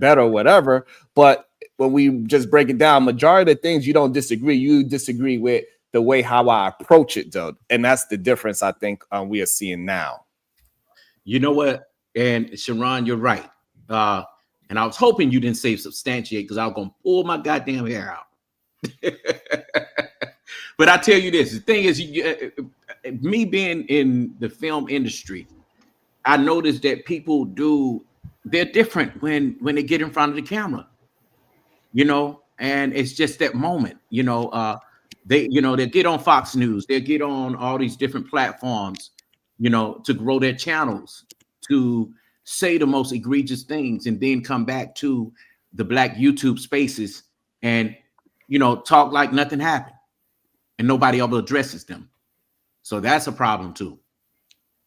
better or whatever. But when we just break it down, majority of things you don't disagree. You disagree with the way how I approach it, though. And that's the difference I think we are seeing now. You know what? And Sharon, you're right. And I was hoping you didn't say substantiate because I was going to pull my goddamn hair out. But I tell you this, the thing is, me being in the film industry, I noticed that people they're different when they get in front of the camera, you know, and it's just that moment, you know, they get on Fox News, they get on all these different platforms, you know, to grow their channels, to say the most egregious things, and then come back to the Black YouTube spaces and, you know, talk like nothing happened and nobody ever addresses them. So that's a problem too.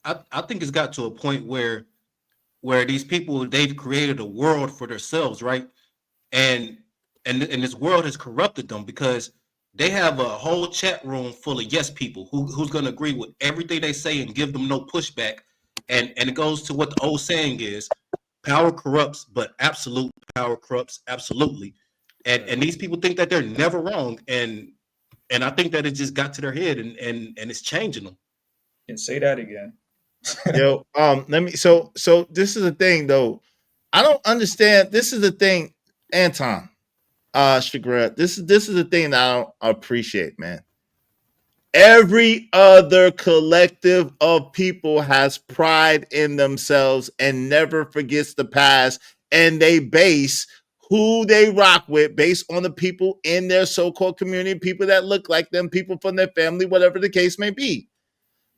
I think it's got to a point where these people, they've created a world for themselves, right? And this world has corrupted them because they have a whole chat room full of yes people who's going to agree with everything they say and give them no pushback. And it goes to what the old saying is, power corrupts, but absolute power corrupts absolutely. And these people think that they're never wrong. And I think that it just got to their head and it's changing them. And say that again. Yo, so this is the thing though. I don't understand. This is the thing, Anton, Shagrat. This is the thing that I don't appreciate, man. Every other collective of people has pride in themselves and never forgets the past, and they base who they rock with based on the people in their so-called community, people that look like them, people from their family, whatever the case may be.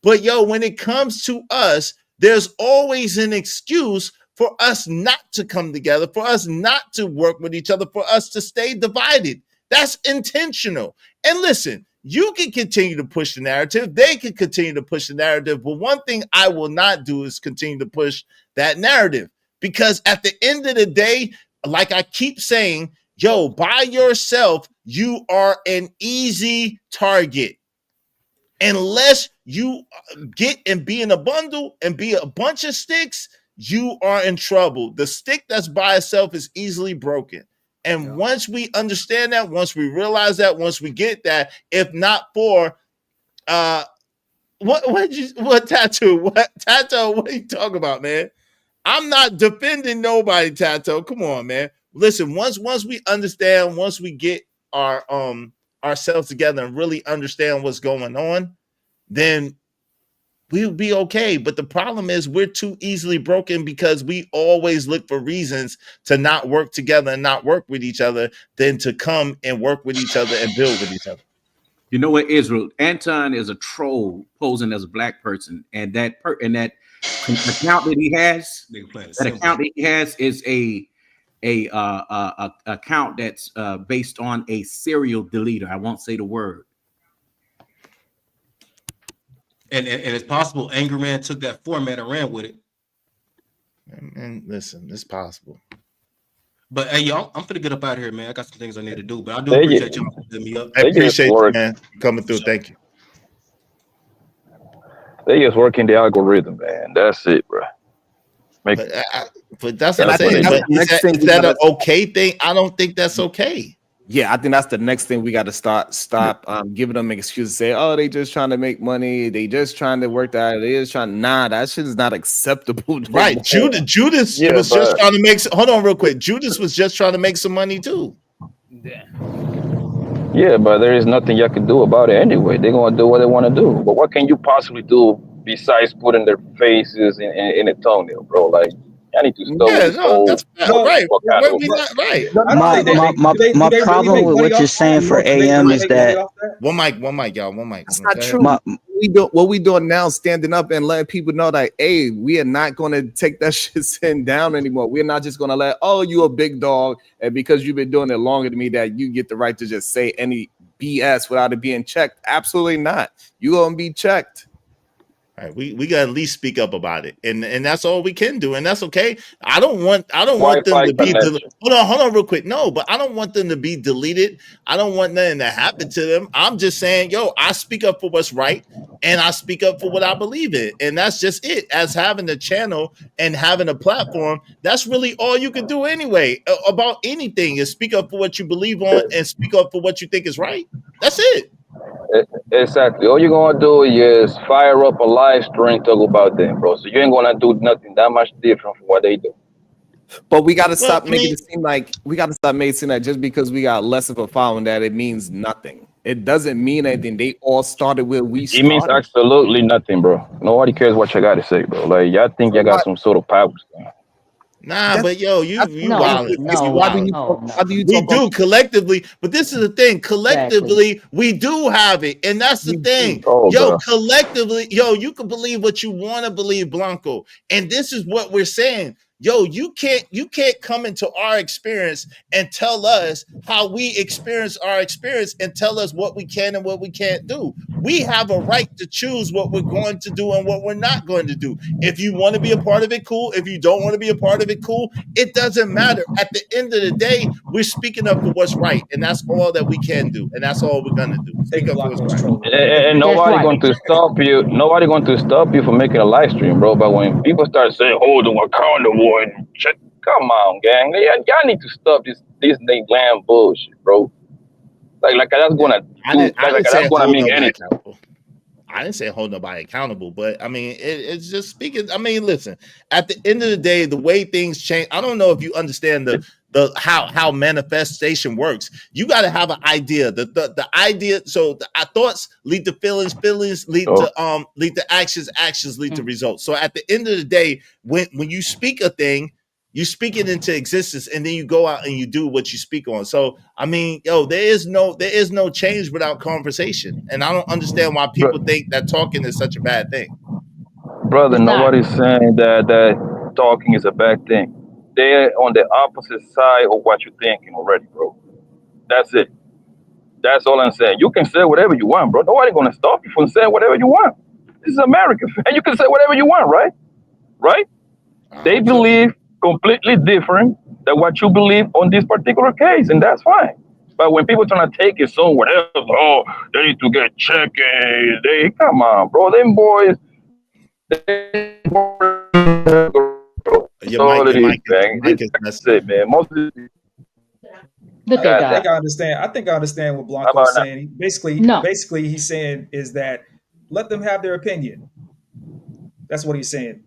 But yo, when it comes to us, there's always an excuse for us not to come together, for us not to work with each other, for us to stay divided. That's intentional. And listen, you can continue to push the narrative. They can continue to push the narrative. But one thing I will not do is continue to push that narrative. Because at the end of the day, like I keep saying, yo, by yourself, you are an easy target. Unless you get and be in a bundle and be a bunch of sticks, you are in trouble. The stick that's by itself is easily broken. And once we understand that, once we realize that, once we get that, if not for what Tattoo? What Tattoo? What are you talking about, man? I'm not defending nobody, Tattoo. Come on, man. Listen, once we understand, once we get our ourselves together and really understand what's going on, then we'll be okay. But the problem is we're too easily broken because we always look for reasons to not work together and not work with each other than to come and work with each other and build with each other. You know what, Israel? Anton is a troll posing as a black person, and that account that he has, is a account that's based on a serial deleter. I won't say the word. And it's possible Angry Man took that format and ran with it. And listen, it's possible. But hey, y'all, I'm finna get up out of here, man. I got some things I need to do, but I do appreciate y'all putting me up. I appreciate you, man, coming through. Thank you. They just working the algorithm, man. That's it, bro. But that's what I'm saying. But is that an okay thing? I don't think that's okay. Yeah, I think that's the next thing we got to stop giving them an excuse to say, oh, they just trying to make money. They just trying to work that. They just trying. Nah, that shit is not acceptable. Right. Judas was just trying to make. Hold on real quick. Judas was just trying to make some money too. Yeah, but there is nothing you can do about it anyway. They're going to do what they want to do. But what can you possibly do besides putting their faces in a thumbnail, bro? Like, I need to stop. Yeah, no, that's right. Right. My problem with what you're saying for AM is that one mic, y'all. One mic. That's not true. What we doing now, standing up and letting people know that, hey, we are not going to take that shit sitting down anymore. We're not just going to let, oh, you a big dog, and because you've been doing it longer than me, that you get the right to just say any BS without it being checked. Absolutely not. You gonna be checked. All right, we gotta at least speak up about it, and that's all we can do, and that's okay. I don't want them to be hold on real quick. No, but I don't want them to be deleted. I don't want nothing to happen to them. I'm just saying, yo, I speak up for what's right, and I speak up for what I believe in, and that's just it. As having a channel and having a platform, that's really all you can do anyway about anything is speak up for what you believe on and speak up for what you think is right. That's it. Exactly. All you're gonna do is fire up a live stream, talk about them, bro. So you ain't gonna do nothing that much different from what they do. But we gotta stop making it seem like just because we got less of a following that it means nothing. It doesn't mean anything. They all started where we started. It means absolutely nothing, bro. Nobody cares what you gotta say, bro. Like y'all think you got some sort of powers. Nah, but yo, you no, we do collectively, but this is the thing. Collectively, we do have it, and that's the thing. Yo, collectively, yo, you can believe what you want to believe, Blanco, and this is what we're saying. Yo, you can't come into our experience and tell us how we experience our experience and tell us what we can and what we can't do. We have a right to choose what we're going to do and what we're not going to do. If you want to be a part of it, cool. If you don't want to be a part of it, cool. It doesn't matter. At the end of the day, we're speaking up for what's right, and that's all that we can do, and that's all we're gonna do. Speak up for what's right. And nobody going to stop you. Nobody going to stop you from making a live stream, bro. But when people start saying, "Hold on, accountable," and shit, come on, gang, y'all need to stop this damn bullshit, bro. Like that's gonna mean anything. I didn't say hold nobody accountable, but I mean, it's just speaking. I mean, listen, at the end of the day, the way things change, I don't know if you understand the how manifestation works. You got to have an idea. The idea. So our thoughts lead to feelings lead to actions lead to results. So at the end of the day, when you speak a thing, you speak it into existence, and then you go out and you do what you speak on. So I mean, yo, there is no change without conversation, and I don't understand why people think that talking is such a bad thing. Brother, nobody's saying that talking is a bad thing. They're on the opposite side of what you're thinking already, bro. That's it. That's all I'm saying. You can say whatever you want, bro. Nobody's gonna stop you from saying whatever you want. This is America, and you can say whatever you want, right? Right? They believe completely different than what you believe on this particular case, and that's fine. But when people trying to take it somewhere else, oh, they need to get checked. They come on, bro. Them boys. That's it, man. Most of the I think I understand what Blanco is saying. Basically, he's saying is that let them have their opinion. That's what he's saying.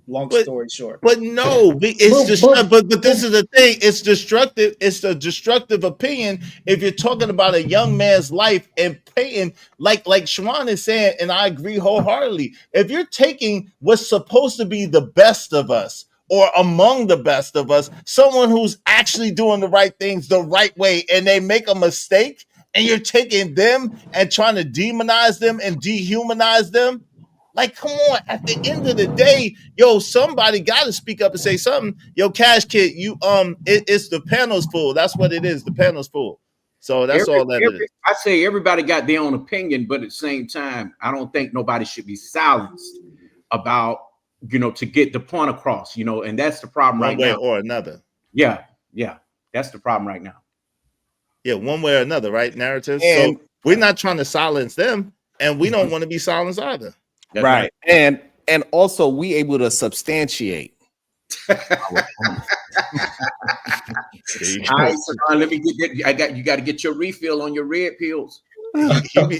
Long story short, but no, it's destructive. But this is the thing: it's destructive. It's a destructive opinion if you're talking about a young man's life and paying, like Sharon is saying, and I agree wholeheartedly. If you're taking what's supposed to be the best of us, or among the best of us, someone who's actually doing the right things the right way, and they make a mistake, and you're taking them and trying to demonize them and dehumanize them. Like, come on, at the end of the day, yo, somebody got to speak up and say something. Yo, Cash Kid, it's the panel's full. That's what it is. The panel's full. So that's all that is. I say everybody got their own opinion, but at the same time, I don't think nobody should be silenced about, to get the point across, and that's the problem right now. One way or another. Yeah. That's the problem right now. Yeah, one way or another, right? Narrative. So we're not trying to silence them, and we don't want to be silenced either. That's right. And also we able to substantiate. All right, so let me get you got to get your refill on your red pills. He be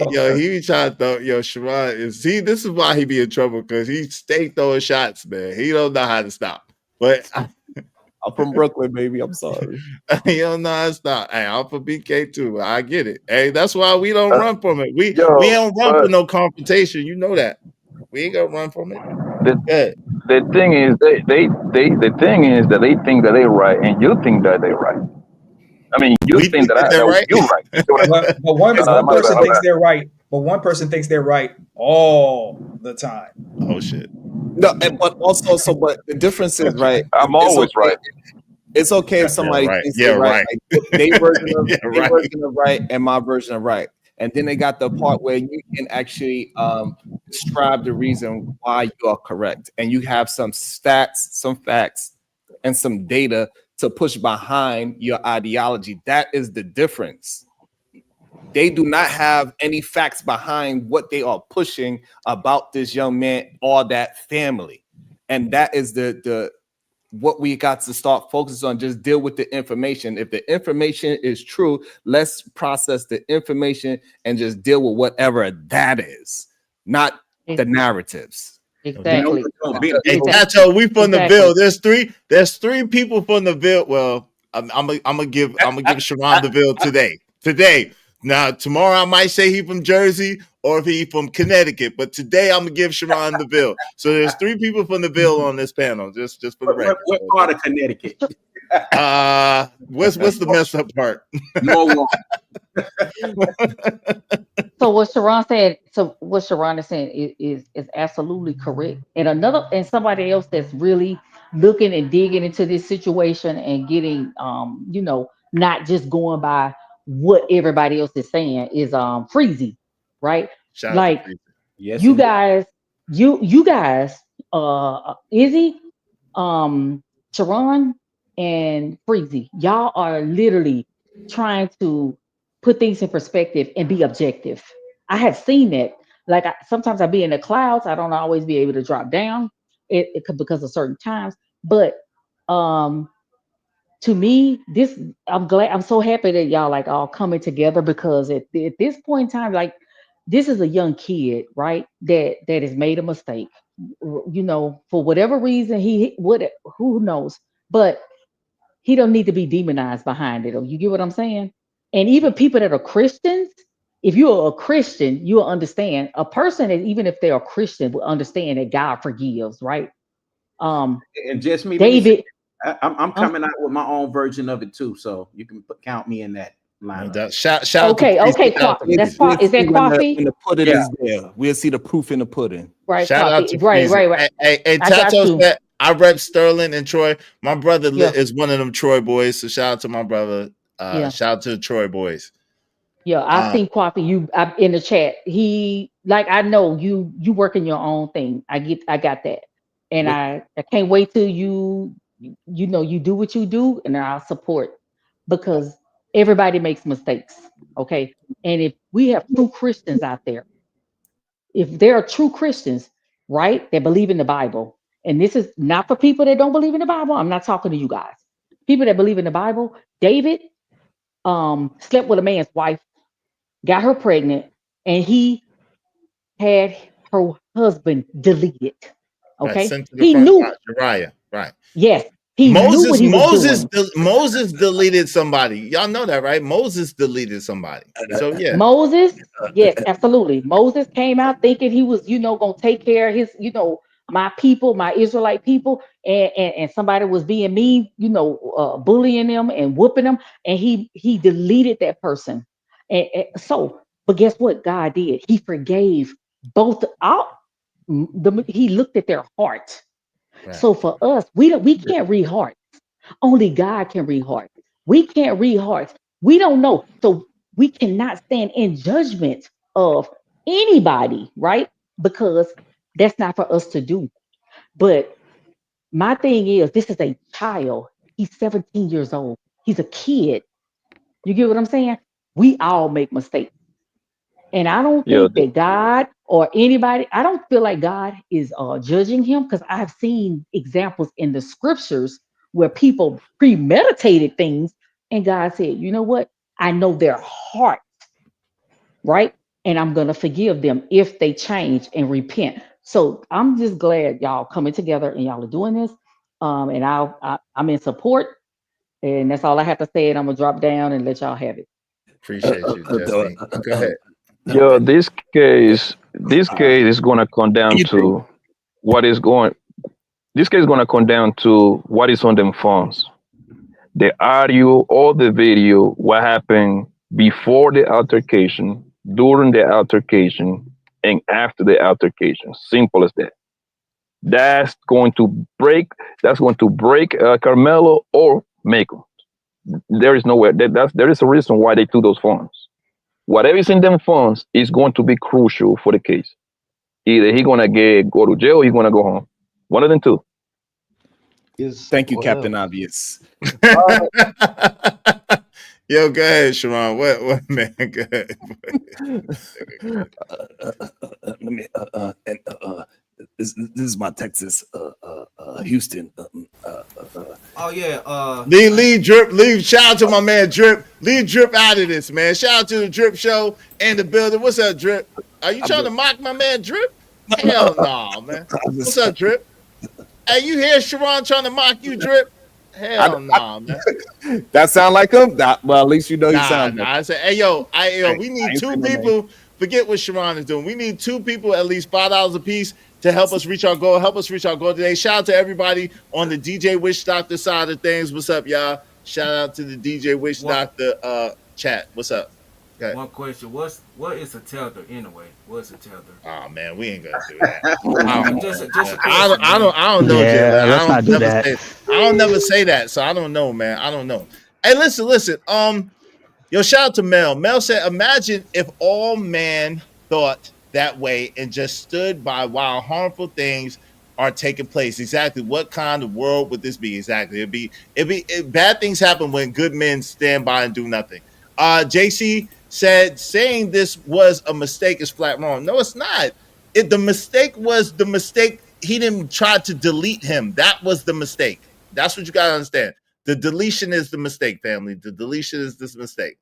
trying to throw Sharon this is why he be in trouble, because he stay throwing shots, man. He don't know how to stop. But I'm from Brooklyn, baby. I'm sorry. You don't know how to stop. Hey, I'm from BK too. I get it. Hey, that's why we don't run from it. We don't run for no confrontation. You know that. We ain't gonna run from it. The thing is, the thing is that they think that they're right, and you think that they're right. I mean, you think that you're right. But one person thinks they're right, but one person thinks they're right all the time. Oh shit. No, but also, but the difference is, right? I'm always right. It's okay if somebody thinks they're right. Like, their version of right and my version of right. And then they got the part where you can actually describe the reason why you are correct. And you have some stats, some facts, and some data to push behind your ideology. That is the difference. They do not have any facts behind what they are pushing about this young man or that family. And that is the what we got to start focusing on. Just deal with the information. If the information is true, let's process the information and just deal with whatever that is, not the narratives. Exactly. Hey, Tacho, we from the Ville. There's three people from the Ville. Well, I'm gonna give Sharon the Ville today. Now, tomorrow I might say he from Jersey or if he from Connecticut, but today I'm gonna give Sharon the Ville. So there's three people from the Ville on this panel, just for the record. What part of Connecticut? What's the messed up part? So what Sharon is saying is absolutely correct. And somebody else that's really looking and digging into this situation and getting not just going by what everybody else is saying is Freezy, right? Shout like out to Yes, you guys, you guys, Izzy, Sharon, and Freezy, y'all are literally trying to put things in perspective and be objective. I have seen that. Like sometimes I be in the clouds. I don't always be able to drop down. It could because of certain times. But to me, I'm so happy that y'all like all coming together because at this point in time, like this is a young kid, right? That has made a mistake. For whatever reason, who knows? But he don't need to be demonized behind it. You get what I'm saying? And even people that are Christians, if you're a Christian, you'll understand. A person that even if they're a Christian will understand that God forgives, right? And just me, David. I'm coming out with my own version of it too, so you can count me in that line. Shout okay, that's part. Is that coffee? When the pudding is there, we'll see the proof in the pudding. Right, shout out to right. Hey, Tacho said I rep Sterling and Troy. My brother is one of them Troy boys, so shout out to my brother. Shout out to the Troy boys. Yeah, I've seen Coffee. In the chat. He I know you working your own thing. I got that, and I can't wait till you do what you do, and I'll support because everybody makes mistakes. Okay, and if we have true Christians out there, if there are true Christians, right, that believe in the Bible, and this is not for people that don't believe in the Bible. I'm not talking to you guys. People that believe in the Bible. David slept with a man's wife, got her pregnant, and he had her husband deleted. Okay, right, he knew Uriah, right? Yes, he knew what he was doing. Moses deleted somebody. Y'all know that, right? Moses deleted somebody. So yeah, Moses. Yes, absolutely. Moses came out thinking he was, gonna take care of his, my people, my Israelite people, and somebody was being mean, bullying them and whooping them, and he deleted that person. But guess what God did? He forgave both. He looked at their heart. Right. So for us, we can't read hearts. Only God can read hearts. We can't read hearts. We don't know. So we cannot stand in judgment of anybody, right? Because that's not for us to do. But my thing is, this is a child. He's 17 years old. He's a kid. You get what I'm saying? We all make mistakes. And I don't think that God or anybody, I don't feel like God is judging him because I've seen examples in the scriptures where people premeditated things and God said, you know what? I know their heart, right? And I'm going to forgive them if they change and repent. So I'm just glad y'all coming together and y'all are doing this. And I'm in support. And that's all I have to say. And I'm going to drop down and let y'all have it. Appreciate you, Jesse. Go ahead. Yo, this case is gonna come down to what is going. This case is gonna come down to what is on them phones, the audio or the video, what happened before the altercation, during the altercation, and after the altercation. Simple as that. That's going to break Karmelo or make him. There is nowhere. There is a reason why they took those phones. whatever is in them funds is going to be crucial for the case. Either he's gonna go to jail or he's gonna go home. One of them two. Thank you, Captain Obvious. Yo, go ahead, Sharon. What man? Go ahead. Let me. This is my Texas, Houston. Oh yeah. Leave Drip. Leave. Shout out to my man Drip. Leave Drip out of this, man. Shout out to the Drip Show and the building. What's up, Drip? Are you trying to mock my man Drip? Hell no, man. What's up, Drip? Hey, you hear Sharon trying to mock you, Drip? Hell no, man. That sound like him? Well, at least you know he sounds. Nah. I said, hey, yo, we need two people. Forget what Sharon is doing. We need two people, at least $5 a piece, to help us reach our goal. Help us reach our goal today. Shout out to everybody on the DJ Witch Doctor side of things. What's up, y'all? Shout out to the DJ Witch Doctor chat. What's up? Okay. One question: what is a tether anyway? What's a tether? Oh man, we ain't gonna do that. I don't know. Yeah, let's not do that. I don't never say that, so I don't know, man. I don't know. Hey, listen. Yo, shout out to Mel. Mel said, "Imagine if all man thought that way and just stood by while harmful things are taking place. Exactly, what kind of world would this be? Exactly, bad things happen when good men stand by and do nothing." JC said saying this was a mistake is flat wrong. No, it's not. The mistake was the mistake. He didn't try to delete him. That was the mistake. That's what you got to understand. The deletion is the mistake, family. The deletion is this mistake.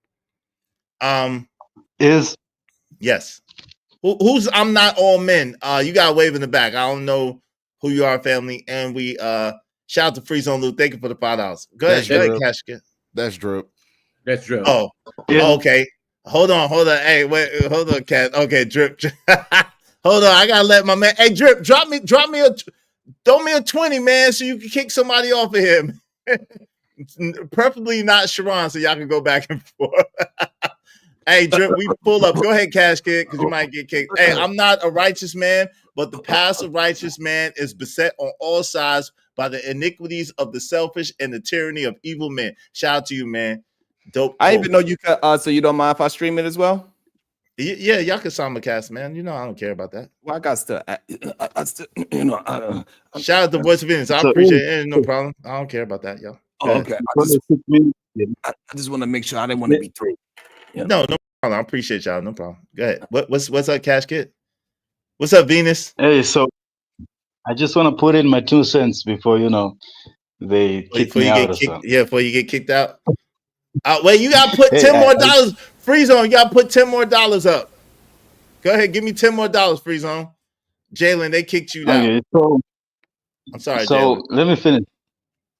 Yes. Who's I'm not all men. You got a wave in the back. I don't know who you are, family. And we shout out to Free Zone Lou. Thank you for the $5. Go ahead, Cash. That's Drip. That's Drip. Oh, okay. Hold on. Hey, wait, hold on, Cat. Okay, Drip. Hold on. I gotta let my man. Hey, Drip, throw me a 20, man, so you can kick somebody off of him. Preferably not Sharon, so y'all can go back and forth. Hey, Drip, we pull up. Go ahead, Cash Kid, because you might get kicked. Hey, I'm not a righteous man, but the passive righteous man is beset on all sides by the iniquities of the selfish and the tyranny of evil men. Shout out to you, man. Dope. I even know you can. So you don't mind if I stream it as well? Yeah, y'all can simulcast, man. You know I don't care about that. Well, I got to. I still, shout out to Voice of Venus. I appreciate it. No problem. I don't care about that, y'all. Okay. I just want to make sure I didn't want to be through. Yeah. No problem. I appreciate y'all. No problem. Go ahead. What's up, Cash Kid? What's up, Venus? Hey, so I just want to put in my 2 cents before they kick me out or something. Yeah, before you get kicked out. Wait, you gotta put $10 more. Free Zone, you gotta put $10 more up. Go ahead, give me $10 more, Free Zone. Jalen, they kicked you down. Okay, so I'm sorry. So Jalen. let me finish.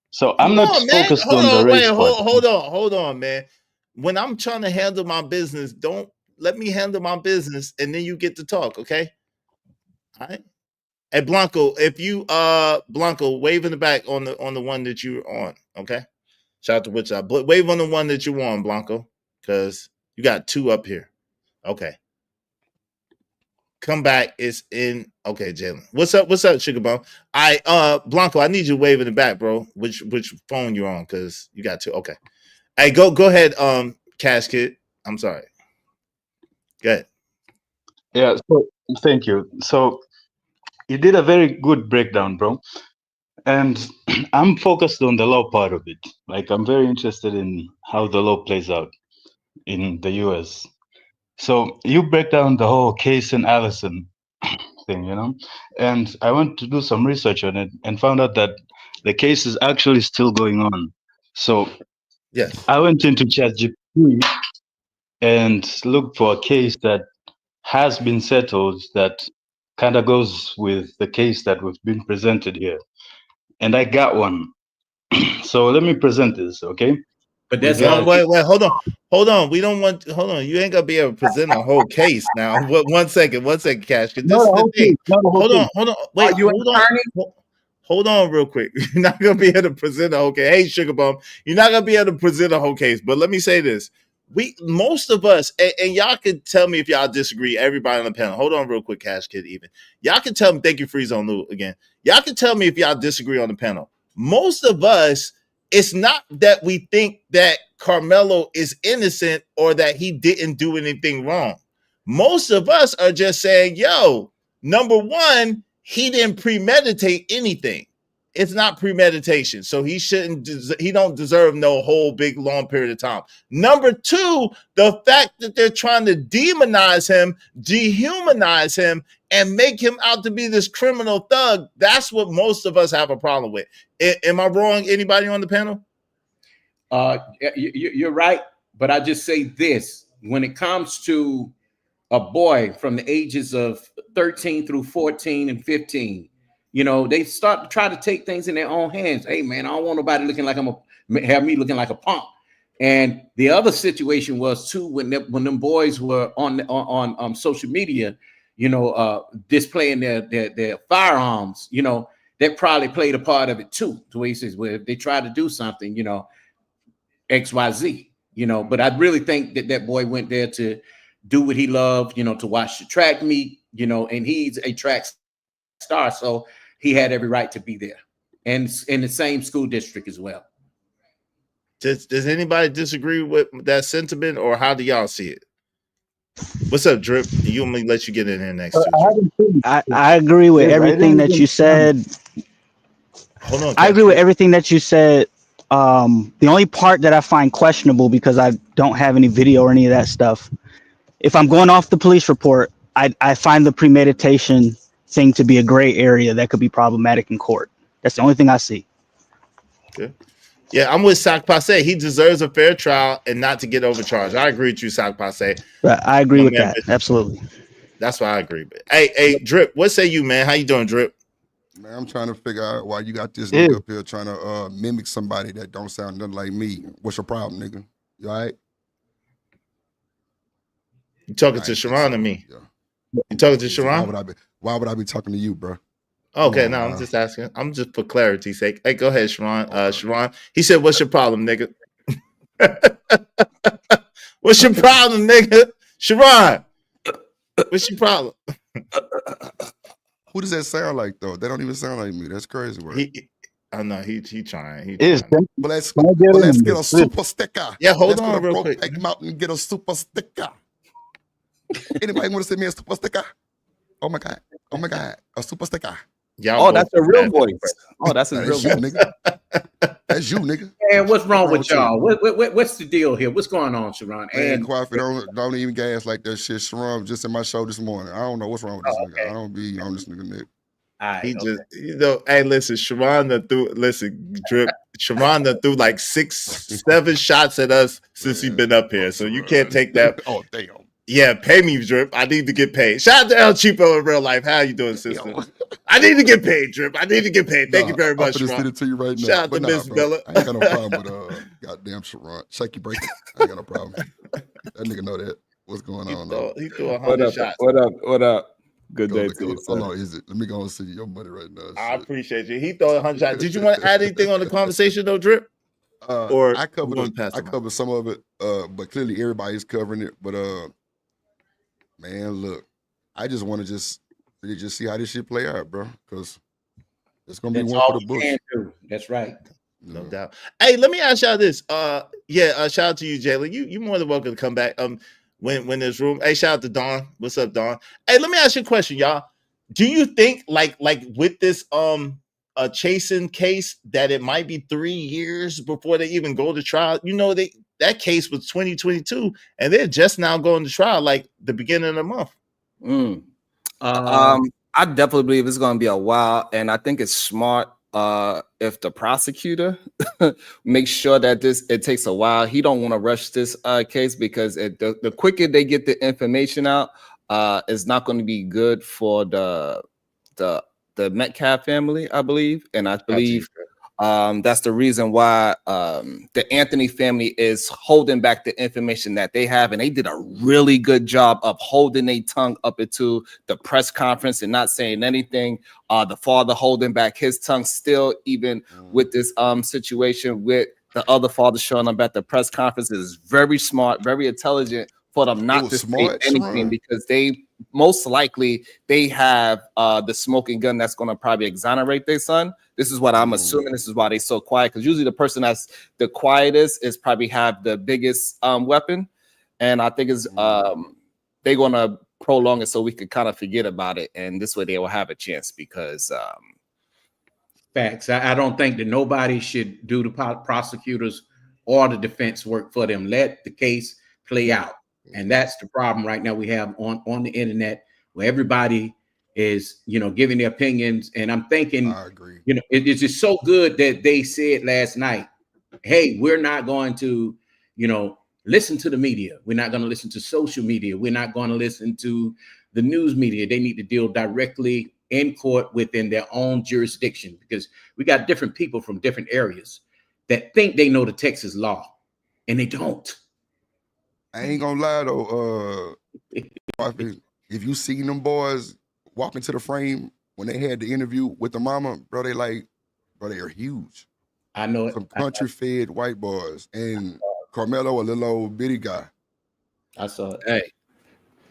So I'm not focused on the race. Hold on, man. When I'm trying to handle my business, don't let me handle my business, and then you get to talk, okay? All right. Hey, Blanco, if you Blanco, wave in the back on the one that you're on, okay? Shout out to Witch Eye. Wave on the one that you on, Blanco, because you got 2 up here. Okay. Come back. It's in. Okay, Jalen. What's up, Sugar Bone? Blanco, I need you to wave in the back, bro. Which phone you're on? Because you got 2. Okay. Hey, go ahead, Cash Kid. I'm sorry. Go ahead. Yeah, so thank you. So you did a very good breakdown, bro. And I'm focused on the law part of it. Like, I'm very interested in how the law plays out in the US. So you break down the whole Case and Allison thing, and I went to do some research on it and found out that the case is actually still going on. So yes, I went into ChatGPT and looked for a case that has been settled that kind of goes with the case that we've been presented here. And I got one. So let me present this, okay? But that's wait, hold on. We don't want. Hold on. You ain't gonna be able to present a whole case now. One second, Cash. This is the thing. Hold on. Wait, hold on, real quick. You're not gonna be able to present a whole case. Hey, Sugar Bum, you're not gonna be able to present a whole case. But let me say this: most of us, and y'all can tell me if y'all disagree. Everybody on the panel, hold on, real quick, Cash Kid. Even y'all can tell me. Thank you, Free Zone Lou again. Y'all can tell me if y'all disagree on the panel. Most of us. It's not that we think that Karmelo is innocent or that he didn't do anything wrong. Most of us are just saying, yo, number one, he didn't premeditate anything. It's not premeditation. So he don't deserve no whole big long period of time. Number two, the fact that they're trying to demonize him, dehumanize him, and make him out to be this criminal thug. That's what most of us have a problem with. Am I wrong? Anybody on the panel? You're right. But I just say this, when it comes to a boy from the ages of 13 through 14 and 15, you know, they start to try to take things in their own hands. Hey, man, I don't want nobody looking like have me looking like a punk. And the other situation was too when them boys were on social media, you know, displaying their firearms. You know, that probably played a part of it too. The way he says, well, if they try to do something, you know, XYZ, you know. But I really think that boy went there to do what he loved, you know, to watch the track meet, you know, and he's a track star, so he had every right to be there, and in the same school district as well. Does anybody disagree with that sentiment, or how do y'all see it? What's up, Drip? You want me to let you get in here next? I agree with everything that you said. Hold on, I agree with everything that you said. The only part that I find questionable, because I don't have any video or any of that stuff, if I'm going off the police report, I find the premeditation thing to be a gray area that could be problematic in court. That's the only thing I see. Okay. Yeah, I'm with Sak Passe. He deserves a fair trial and not to get overcharged. I agree with you, Sak Passe. I agree with that. Absolutely. That's why I agree. Hey, Drip, what say you, man? How you doing, Drip? Man, I'm trying to figure out why you got this nigga up here trying to mimic somebody that don't sound nothing like me. What's your problem, nigga? You all right? You talking to Sharon or me? Yeah. You talking to Sharon? Why would I be talking to you, bro? Okay, no, I'm just asking. I'm just for clarity's sake. Hey, go ahead, Sharon. Sharon, he said, "What's your problem, nigga?" What's your problem, nigga? Sharon, what's your problem? Who does that sound like, though? They don't even sound like me. That's crazy, bro. I know he trying. But let's get a super sticker. Yeah, hold on real quick. Take him out and get a super sticker. Anybody want to send me a super sticker? Oh my god! Oh my god! A super sticker. Oh, that's a real voice. Oh, that's a real voice, nigga. That's you, nigga. And what's wrong with y'all? What's the deal here? What's going on, Sharon? And Coffee, don't even gas like that shit. Sharon was just in my show this morning. I don't know what's wrong with this nigga. I don't be on this nigga neck. Just, you know, hey, listen, Sharon Drip. Sharon threw like 6-7 shots at us since he's been up here. So you can't take that. Oh, damn. Yeah, pay me, Drip. I need to get paid. Shout out to El Cheapo in real life. How you doing, sister? I need to get paid, Drip. I need to get paid. Thank you very much, I'm gonna send it to you right now. Shout out to Miss Miller. I ain't got no problem with goddamn Sharon. Shaky break. I ain't got no problem. That nigga know that. What's going on? He threw 100 shots. What up? Good day to you. Hold on, is it? Let me go and see your money right now. I appreciate you. He threw 100 shots. Did you want to add anything on the conversation though, Drip? Or I covered some of it, but clearly everybody's covering it. But man, look, I just want to just see how this shit play out, bro, because it's gonna be one for the books. That's right. No doubt. Hey, let me ask y'all this. Shout out to you, Jalen. You more than welcome to come back. When there's room. Hey, shout out to Dawn. What's up, Dawn? Hey, let me ask you a question, y'all. Do you think like with this chasing case that it might be 3 years before they even go to trial? You know, that case was 2022, and they're just now going to trial like the beginning of the month. I definitely believe it's going to be a while, and I think it's smart if the prosecutor makes sure that it takes a while. He don't want to rush this case because the quicker they get the information out, it's not going to be good for the Metcalf family, I believe, and I believe that's the reason why the Anthony family is holding back the information that they have, and they did a really good job of holding their tongue up into the press conference and not saying anything. The father holding back his tongue still, even with this situation with the other father showing up at the press conference. Is very smart, very intelligent for them not to say anything because they most likely they have the smoking gun that's going to probably exonerate their son. This is what I'm assuming. This is why they so quiet, because usually the person that's the quietest is probably have the biggest weapon, and I think it's they're going to prolong it so we could kind of forget about it, and this way they will have a chance because facts. I don't think that nobody should do the prosecutors or the defense work for them. Let the case play out. And that's the problem right now we have on the internet, where everybody is, giving their opinions. And I'm thinking, I agree. It's just so good that they said last night, hey, we're not going to, listen to the media. We're not going to listen to social media. We're not going to listen to the news media. They need to deal directly in court within their own jurisdiction, because we got different people from different areas that think they know the Texas law, and they don't. I ain't gonna lie though, if you seen them boys walk into the frame when they had the interview with the mama, bro, they are huge. I know it. Some country fed white boys, and Karmelo, a little old bitty guy. I saw it. Hey,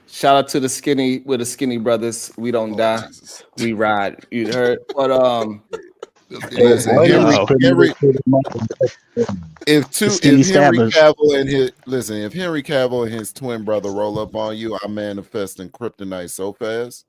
shout out to the skinny brothers. We don't die, Jesus. We ride. You heard? But listen, Henry, if Henry Cavill and his twin brother roll up on you, I'm manifesting kryptonite so fast.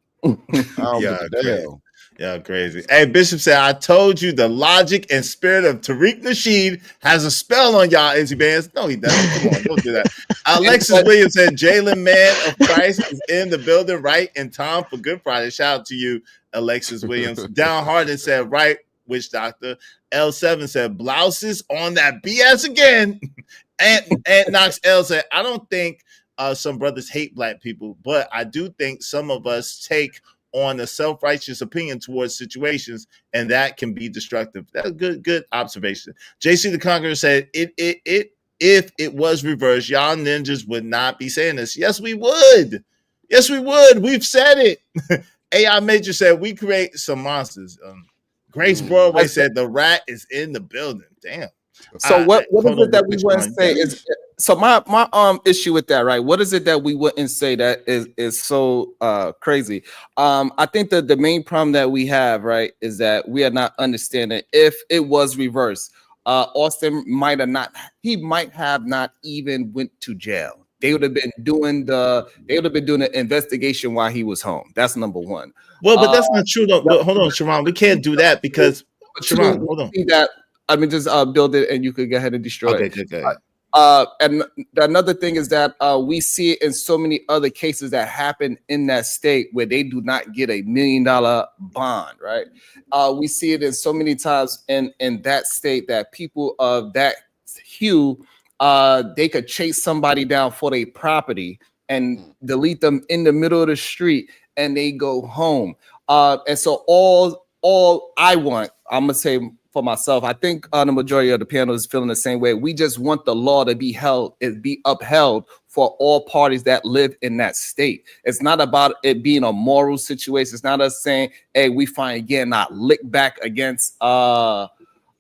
Yeah, crazy. Hey, Bishop said, I told you the logic and spirit of Tariq Nasheed has a spell on y'all, Izzy Bands. No, he doesn't. Come on, don't do that. Alexis Williams said, Jalen Man of Christ is in the building right in time for Good Friday. Shout out to you, Alexis Williams. Downhearted said, right, Witch Doctor. L7 said, blouses on that BS again. And Knox L said, I don't think some brothers hate black people, but I do think some of us take on a self-righteous opinion towards situations, and that can be destructive. That's a good observation. JC the Conqueror said, if it was reversed, y'all ninjas would not be saying this. Yes, we would. Yes, we would. We've said it. AI Major said, we create some monsters. Grace Broadway said, the rat is in the building. Damn. So what is it that we wouldn't say is so my issue with that, right? What is it that we wouldn't say that is so crazy? I think that the main problem that we have, right, is that we are not understanding if it was reversed. Austin might have not even went to jail. They would have been doing the investigation while he was home. That's number one. Well, but that's not true though. Hold on, Sharon. We can't do that because Sharon, hold on. That I mean, just build it and you could go ahead and destroy it. Okay. And another thing is that we see it in so many other cases that happen in that state where they do not get $1 million bond, right? We see it in so many times in that state that people of that hue, they could chase somebody down for their property and delete them in the middle of the street and they go home. And so all I want, I'm going to say, for myself, I think the majority of the panel is feeling the same way. We just want the law to be upheld for all parties that live in that state. It's not about it being a moral situation. It's not us saying, hey, we find again not lick back against other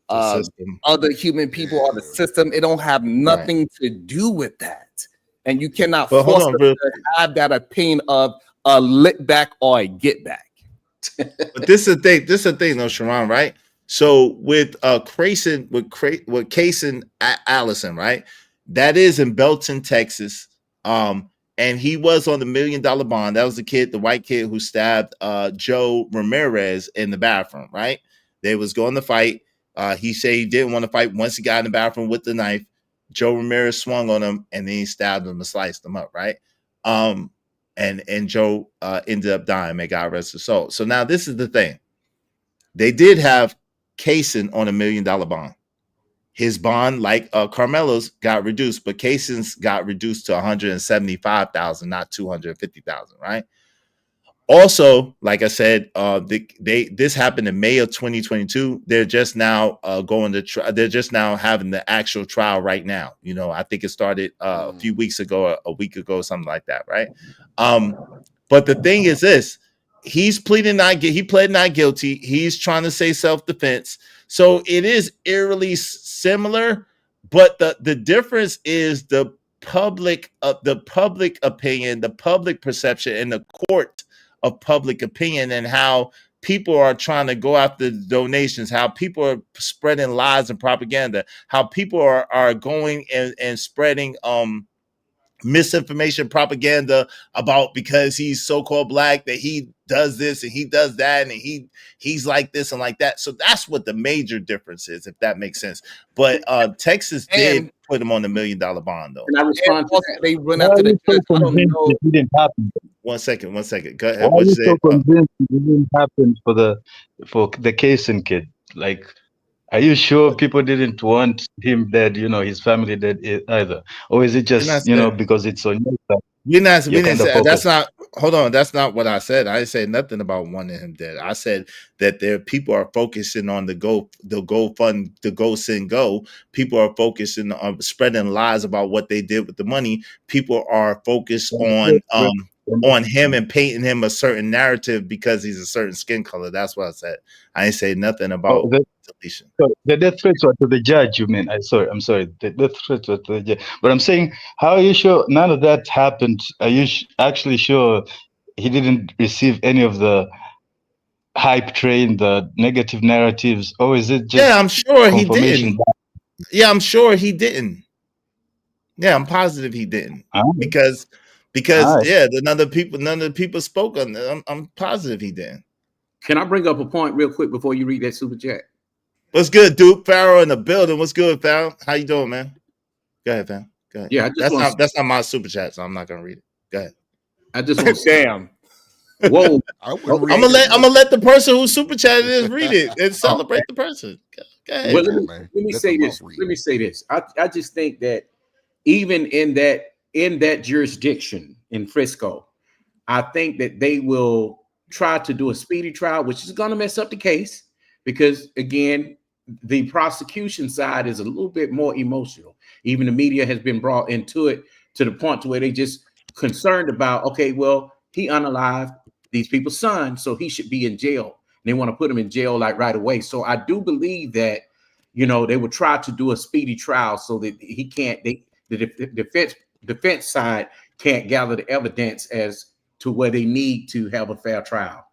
human people or the system. It don't have nothing to do with that. And you cannot force them to have that opinion of a lick back or a get back. But this is the thing, though, Sharon, right? So with Kaysen Allison, right? That is in Belton, Texas. And he was on the $1 million bond. That was the white kid who stabbed Joe Ramirez in the bathroom, right? They was going to fight. He said he didn't want to fight. Once he got in the bathroom with the knife, Joe Ramirez swung on him and then he stabbed him and sliced him up, right? And Joe ended up dying. May God rest his soul. So now this is the thing. They did have Kaysen on $1 million bond. His bond, like Karmelo's, got reduced, but Kaysen's got reduced to $175,000, not $250,000, right? Also, like I said, this happened in May of 2022. They're just now going to try. They're just now having the actual trial right now. You know, I think it started a few weeks ago, a week ago, something like that, right? But the thing is this. He pled not guilty. He's trying to say self-defense. So it is eerily similar, but the difference is the public opinion, the public perception, and the court of public opinion, and how people are trying to go after donations, how people are spreading lies and propaganda, how people are going and spreading misinformation, propaganda about because he's so-called black that he does this and he does that and he's like this and like that. So that's what the major difference is, if that makes sense. But Texas did put him on the $1 million bond, though. And I respond to that. They run after the judge. I don't know. It didn't happen. One second. Go ahead. Why are you so convinced it didn't happen for the Kaysen kid? Like, are you sure people didn't want him dead? You know, his family dead either, or is it just because it's on your side? We didn't say that's not. Hold on, that's not what I said. I didn't say nothing about wanting him dead. I said that there people are focusing on the go send go. People are focusing on spreading lies about what they did with the money. People are focused on him and painting him a certain narrative because he's a certain skin color. That's what I said. I didn't say nothing about deletion. So the death threats were to the judge, you mean? I'm sorry. The death threats were to the judge. But I'm saying, how are you sure none of that happened? Are you actually sure he didn't receive any of the hype train, the negative narratives? Or is it just I'm sure he didn't. I'm sure he didn't. Yeah, I'm positive he didn't. Because none of the people spoke on it. I'm positive he didn't. Can I bring up a point real quick before you read that super chat? What's good, Duke? Farrell in the building. What's good, Farrell? How you doing, man? Go ahead, fam. Go ahead. Yeah, that's not my super chat, so I'm not gonna read it. Go ahead. I just want to damn. Whoa. I'm gonna let the person who super chatted is read it and celebrate the person. Go ahead. Well, let me say this. Let me say this. I just think that even in that jurisdiction in Frisco, I think that they will try to do a speedy trial, which is going to mess up the case because, again, the prosecution side is a little bit more emotional. Even the media has been brought into it to the point to where they just concerned about, okay, well, he unalived these people's son, so he should be in jail. And they want to put him in jail like right away. So I do believe that, they will try to do a speedy trial so that he can't, the defense side can't gather the evidence as to where they need to have a fair trial.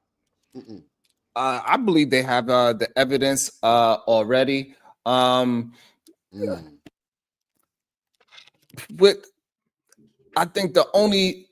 I believe they have the evidence already. I think the only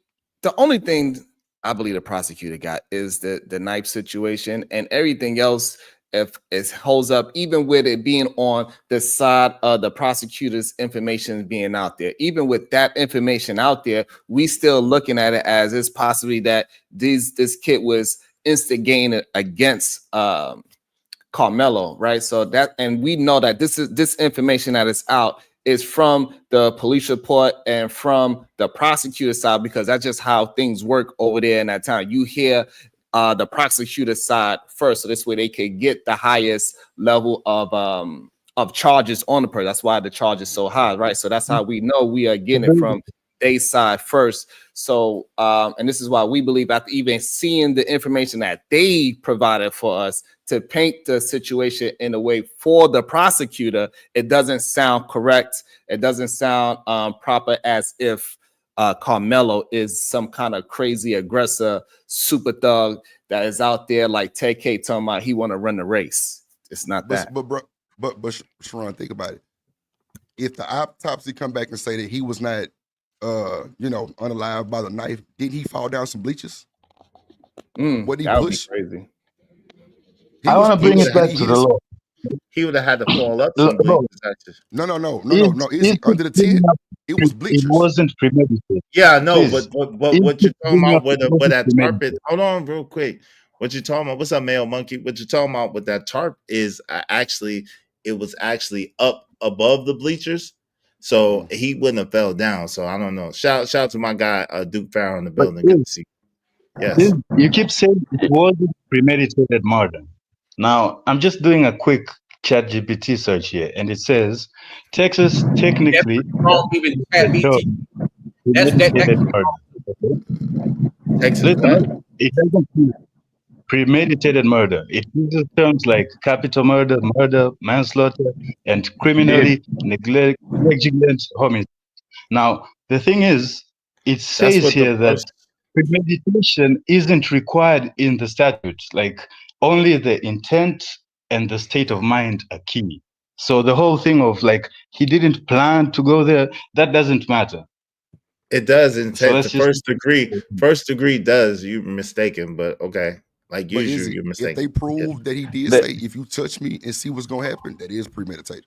thing I believe the prosecutor got is the knife situation, and everything else, if it holds up, even with it being on the side of the prosecutor's information being out there, even with that information out there, we still looking at it as it's possibly that this kid was instigated against Karmelo, right? So that, and we know that this information that is out is from the police report and from the prosecutor side, because that's just how things work over there in that time. You hear the prosecutor side first, so this way they can get the highest level of charges on the person. That's why the charge is so high, right? So that's how we know we are getting it from their side first. So and this is why we believe, after even seeing the information that they provided for us to paint the situation in a way for the prosecutor, it doesn't sound correct. It doesn't sound proper, as if Karmelo is some kind of crazy aggressor super thug that is out there like Ted K talking about he want to run the race. It's not that. But Sharon, think about it. If the autopsy come back and say that he was not unalive by the knife, did he fall down some bleachers? What he push? Crazy. I want to bring it back to the law. He would have had to fall up some bleachers. Actually. No. Is under the tent? It was bleachers. It wasn't premeditated. Yeah, no, but what you're talking about with that tarp is, hold on real quick. What you're talking about, what's up, Male Monkey? What you're talking about with that tarp is it was actually up above the bleachers. So he wouldn't have fell down. So I don't know. Shout out to my guy, Duke Farrell in the building. Good to see you. Yes. You keep saying it wasn't premeditated murder. Now, I'm just doing a quick ChatGPT search here, and it says Texas technically premeditated murder. Texas, it doesn't mean premeditated murder. It uses terms like capital murder, manslaughter, and criminally negligent homicide. Now, the thing is, it says here that premeditation isn't required in the statute. Like, only the intent and the state of mind are key. So the whole thing of like, he didn't plan to go there, that doesn't matter. It does intent. So The first degree does. You're mistaken, but okay. Like But usually, you're mistaken. if they prove that he did say, "If you touch me and see what's gonna happen," that is premeditated.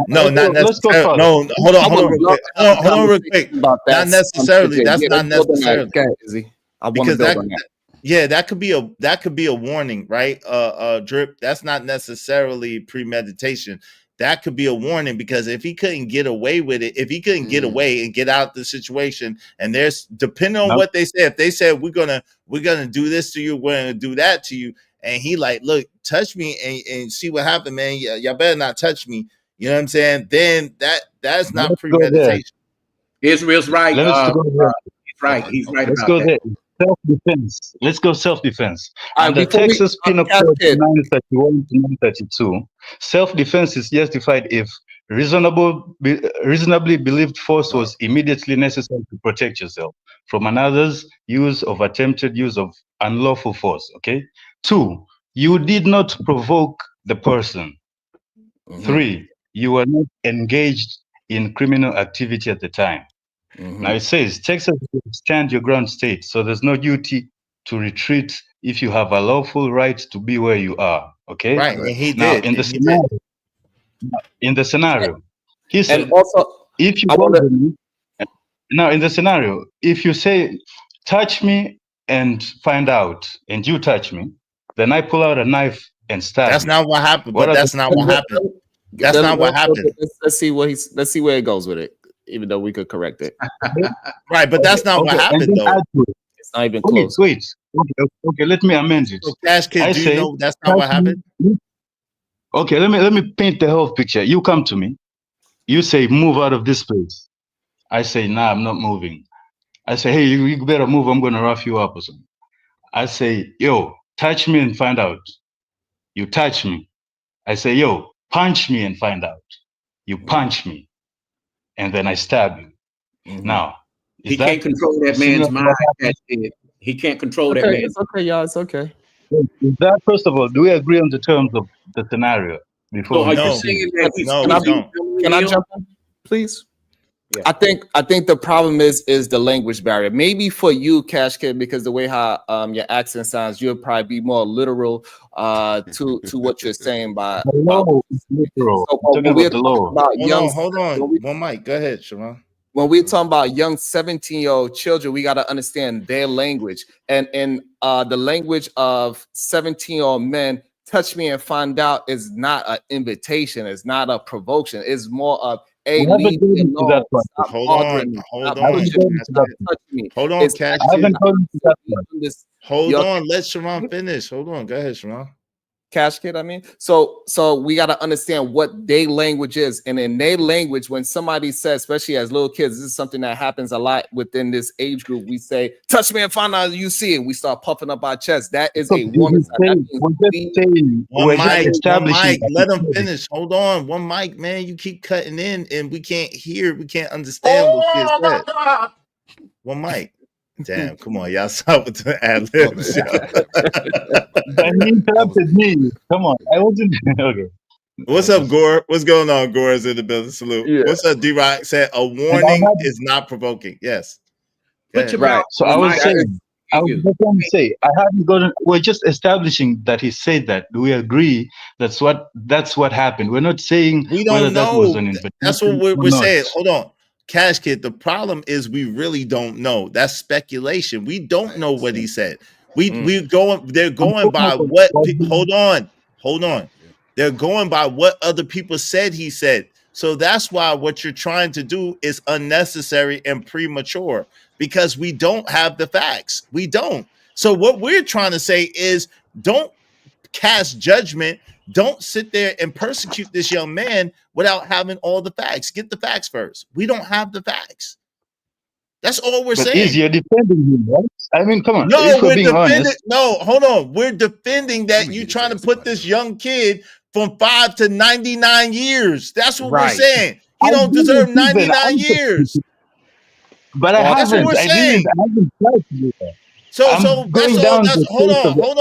No, not necessarily. No, hold on real quick. Hold on real quick. Not necessarily. That's not necessarily. Because that could be a warning, right? Drip. That's not necessarily premeditation. That could be a warning, because if he couldn't get away with it, if he couldn't get away and get out the situation, and there's depending on what they say, if they said we're gonna do this to you, we're gonna do that to you, and he like, look, touch me and see what happened, man. Y'all better not touch me. You know what I'm saying? Then that's not premeditation. Israel's right. He's right. He's right. Let's about go that. there. Self-defense. Let's go self-defense. Under Texas Penal Code 931 to 932, self-defense is justified if reasonably believed force was immediately necessary to protect yourself from another's use of attempted use of unlawful force. Okay. 2, you did not provoke the person. 3, you were not engaged in criminal activity at the time. Now it says Texas will stand your ground state, so there's no duty to retreat if you have a lawful right to be where you are. Okay. Right, and he now did. In the scenario, he said, And also, if you bother me, now in the scenario, if you say touch me and find out, and you touch me, then I pull out a knife and stab. That's you. not what happened. But that's not what happened. That's not what happened. Let's see where it goes with it. Even though we could correct it. Right, but that's not what happened, though. It's not even close. Wait. Okay, let me amend it. So, Cash Kid, do you know that's not what happened? Okay, let me paint the whole picture. You come to me. You say, move out of this place. I say, nah, I'm not moving. I say, hey, you better move. I'm going to rough you up or something. I say, yo, touch me and find out. You touch me. I say, yo, punch me and find out. You punch me. And then I stab you. Now, he can't control that man's mind. He can't control that man. It's okay, y'all. It's okay. Is that, first of all, do we agree on the terms of the scenario before we proceed? Can I jump in, please? Yeah. I think the problem is the language barrier. Maybe for you, Cash Kid, because the way how your accent sounds, you'll probably be more literal to what you're saying by literal. So, when we're talking about hold on. One mic. Go ahead, Sharon. When we're talking about young 17-year-old children, we got to understand their language. And in the language of 17-year-old men, touch me and find out is not an invitation. It's not a provocation. It's more of, hey, leave me alone. Stop bothering me. Stop pushing me. Stop touching me. Hold on, Cash. Hold on. Let Sharon finish. Hold on. Go ahead, Sharon. Cash Kid, I mean. So we got to understand what their language is. And in their language, when somebody says, especially as little kids, this is something that happens a lot within this age group. We say, touch me and find out you see it. We start puffing up our chest. That is a warning sign. One mic. Let them finish. Hold on. One mic, man. You keep cutting in and we can't hear. We can't understand what kids said. One mic. Damn, come on, y'all stop with the ad libs. He interrupted me. Come on, I wasn't. Okay. What's up, Gore? What's going on, Gore? Is in the building. Salute. Yeah. What's up, D-Rock? Said a warning is not provoking. Yes. Right. So I was saying, I was just going to say, I haven't gotten. We're just establishing that he said that. Do we agree? That's what happened. We're not saying we don't know. That was an invitation. That's what we're saying. Hold on. Cash Kid, the problem is we really don't know. That's speculation. We don't know what he said. They're going by what hold on. They're going by what other people said he said. So that's why what you're trying to do is unnecessary and premature, because we don't have the facts. We don't. So what we're trying to say is don't cast judgment. Don't sit there and persecute this young man without having all the facts. Get the facts first. We don't have the facts. That's all we're saying. You're defending him, right? I mean, come on. No, we're defending. No, hold on. We're defending that you're trying to put this young kid from 5 to 99 years. That's what we're saying. He don't deserve 99 years. But I That's what haven't. we're saying. I haven't tried to do that. So I'm that's going all. down That's the hold space of on. what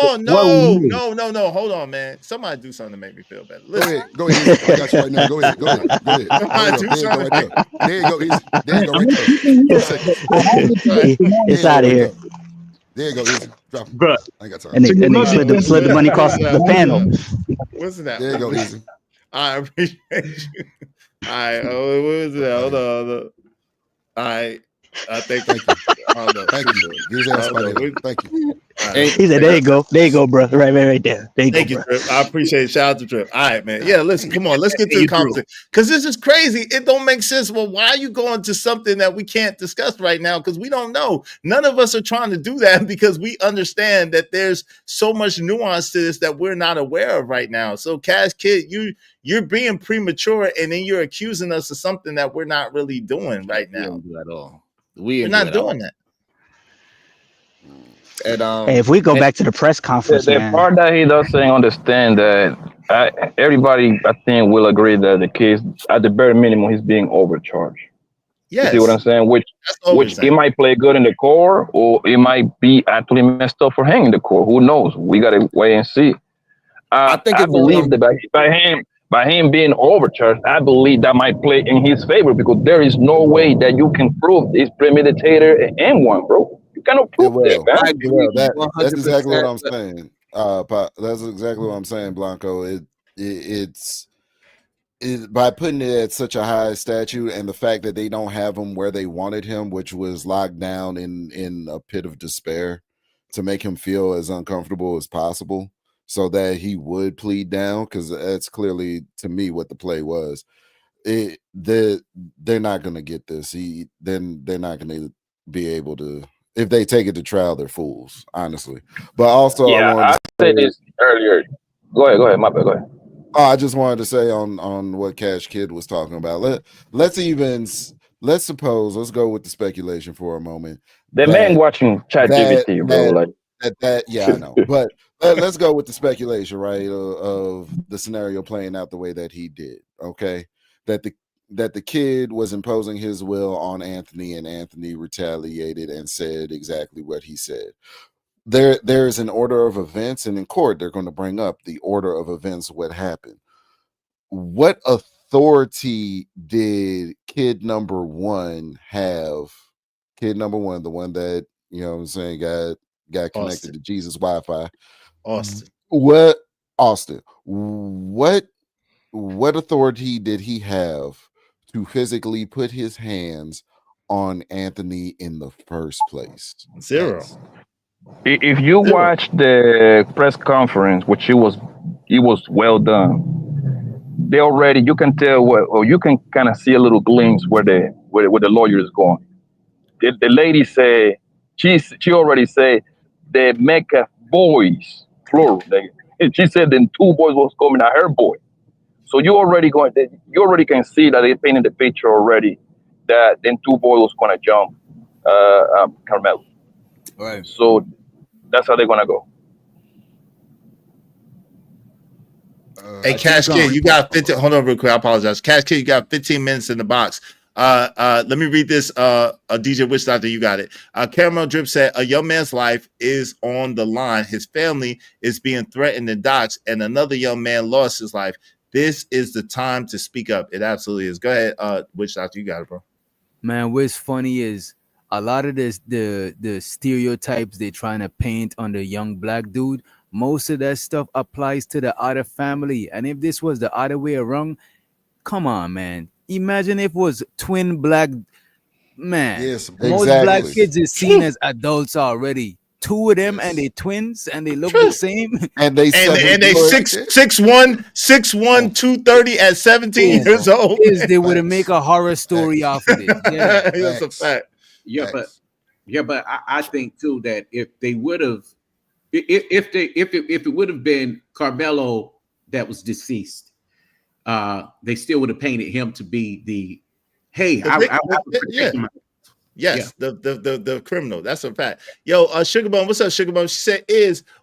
we need. No. Hold on, man. Somebody do something to make me feel better. Go Listen. ahead. Go ahead. Easy. I got you right now. Go ahead. Go ahead. Go ahead. There Somebody you go. do There you go something. right there. There you go. Easy. There you go right I'm there. keeping 2 here, seconds. but I haven't There It's you go out of right here. there. There you go. Easy. Drop him. Bro, I ain't got time. And so they you're and they not slid defending the money across the panel. What's that? There you go. Easy. I appreciate you. All right. Oh, what was that? Hold on. All right. Thank you. Hold on. Thank you. Get his ass out of here. Thank you. Right. He said, "There you go, bro. Right there. There you Thank go, you, bro." Trip. I appreciate it. Shout out to Trip. All right, man. Yeah, listen, come on. Let's get to the conversation. Because this is crazy. It don't make sense. Well, why are you going to something that we can't discuss right now? Because we don't know. None of us are trying to do that because we understand that there's so much nuance to this that we're not aware of right now. So, Cash Kid, you're being premature and then you're accusing us of something that we're not really doing right now. We didn't do at all. We're not doing that. And Hey, if we go back to the press conference, The man. part that he doesn't understand that everybody, I think, will agree that the case, at the bare minimum, he's being overcharged. Yes. You see what I'm saying? Which it might play good in the core, or it might be actually messed up for him in the core. Who knows? We gotta wait and see. I think I believe that by him being overcharged, I believe that might play in his favor because there is no way that you can prove this premeditator and one, bro. You cannot prove that, man. I agree That's exactly what 100%. I'm saying. That's exactly what I'm saying, Blanco. It's by putting it at such a high statute, and the fact that they don't have him where they wanted him, which was locked down in a pit of despair, to make him feel as uncomfortable as possible, so that he would plead down. Because that's clearly, to me, what the play was. They're not going to get this. Then they're not going to be able to. If they take it to trial, they're fools, honestly. But also, I said this earlier. Go ahead. My bad. Go ahead. I just wanted to say on what Cash Kid was talking about. Let's suppose, let's go with the speculation for a moment. The man watching ChatGPT, bro. Yeah, I know. But let's go with the speculation, right? Of the scenario playing out the way that he did. Okay, that the kid was imposing his will on Anthony, and Anthony retaliated and said exactly what he said. There's an order of events, and in court they're going to bring up the order of events, what happened. What authority did kid number one have? Kid number one, the one that, you know what I'm saying, got connected to Jesus Wi-Fi. Austin. Austin. What authority did he have to physically put his hands on Anthony in the first place? Zero. If you watch the press conference, which it was well done, they already, you can tell or you can kind of see a little glimpse where the lawyer is going. The lady said she already said they make boys plural. She said then 2 boys was coming at her boy. So you already can see that they painted the picture already that then 2 boys was gonna jump Karmelo. Right. So that's how they're gonna go. Hey, Cash Kid, you got 15. Hold on real quick. I apologize. Cash Kid, you got 15 minutes in the box. Let me read this. DJ Witch Doctor, you got it. Caramel Drip said, a young man's life is on the line. His family is being threatened in docks, and another young man lost his life. This is the time to speak up. It absolutely is. Go ahead, Witch Doctor, you got it, bro. Man, what's funny is a lot of this, the stereotypes they're trying to paint on the young black dude, most of that stuff applies to the other family. And if this was the other way around, come on, man. Imagine if it was twin black, man. Yes, most black kids is seen as adults already. 2 of them and they twins and they look the same. And they 6'1", 230 at 17 years old. They would make a horror story off of it. Yeah, that's a fact. Yeah, but I think too that if they would have, if it would have been Karmelo that was deceased, they still would have painted him to be the the criminal. That's a fact. Yo, Sugarbone, what's up, Sugarbone? She said,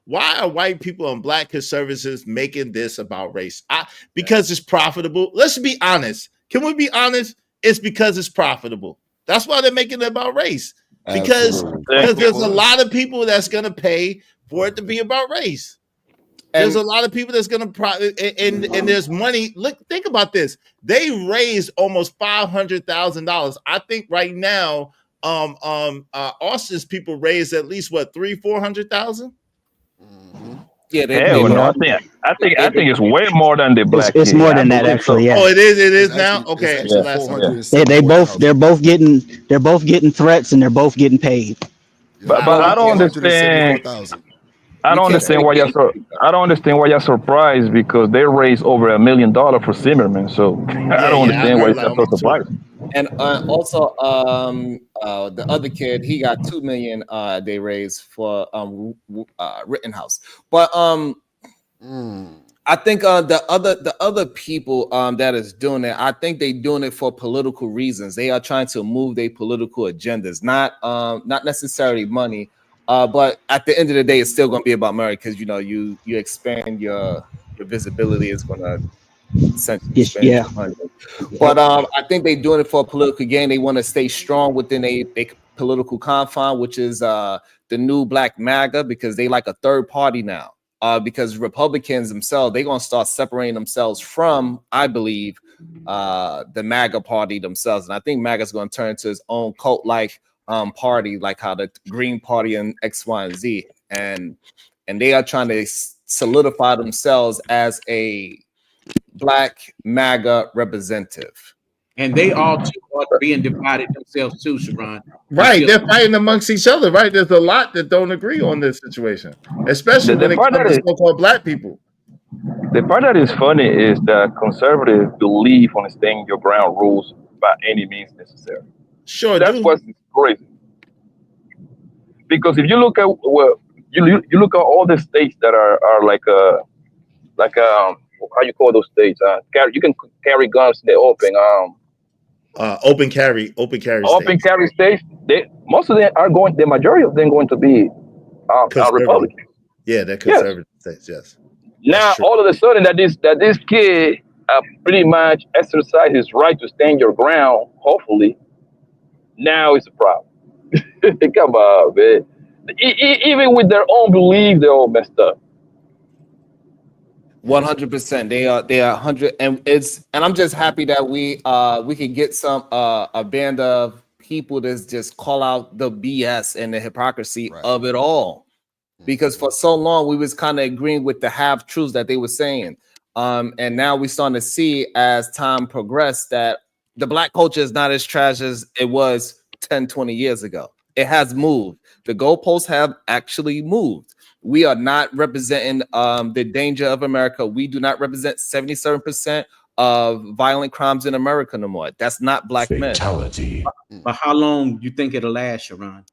why are white people and black conservatives making this about race? Because it's profitable. Let's be honest. Can we be honest? It's because it's profitable. That's why they're making it about race. Because there's a lot of people that's gonna pay for it to be about race. There's a lot of people that's gonna and there's money. Look, think about this. They raised almost $500,000. I think right now, Austin's people raised at least what 300,000-400,000. Yeah, hell no. I think it's way more than the black. It's more than that, actually. Yeah. Oh, it is now. Okay, so they're both getting threats and they're both getting paid. But I don't understand. I don't understand why you're surprised because they raised over $1 million for Zimmerman. So I don't understand why you're so surprised. And also, the other kid, he got $2 million. They raised for Rittenhouse. But I think the other people that is doing it, I think they doing it for political reasons. They are trying to move their political agendas, not necessarily money. But at the end of the day, it's still going to be about money because you expand your visibility is going to essentially spend money. But I think they're doing it for a political gain. They want to stay strong within a political confine, which is the new Black MAGA, because they like a third party now. Because Republicans themselves, they're going to start separating themselves from, I believe, the MAGA party themselves. And I think MAGA is going to turn into its own cult-like party, like how the Green Party and X, Y, and Z. And they are trying to solidify themselves as a Black MAGA representative. And they all too are being divided themselves too, Sharon. Right, they're fighting amongst each other. Right, there's a lot that don't agree on this situation, especially when it comes to so-called Black people. The part that is funny is that conservatives believe on staying your ground rules by any means necessary. Sure, that's what's crazy. Because if you look at you look at all the states that are like how you call those states? You can carry guns in the open. Open carry states. Most of them are going. The majority of them going to be Republicans. Yeah, they're conservative states. Yes. Now all of a sudden that this kid pretty much exercise his right to stand your ground. Hopefully, now it's a problem. Come on, man. Even with their own belief, they're all messed up. 100%. They are 100, and I'm just happy that we can get some a band of people that just call out the BS and the hypocrisy of it all, because for so long we was kind of agreeing with the half truths that they were saying, and now we starting to see as time progressed that the Black culture is not as trash as it was 10-20 years ago. It has moved. The goalposts have actually moved. We are not representing the danger of America. We do not represent 77% of violent crimes in America no more. That's not Black fatality. Men. But how long you think it'll last, Sharon?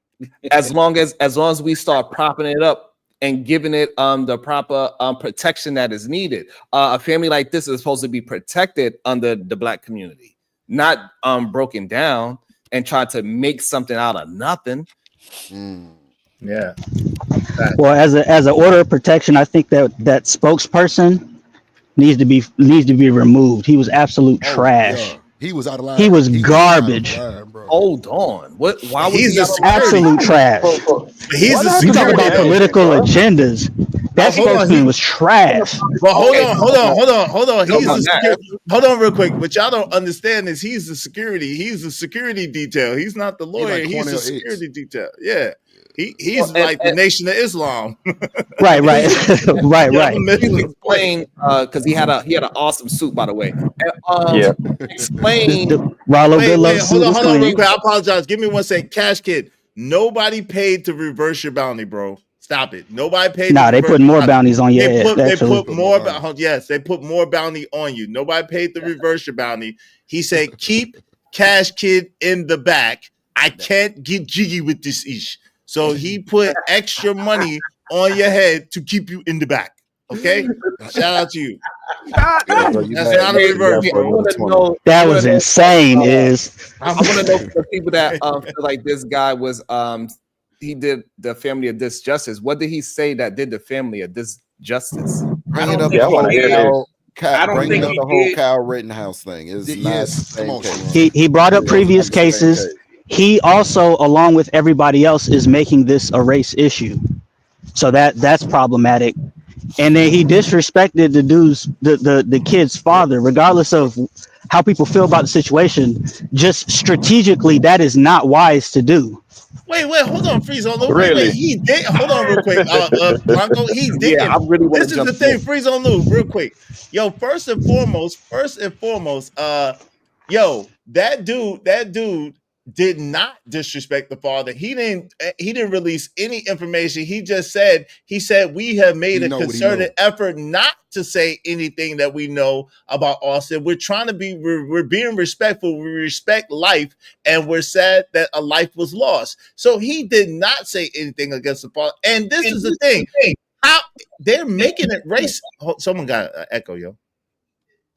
as long as we start propping it up and giving it the proper protection that is needed. A family like this is supposed to be protected under the Black community, not broken down and try to make something out of nothing. Yeah. Well, as an order of protection, I think that spokesperson needs to be removed. He was absolute trash. Yeah. He was out of line. He was garbage. Hold on. What? Why was he's he absolute trash? He's a you talk about political agendas. That spokesman was trash. Well, hold on. Hold on real quick. What y'all don't understand is he's the security. He's the security detail. He's not the lawyer. He's the security detail. Yeah. He's like the Nation of Islam. Right. Explain, because he had an awesome suit, by the way. Explain. Hold on, real quick. I apologize. Give me 1 second. Cash Kid. Nobody paid to reverse your bounty, bro. Stop it. Nobody paid. Nah, they put more bounties on your head. They put more. Yes, they put more bounty on you. Nobody paid to reverse your bounty. He said, "Keep Cash Kid in the back. I can't get jiggy with this ish." So he put extra money on your head to keep you in the back. Okay? Shout out to you. That's not a reverse. That was insane. I want to know for the people that feel like this guy was he did the family a disjustice. What did he say that did the family a disjustice? Bringing up the whole Kyle Rittenhouse thing is not. He brought up previous cases. he also, along with everybody else, is making this a race issue. So that's problematic. And then he disrespected the kid's father, regardless of how people feel about the situation. Just strategically, that is not wise to do. Wait, hold on, Freeze on Lou. Wait, Really? he did. Hold on, real quick. Blanco, he Yeah, I didn't. really want This to is jump the thing, in. Freeze on Lou, real quick. Yo, first and foremost, yo, that dude did not disrespect the father. He didn't release any information. He said we have made a concerted effort not to say anything that we know about Austin. We're trying to be we're being respectful. We respect life, and we're sad that a life was lost. So he did not say anything against the father. And this is the thing. How they're making it race. Someone got an echo, yo.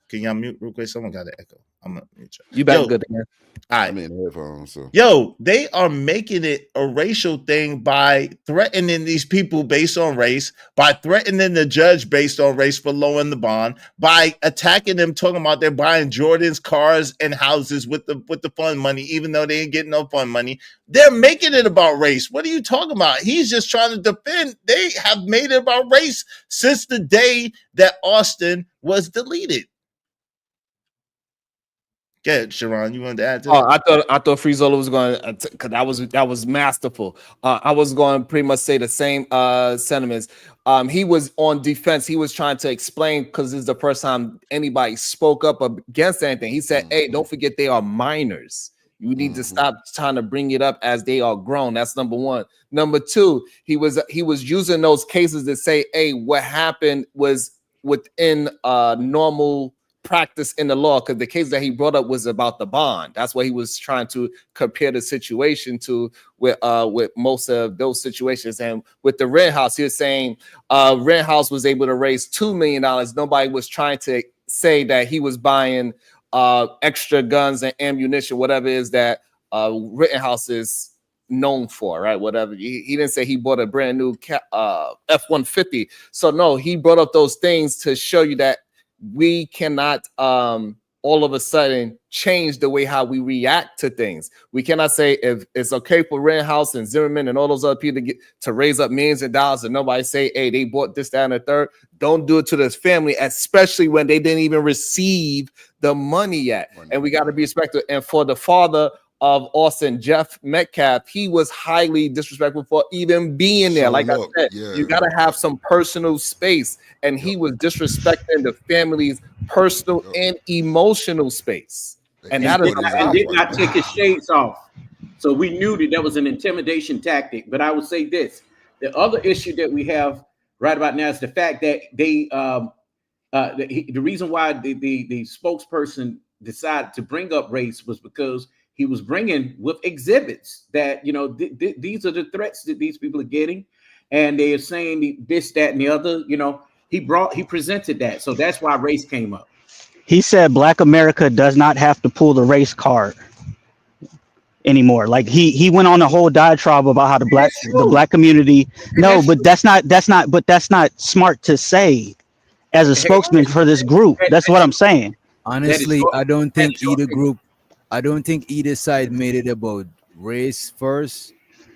Can y'all mute real quick? Someone got an echo. I'm gonna mute you back good again. All right. I'm in headphones. So. Yo, they are making it a racial thing by threatening these people based on race, by threatening the judge based on race for lowering the bond, by attacking them, talking about they're buying Jordan's cars and houses with the fund money, even though they ain't getting no fund money. They're making it about race. What are you talking about? He's just trying to defend. They have made it about race since the day that Austin was deleted. Yeah, Sharon, you wanted to add to that? I thought Friezola was going to, because that was masterful. I was going to pretty much say the same sentiments. He was on defense. He was trying to explain, because this is the first time anybody spoke up against anything. He said, "Hey, don't forget they are minors. You need to stop trying to bring it up as they are grown." That's number one. Number two, he was using those cases to say, "Hey, what happened was within normal practice in the law," because the case that he brought up was about the bond. That's what he was trying to compare the situation to with most of those situations. And with the Red House, he was saying Red House was able to raise $2 million. Nobody was trying to say that he was buying extra guns and ammunition, whatever it is that Rittenhouse is known for, right? Whatever. He didn't say he bought a brand new F-150. So no, he brought up those things to show you that we cannot all of a sudden change the way how we react to things. We cannot say if it's okay for Rittenhouse and Zimmerman and all those other people to raise up millions of dollars and nobody say, "Hey, they bought this, that, and the third." Don't do it to this family, especially when they didn't even receive the money yet. And we got to be respectful. And for the father of Austin, Jeff Metcalf, he was highly disrespectful for even being there. Like I said, you got to have some personal space. And he was disrespecting the family's personal and emotional space. And that is did not take his shades off. So we knew that was an intimidation tactic. But I would say this: the other issue that we have right about now is the fact that they the reason why the spokesperson decided to bring up race was because he was bringing with exhibits that, you know, these are the threats that these people are getting, and they are saying this, that, and the other. You know, he presented that, so that's why race came up. He said Black America does not have to pull the race card anymore. Like he went on a whole diatribe about how the black community. No, but that's not smart to say as a spokesman for this group. That's what I'm saying. Honestly, I don't think either side made it about race first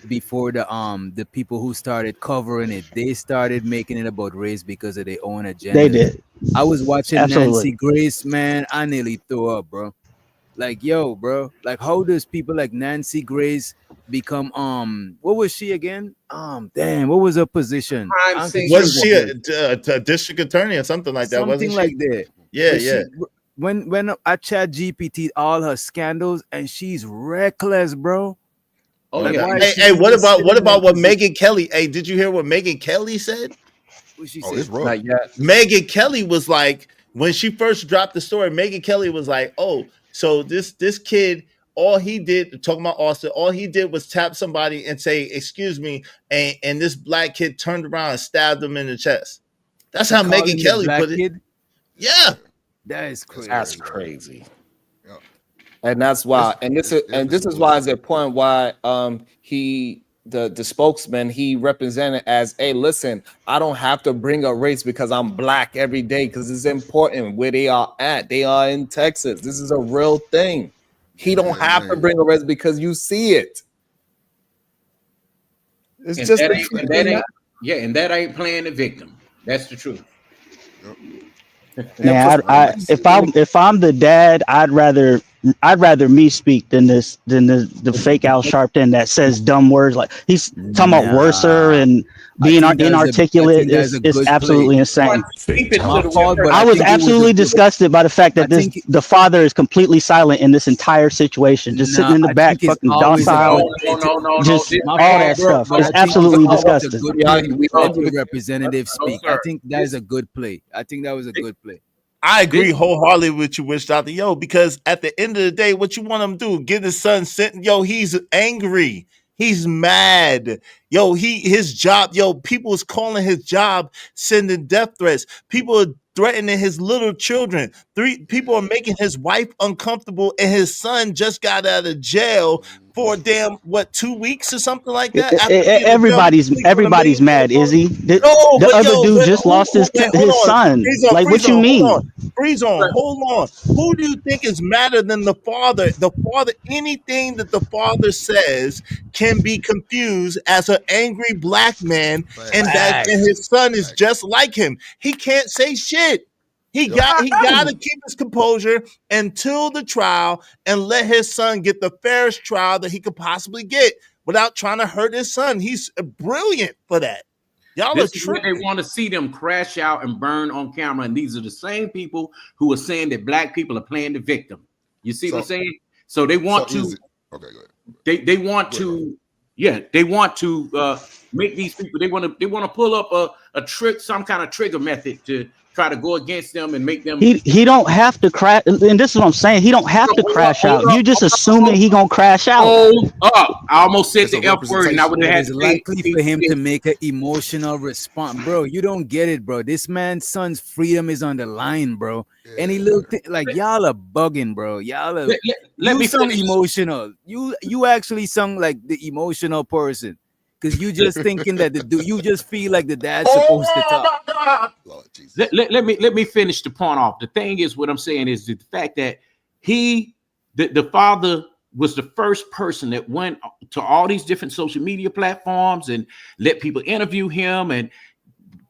before the people who started covering it. They started making it about race because of their own agenda. They did. I was watching Absolutely. Nancy Grace, man. I nearly threw up, bro. Like, yo, bro. Like, how does people like Nancy Grace become what was she again? Damn, what was her position? Was she a district attorney or something like that? Something like that. Yeah, but yeah. When I chat GPT all her scandals and she's reckless, bro. Oh, like, yeah. Hey, what about what Megyn Kelly? Hey, did you hear what Megyn Kelly said? What she said? It's rough. Not yet. Megyn Kelly was like, when she first dropped the story, Megyn Kelly was like, "Oh, so this kid, all he did, talking about Austin, all he did was tap somebody and say, 'Excuse me,' and this black kid turned around and stabbed him in the chest." That's how Megyn Kelly put it. Kid? Yeah, that is crazy. That's crazy. Yeah. And that's why, this is why it's a point why the spokesman, he represented as, "Hey, listen, I don't have to bring up race because I'm black every day, because it's important where they are at. They are in Texas. This is a real thing." He don't have to bring a res because you see it. It's And just that the ain't, truth and of that the ain't, yeah, and that ain't playing the victim. That's the truth. Man, if I'm the dad, I'd rather me speak than the fake Al Sharpton that says dumb words like he's talking about worser Nah, and I being think inarticulate. that's a It's good play. absolutely insane. My fault, but I was think it absolutely disgusted by the fact that I think the father is completely silent in this entire situation, just sitting in the I back, think it's fucking always a docile, good. No. just This all man, that stuff. But It's I think absolutely it's a disgusting. good play to let No, the representative speak. I sir. think that is a good play. I think that was a good play. I agree wholeheartedly with you, Witch Doctor. Yo, because at the end of the day, what you want him to do? Get his son sent. Yo, he's angry. He's mad. Yo, his job. Yo, people is calling his job, sending death threats. People are threatening his little children. People are making his wife uncomfortable, and his son just got out of jail for damn 2 weeks or something like that. After being in jail, Everybody's mad, is he? The but other dude but just lost his hold on. son. Like, what you mean? Freeze on, hold on. Who do you think is madder than the father? The father, anything that the father says can be confused as an angry black man, and his son is just like him. He can't say shit. He got to keep his composure until the trial and let his son get the fairest trial that he could possibly get without trying to hurt his son. He's brilliant for that. Y'all This are is what they want to see them crash out and burn on camera. And these are the same people who are saying that black people are playing the victim. You see what I'm saying? So they want to. Okay, go ahead. They want to. Yeah, they want to make these people. They want to pull up a trick, some kind of trigger method to try to go against them and make them. He don't have to crash, and this is what I'm saying. He don't have to crash out. You just assuming he gonna crash out. Hold up! I almost said the F word, and I would have had It's likely for him to make an emotional response, bro. You don't get it, bro. This man's son's freedom is on the line, bro. Any little thing, like y'all are bugging, bro. Y'all are. Let me sung finish. emotional. You actually sung like the emotional person. Because you just thinking that you just feel like the dad's supposed to talk. Let me finish the point off. The thing is, what I'm saying is the fact that the father was the first person that went to all these different social media platforms and let people interview him and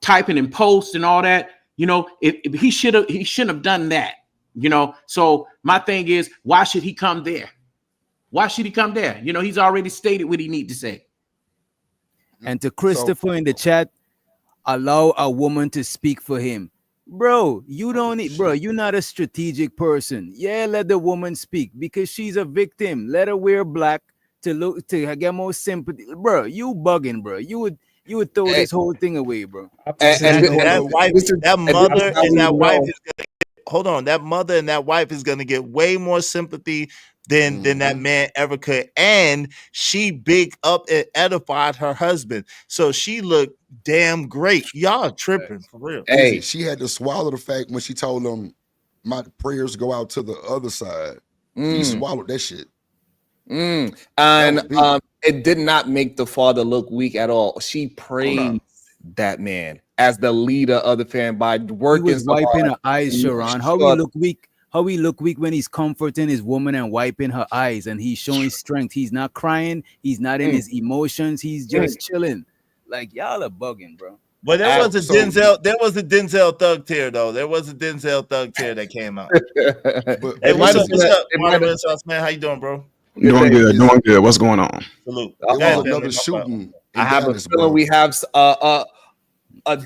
typing and posts and all that. You know, if he shouldn't have done that. You know, so my thing is, why should he come there? Why should he come there? You know, he's already stated what he need to say. And to Christopher in the chat, allow a woman to speak for him. Bro, you don't need, bro, you're not a strategic person. Yeah, let the woman speak because she's a victim. Let her wear black to get more sympathy. Bro, you bugging, bro. You would throw this whole thing away, bro. That mother and that wife is gonna hold on. That mother and that wife is gonna get way more sympathy than that man ever could. And she big up and edified her husband. So she looked damn great. Y'all tripping for real. Hey, she had to swallow the fact when she told him my prayers go out to the other side. He swallowed that shit. And it did not make the father look weak at all. She praised that man as the leader of the fan by working. He was wiping her eyes, Sharon. How he look weak? How he look weak when he's comforting his woman and wiping her eyes and he's showing strength. He's not crying. He's not in his emotions. He's just chilling. Like y'all are bugging, bro. But there was a Denzel Thug tear though. There was a Denzel Thug tear that came out. Hey, what's up, man? How you doing, bro? Doing good. What's going on? Salute. Another shooting. I have a feeling we have a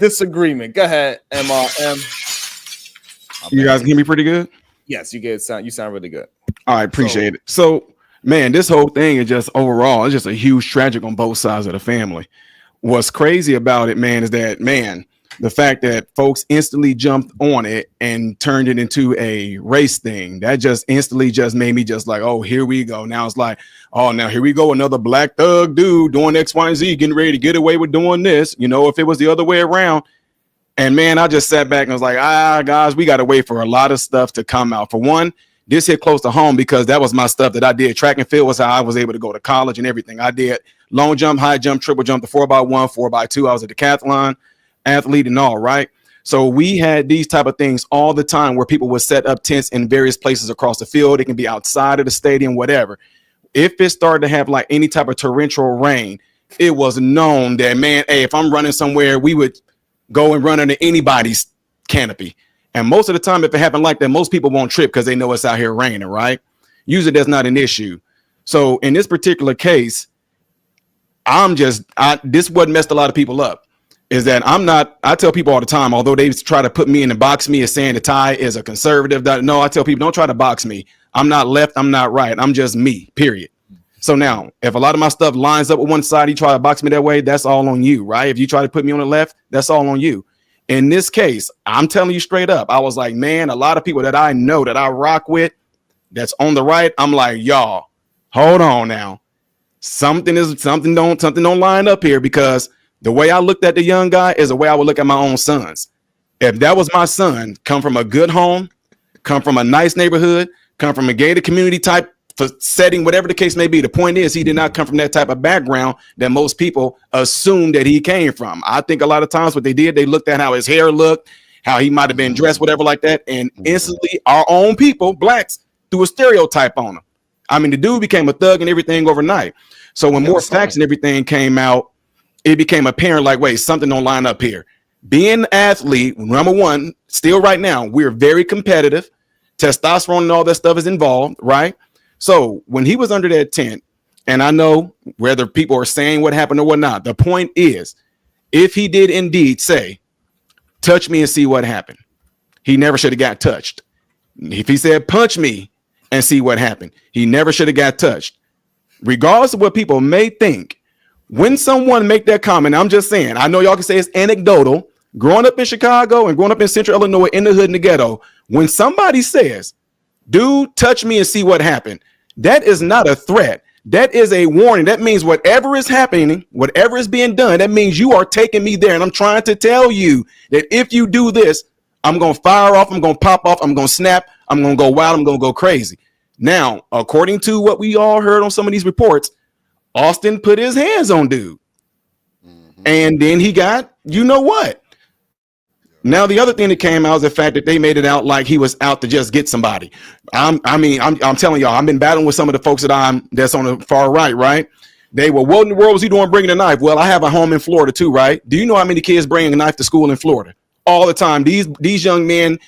disagreement. Go ahead, MRM. You guys can hear me pretty good? Yes, you sound really good. All right, appreciate it. So, man, this whole thing is just overall, it's just a huge tragic on both sides of the family. What's crazy about it, man, is that, man, the fact that folks instantly jumped on it and turned it into a race thing, that just instantly just made me just like, oh, here we go. Now it's like, oh, now here we go. Another black thug dude doing X, Y, and Z, getting ready to get away with doing this. You know, if it was the other way around. And man, I just sat back and was like, guys, we got to wait for a lot of stuff to come out. For one, this hit close to home because that was my stuff that I did. Track and field was how I was able to go to college and everything. I did long jump, high jump, triple jump, the 4x1, 4x2. I was a decathlon athlete and all, right? So we had these type of things all the time where people would set up tents in various places across the field. It can be outside of the stadium, whatever. If it started to have like any type of torrential rain, it was known that, man, hey, if I'm running somewhere, we would go and run under anybody's canopy. And most of the time, if it happened like that, most people won't trip because they know it's out here raining, right? Usually that's not an issue. So in this particular case, this what messed a lot of people up is that I tell people all the time, although they try to put me in the box me as saying that Ty is a conservative. No, I tell people, don't try to box me. I'm not left. I'm not right. I'm just me, period. So now, if a lot of my stuff lines up with one side, you try to box me that way, that's all on you, right? If you try to put me on the left, that's all on you. In this case, I'm telling you straight up, I was like, man, a lot of people that I know that I rock with that's on the right, I'm like, y'all, hold on now. Something don't line up here, because the way I looked at the young guy is the way I would look at my own sons. If that was my son, come from a good home, come from a nice neighborhood, come from a gated community type setting, whatever the case may be. The point is, he did not come from that type of background that most people assume that he came from. I think a lot of times what they did, they looked at how his hair looked, how he might have been dressed, whatever like that, and instantly our own people, blacks, threw a stereotype on him. I mean, the dude became a thug and everything overnight. So when more facts and everything came out, it became apparent like, wait, something don't line up here. Being an athlete, number one, still right now, we're very competitive. Testosterone and all that stuff is involved, right? So when he was under that tent, and I know whether people are saying what happened or whatnot, the point is, if he did indeed say, touch me and see what happened, he never should have got touched. If he said, punch me and see what happened, he never should have got touched. Regardless of what people may think, when someone make that comment, I'm just saying, I know y'all can say it's anecdotal. Growing up in Chicago and growing up in Central Illinois, in the hood, in the ghetto, when somebody says, dude, touch me and see what happened, that is not a threat. That is a warning. That means whatever is happening, whatever is being done, that means you are taking me there. And I'm trying to tell you that if you do this, I'm going to fire off, I'm going to pop off, I'm going to snap, I'm going to go wild, I'm going to go crazy. Now, according to what we all heard on some of these reports, Austin put his hands on dude. And then he got, you know what? Now, the other thing that came out is the fact that they made it out like he was out to just get somebody. I'm telling y'all, I've been battling with some of the folks that's on the far right, right? They were, what in the world was he doing bringing a knife? Well, I have a home in Florida too, right? Do you know how many kids bring a knife to school in Florida? All the time. These young men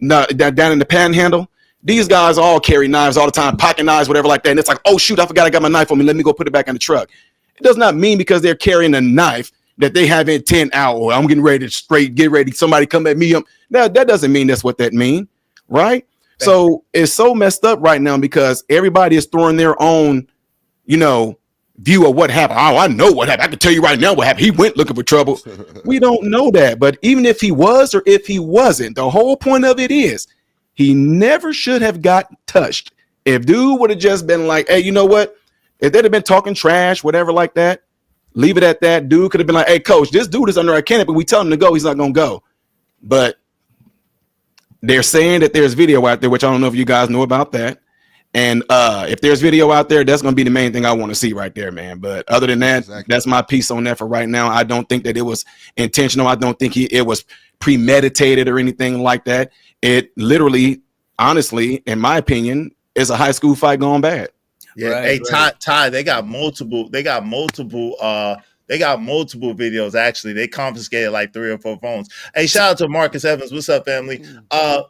down in the Panhandle, these guys all carry knives all the time, pocket knives, whatever like that. And it's like, oh shoot, I forgot I got my knife on me. Let me go put it back in the truck. It does not mean because they're carrying a knife that they have intent out, or I'm getting ready to get ready. Somebody come at me. That doesn't mean that's what that means, right? So it's so messed up right now because everybody is throwing their own, view of what happened. Oh, I know what happened. I can tell you right now what happened. He went looking for trouble. We don't know that. But even if he was or if he wasn't, the whole point of it is he never should have got touched. If dude would have just been like, hey, you know what? If they'd have been talking trash, whatever like that, leave it at that. Dude could have been like, hey, coach, this dude is under our canopy. We tell him to go. He's not going to go. But they're saying that there's video out there, which I don't know if you guys know about that. And if there's video out there, that's going to be the main thing I want to see right there, man. But other than that, That's my piece on that for right now. I don't think that it was intentional. I don't think it was premeditated or anything like that. It literally, honestly, in my opinion, is a high school fight gone bad. Yeah, right, hey, Ty, they got multiple videos. Actually, they confiscated like 3 or 4 phones. Hey, shout out to Marcus Evans. What's up, family?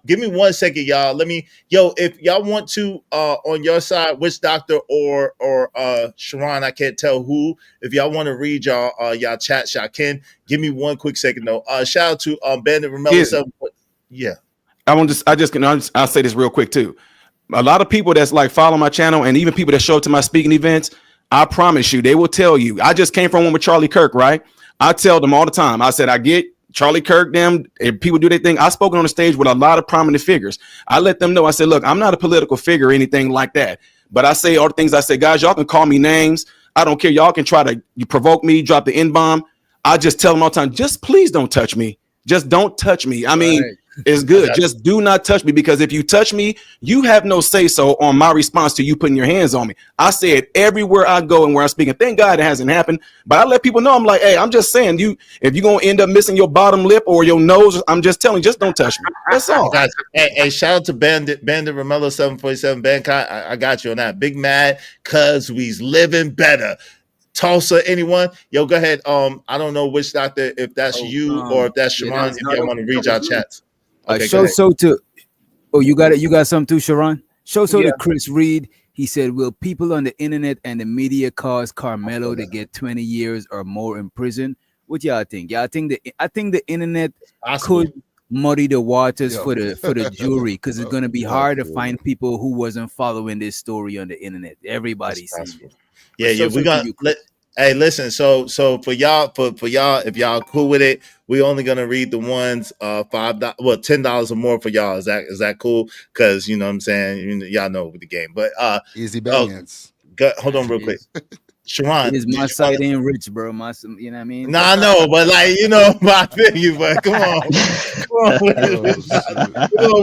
Give me 1 second, y'all. If y'all want to on your side, Witch Doctor or Sharon, I can't tell who. If y'all want to read y'all chat, y'all can. Give me 1 quick second though. Shout out to Bandit Ramelo. Yeah. I'll say this real quick too. A lot of people that's like follow my channel and even people that show up to my speaking events, I promise you, they will tell you. I just came from one with Charlie Kirk, right? I tell them all the time. I said, I get Charlie Kirk, them, if people do their thing. I've spoken on the stage with a lot of prominent figures. I let them know. I said, look, I'm not a political figure or anything like that. But I say all the things I say, guys, y'all can call me names. I don't care. Y'all can try to provoke me, drop the N-bomb. I just tell them all the time, just please don't touch me. Just don't touch me. I mean, It's good. Just do not touch me, because if you touch me, you have no say so on my response to you putting your hands on me. I say it everywhere I go and where I speak. And thank God it hasn't happened. But I let people know, I'm like, hey, I'm just saying, if you're gonna end up missing your bottom lip or your nose, I'm just telling you, just don't touch me. That's all. Hey, shout out to Bandit Romello 747 Bangkok. I got you on that. Big mad cause we's living better. Tulsa, anyone? Yo, go ahead. I don't know which doctor, if that's you or if that's Sharon, if y'all want to read our chats. Okay, you got it. You got something too, Sharon? To Chris Reed. He said, will people on the internet and the media cause Karmelo to get 20 years or more in prison? What y'all think? I think the internet could muddy the waters for the jury, because it's gonna be hard to find people who wasn't following this story on the internet. Everybody's seen it. Yeah, we got. Hey, listen. So for y'all, if y'all cool with it, we only gonna read the ones $5, well, $10 or more for y'all. Is that cool? Because you know what I'm saying, y'all know the game. But easy bands. Hold on, real quick. Sharon, it is my side ain't rich, bro. You know what I mean? Nah, I know, but like, you know, I feel you, but come on,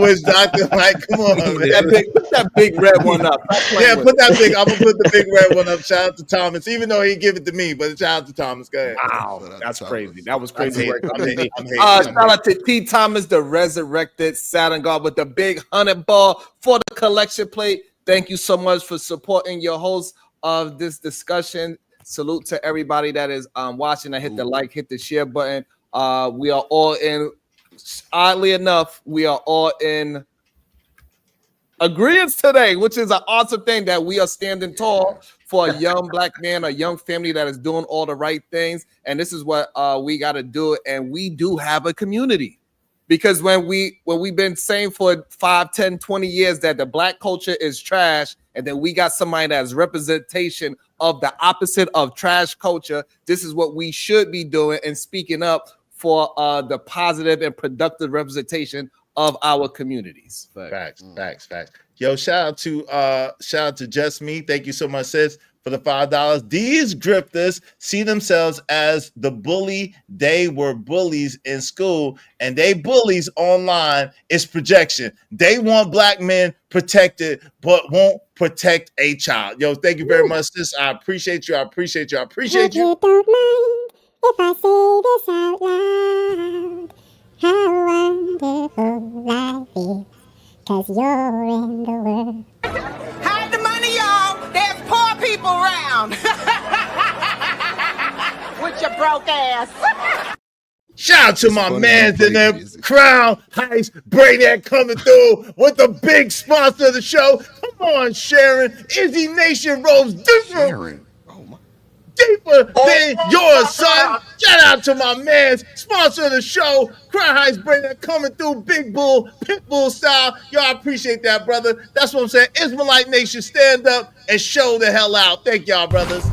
which doctor, like, come on, man. Put that big red one up. Yeah, put that big. I'm gonna put the big red one up. Shout out to Thomas, even though he give it to me, but shout out to Thomas. Go ahead. Wow, that's crazy. That was crazy work. Shout out to T. Thomas, the resurrected Saturn God, with the big 100 ball for the collection plate. Thank you so much for supporting your host of this discussion. Salute to everybody that is watching. I hit the like, hit the share button. We are all in. Oddly enough, we are all in agreement today, which is an awesome thing, that we are standing tall for a young black man, a young family that is doing all the right things. And this is what we got to do. And we do have a community. Because when we've been saying for 5, 10, 20 years that the black culture is trash, and then we got somebody that's representation of the opposite of trash culture, this is what we should be doing and speaking up for the positive and productive representation of our communities. Facts. Yo, shout out to Just Me. Thank you so much, sis, for the $5. These grifters see themselves as the bully. They were bullies in school, and they bullies online. It's projection. They want black men protected, but won't protect a child. Yo, thank you very much, sis. I appreciate you. Hope you don't mind if I say this out loud. How wonderful life is, 'cause you're in the world. Hide the money, y'all. There's poor people around. With your broke ass. Shout out to my man in the Crown Heights Brainiac coming through with the big sponsor of the show. Come on, Sharon. Izzy Nation rolls different. Deeper than yours, son. Shout out to my man's sponsor of the show, Crown Heights Brainiac coming through, Big Bull, Pitbull style. Y'all appreciate that, brother. That's what I'm saying. Israelite Nation, stand up and show the hell out. Thank y'all, brothers.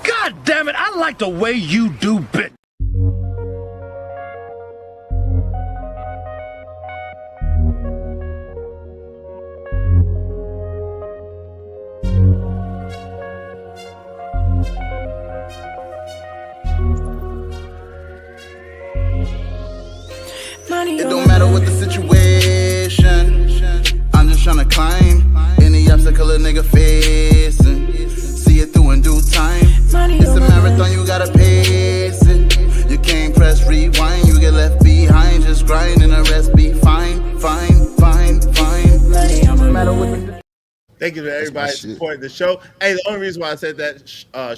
God damn it, I like the way you do bit. It don't matter what the situation, I'm just tryna climb any obstacle a nigga facing. See it through in due time. It's a marathon, you gotta pace it. You can't press rewind, you get left behind. Just grind and the rest be fine. No matter what the Thank you to everybody supporting the show. Hey, the only reason why I said that,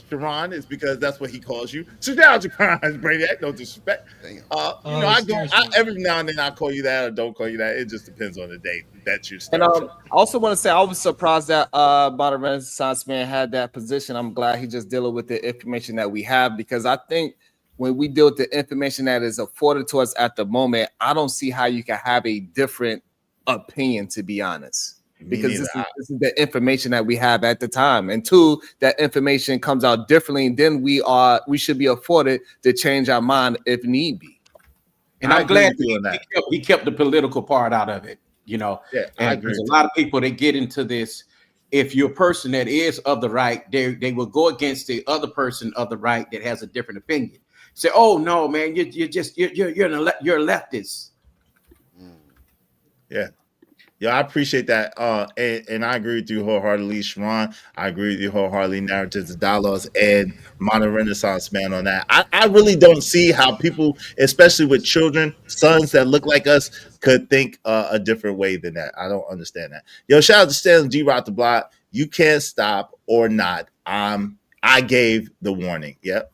Sharon, is because that's what he calls you. So shout out to Crown Heights Brainiac, no disrespect. Every now and then I call you that or don't call you that. It just depends on the day that you start. And I also want to say I was surprised that Bada Renaissance Man had that position. I'm glad he just dealing with the information that we have, because I think when we deal with the information that is afforded to us at the moment, I don't see how you can have a different opinion, to be honest. Because this is the information that we have at the time, and two, that information comes out differently, and then we should be afforded to change our mind if need be. And I'm glad he kept the political part out of it. You know, yeah, and there's a lot of people that get into this if you're a person that is of the right, they will go against the other person of the right that has a different opinion. Say, oh no, man, you're a leftist. Yeah. Yeah, I appreciate that. And I agree with you wholeheartedly, Sharon. I agree with you wholeheartedly, narratives and dialogues and modern renaissance, man, on that. I really don't see how people, especially with children, sons that look like us, could think a different way than that. I don't understand that. Yo, shout out to Stanley G. Rock the Block. You can't stop or not. I gave the warning. Yep.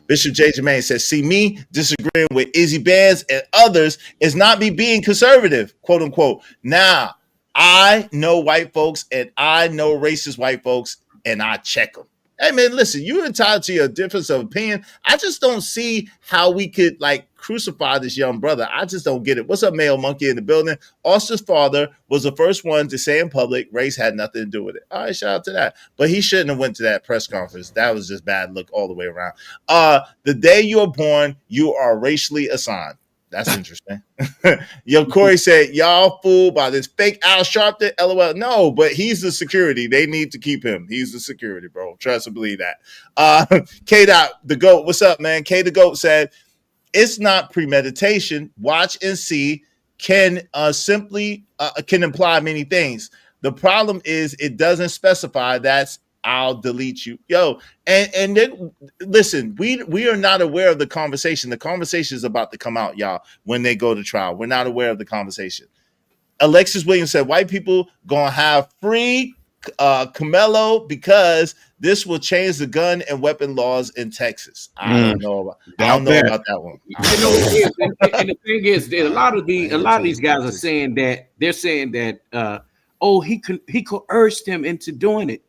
Bishop J. Jermaine says, see, me disagreeing with Izzy Bands and others is not me being conservative, quote unquote. Now, I know white folks and I know racist white folks and I check them. Hey, man, listen, you're entitled to your difference of opinion. I just don't see how we could, like, crucify this young brother. I just don't get it. What's up, Male Monkey in the building? Austin's father was the first one to say in public race had nothing to do with it. All right, shout out to that. But he shouldn't have went to that press conference. That was just bad luck all the way around. The day you are born, you are racially assigned. That's interesting. Yo, Corey said, y'all fooled by this fake Al Sharpton. LOL. No, but he's the security. They need to keep him. He's the security, bro. Trust and believe that. K. Dot, the GOAT. What's up, man? K. the GOAT said, it's not premeditation. Watch and see can simply can imply many things. The problem is it doesn't specify that's I'll delete you. Yo, and then listen, we are not aware of the conversation. The conversation is about to come out, y'all, when they go to trial. We're not aware of the conversation. Alexis Williams said white people gonna have free Karmelo because this will change the gun and weapon laws in Texas. I don't know about that one. You know, and the thing is that a lot of these guys are saying that he coerced him into doing it.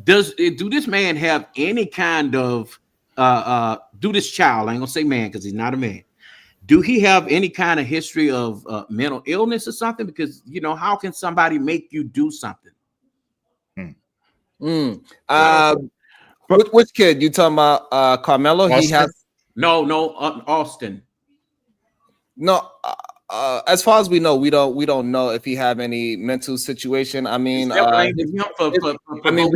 Do this man have any kind of do this child? I ain't gonna say man because he's not a man. Do he have any kind of history of mental illness or something? Because you know, how can somebody make you do something? Which kid you talking about? Karmelo? Austin? He has Austin. No. As far as we know, we don't know if he have any mental situation. I mean, we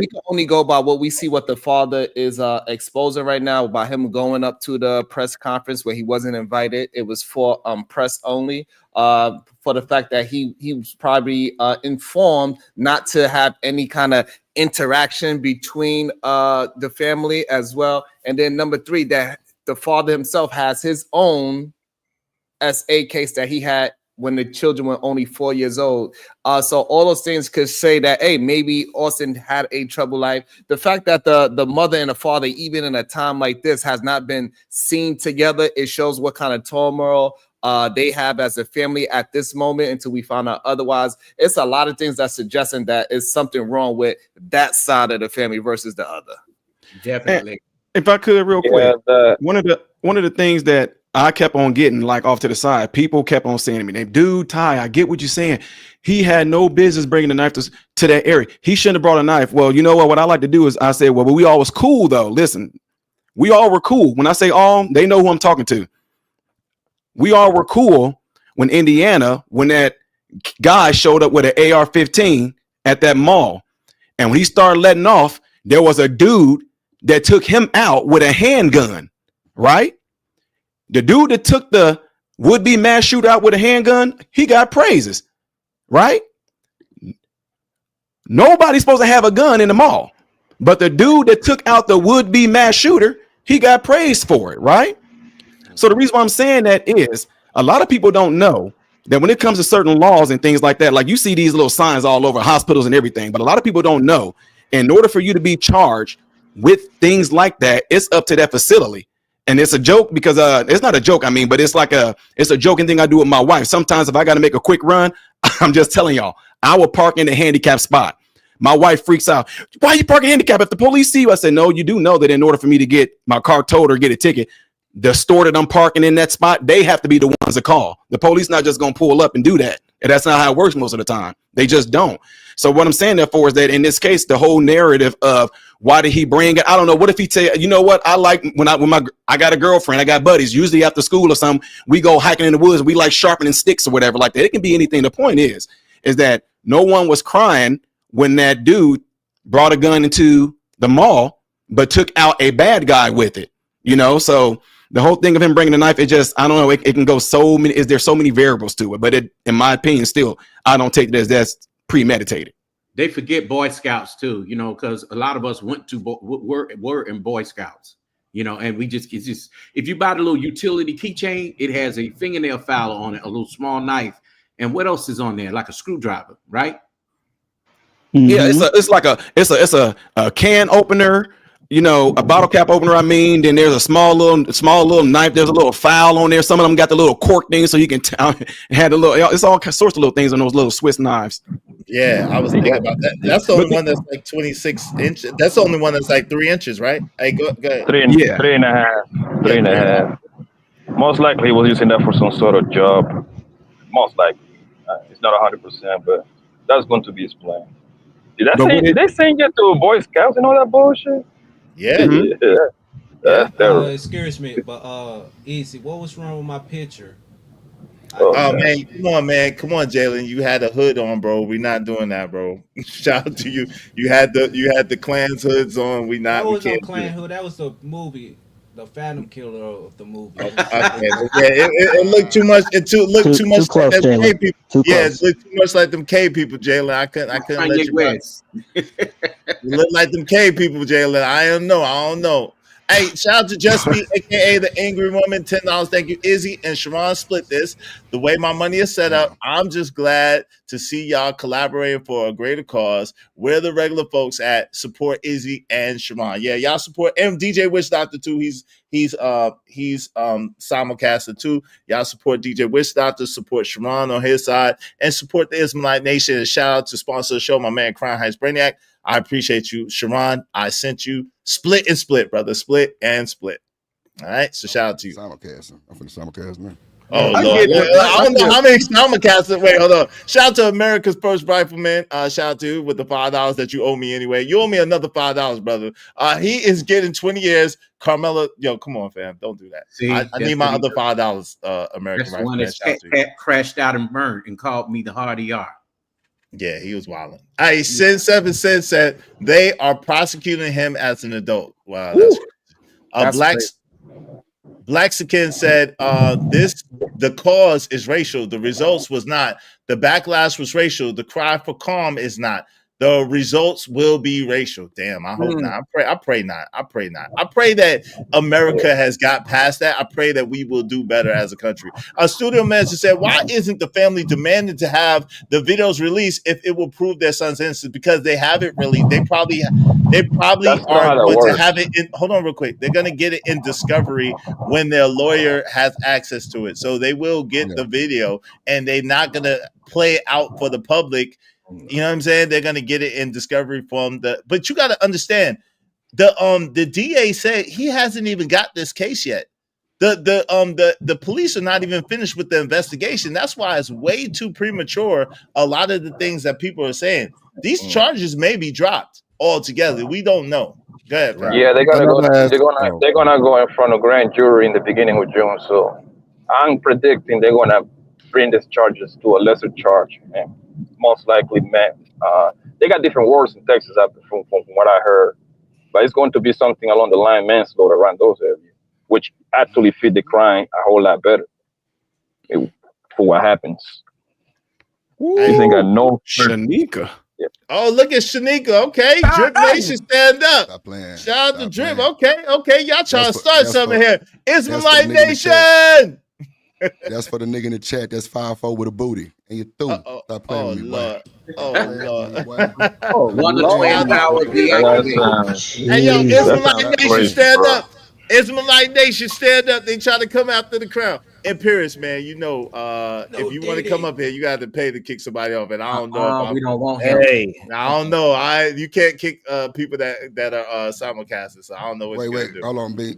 can only go by what we see, what the father is exposing right now by him going up to the press conference where he wasn't invited. It was for press only. For the fact that he was probably informed not to have any kind of interaction between the family as well. And then number 3, that the father himself has his own SA case that he had when the children were only 4 years old. So all those things could say that, hey, maybe Austin had a troubled life. The fact that the mother and the father, even in a time like this, has not been seen together, it shows what kind of turmoil they have as a family at this moment until we find out otherwise. It's a lot of things that's suggesting that it's something wrong with that side of the family versus the other. Definitely. And if I could real quick, one of the things that I kept on getting like off to the side, people kept on saying to me, dude, Ty, I get what you're saying. He had no business bringing the knife to that area. He shouldn't have brought a knife. Well, you know what I like to do is I say, well, we all was cool though. Listen, we all were cool. When I say all, they know who I'm talking to. We all were cool when that guy showed up with an AR-15 at that mall. And when he started letting off, there was a dude that took him out with a handgun, right? The dude that took the would-be mass shooter out with a handgun, he got praises, right? Nobody's supposed to have a gun in the mall, but the dude that took out the would-be mass shooter, he got praised for it, right? So the reason why I'm saying that is a lot of people don't know that when it comes to certain laws and things like that, like you see these little signs all over hospitals and everything, but a lot of people don't know in order for you to be charged with things like that, it's up to that facility. And it's a joke because it's not a joke. I mean, but it's a joking thing I do with my wife. Sometimes if I got to make a quick run, I'm just telling y'all, I will park in the handicap spot. My wife freaks out. Why are you parking handicap? If the police see you, I said, no, you do know that in order for me to get my car towed or get a ticket, the store that I'm parking in that spot, they have to be the ones to call. The police not just going to pull up and do that. And that's not how it works most of the time. They just don't. So what I'm saying therefore is that in this case, the whole narrative of why did he bring it? I don't know. What if he tell you know what? I like when I got a girlfriend, I got buddies, usually after school or something, we go hiking in the woods. We like sharpening sticks or whatever like that. It can be anything. The point is that no one was crying when that dude brought a gun into the mall, but took out a bad guy with it. You know, so the whole thing of him bringing the knife, it just, I don't know, it can go so many, there's so many variables to it, but it, in my opinion, still, I don't take it as that's premeditated. They forget Boy Scouts too, you know, because a lot of us went to were in Boy Scouts, you know, and it's just if you buy the little utility keychain, it has a fingernail file on it, a little small knife, and what else is on there? Like a screwdriver, right? Yeah, it's like a can opener, you know, a bottle cap opener. I mean, then there's a small little knife. There's a little file on there. Some of them got the little cork thing, so you can had a little. It's all sorts of little things on those little Swiss knives. Yeah, I was thinking about that. That's the only one that's like 26 inches. That's the only one that's like 3 inches, right? Hey, go ahead. Three and a half. Most likely, he was using that for some sort of job. Most likely, it's not 100%, but that's going to be his plan. Did they send you to Boy Scouts and all that bullshit? Yeah. That's terrible. Excuse me, but Easy, what was wrong with my picture? Oh man, come on, man. Come on, Jalen. You had a hood on, bro. We're not doing that, bro. Shout out to you. You had the Klans hoods on. That was no Klan hood. That was the movie, the Phantom Killer of the movie. It looked too much. It looked too much close, like them K Jalen. people. Too Yeah, close. it looked too much like them K people, Jalen. I couldn't let you go. You look like them K people, Jalen. I don't know. Hey, shout out to Just Me, aka the Angry Woman, $10. Thank you, Izzy and Sharon. Split this. The way my money is set up, I'm just glad to see y'all collaborating for a greater cause. Where the regular folks at? Support Izzy and Sharon. Yeah, y'all support and DJ Witch Doctor too. He's simulcaster too. Y'all support DJ Witch Doctor, support Sharon on his side, and support the Ismailite Nation. And shout out to sponsor the show, my man Crown Heights Brainiac. I appreciate you, Sharon. I sent you split and split, brother. Split and split. All right. So shout out to you. Simulcasting. I'm finna simulcast now. Oh, Lord. I don't know how many simulcasts. Wait, hold on. Shout out to America's First Rifleman. Shout out to you with the $5 that you owe me anyway. You owe me another $5, brother. He is getting 20 years. Carmelo, yo, come on, fam. Don't do that. See, I need my other $5, American That's the one Rifleman. that crashed out and burned and called me the hard ER. Yeah, he was wilding. Hey, Sin 7 said they are prosecuting him as an adult. Wow, that's crazy. Blaxican said the cause is racial. The results was not. The backlash was racial. The cry for calm is not. The results will be racial. Damn, I hope not. I pray not. I pray that America has got past that. I pray that we will do better as a country. A studio manager said, why isn't the family demanding to have the videos released if it will prove their son's innocence? Because they haven't released. They probably are going to have it in. Hold on real quick. They're going to get it in discovery when their lawyer has access to it. So they will get the video and they're not going to play it out for the public. You know what I'm saying? They're gonna get it in discovery from but you got to understand the DA said he hasn't even got this case yet. The police are not even finished with the investigation. That's why it's way too premature. A lot of the things that people are saying, these charges may be dropped altogether. We don't know. Go ahead, Frank. Yeah, they're gonna go in front of grand jury in the beginning of June. So I'm predicting they're gonna bring these charges to a lesser charge. And most likely, they got different words in Texas from what I heard, but it's going to be something along the line manslaughter around those areas, which actually fit the crime a whole lot better for what happens. I think I know Shanika. Yeah. Oh, look at Shanika. Okay, Drip Nation, stand up. Shout out to Drip. Okay. Y'all trying to start something here. Ismailite Nation. That's for the nigga in the chat. That's 5'4" with a booty, and you threw. Stop playing with me, boy. One of 12 hours. Hey, yo, Ismailite Nation, stand up. Ismailite Nation, stand up. They try to come after the crown. Imperious, man, you know, if you want to come up here, you got to pay to kick somebody off. And I don't know. We don't want him. I don't know. You can't kick people that are simulcasting. So I don't know what you're gonna do. Hold on, B.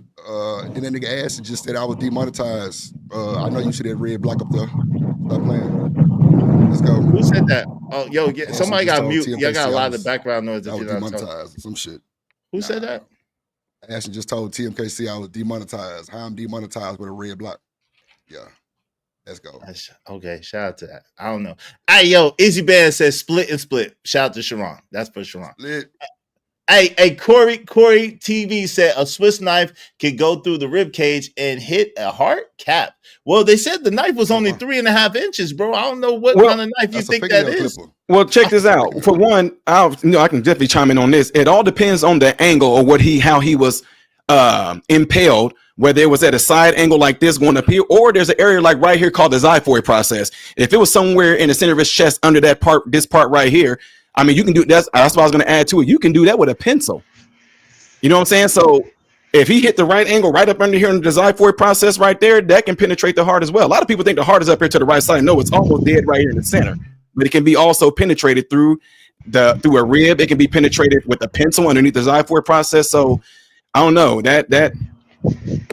Then that nigga asked and just said I was demonetized. I know you see that red block up there. Stop playing. Let's go. Who said that? Oh, yo, somebody got mute. Y'all got a lot of background noise. I was demonetized. Some shit. Who said that? Ashton just told TMKC I was demonetized. How I'm demonetized with a red block. Yeah. Let's go. Okay, shout out to that. I don't know. Hey, yo, Izzy Band says split and split. Shout out to Sharon. That's for Sharon. Split. Hey, Corey TV said a Swiss knife can go through the rib cage and hit a heart cap. Well, they said the knife was only 3.5 inches, bro. I don't know what kind of knife you think that is. Well, check this out. For one, I can definitely chime in on this. It all depends on the angle or how he was impaled. Whether it was at a side angle like this going up here, or there's an area like right here called the xiphoid process. If it was somewhere in the center of his chest under that part, this part right here, I mean, you can do that's what I was going to add to it. You can do that with a pencil. You know what I'm saying? So if he hit the right angle right up under here in the xiphoid process right there, that can penetrate the heart as well. A lot of people think the heart is up here to the right side. No, it's almost dead right here in the center. But it can be also penetrated through a rib. It can be penetrated with a pencil underneath the xiphoid process. So I don't know that.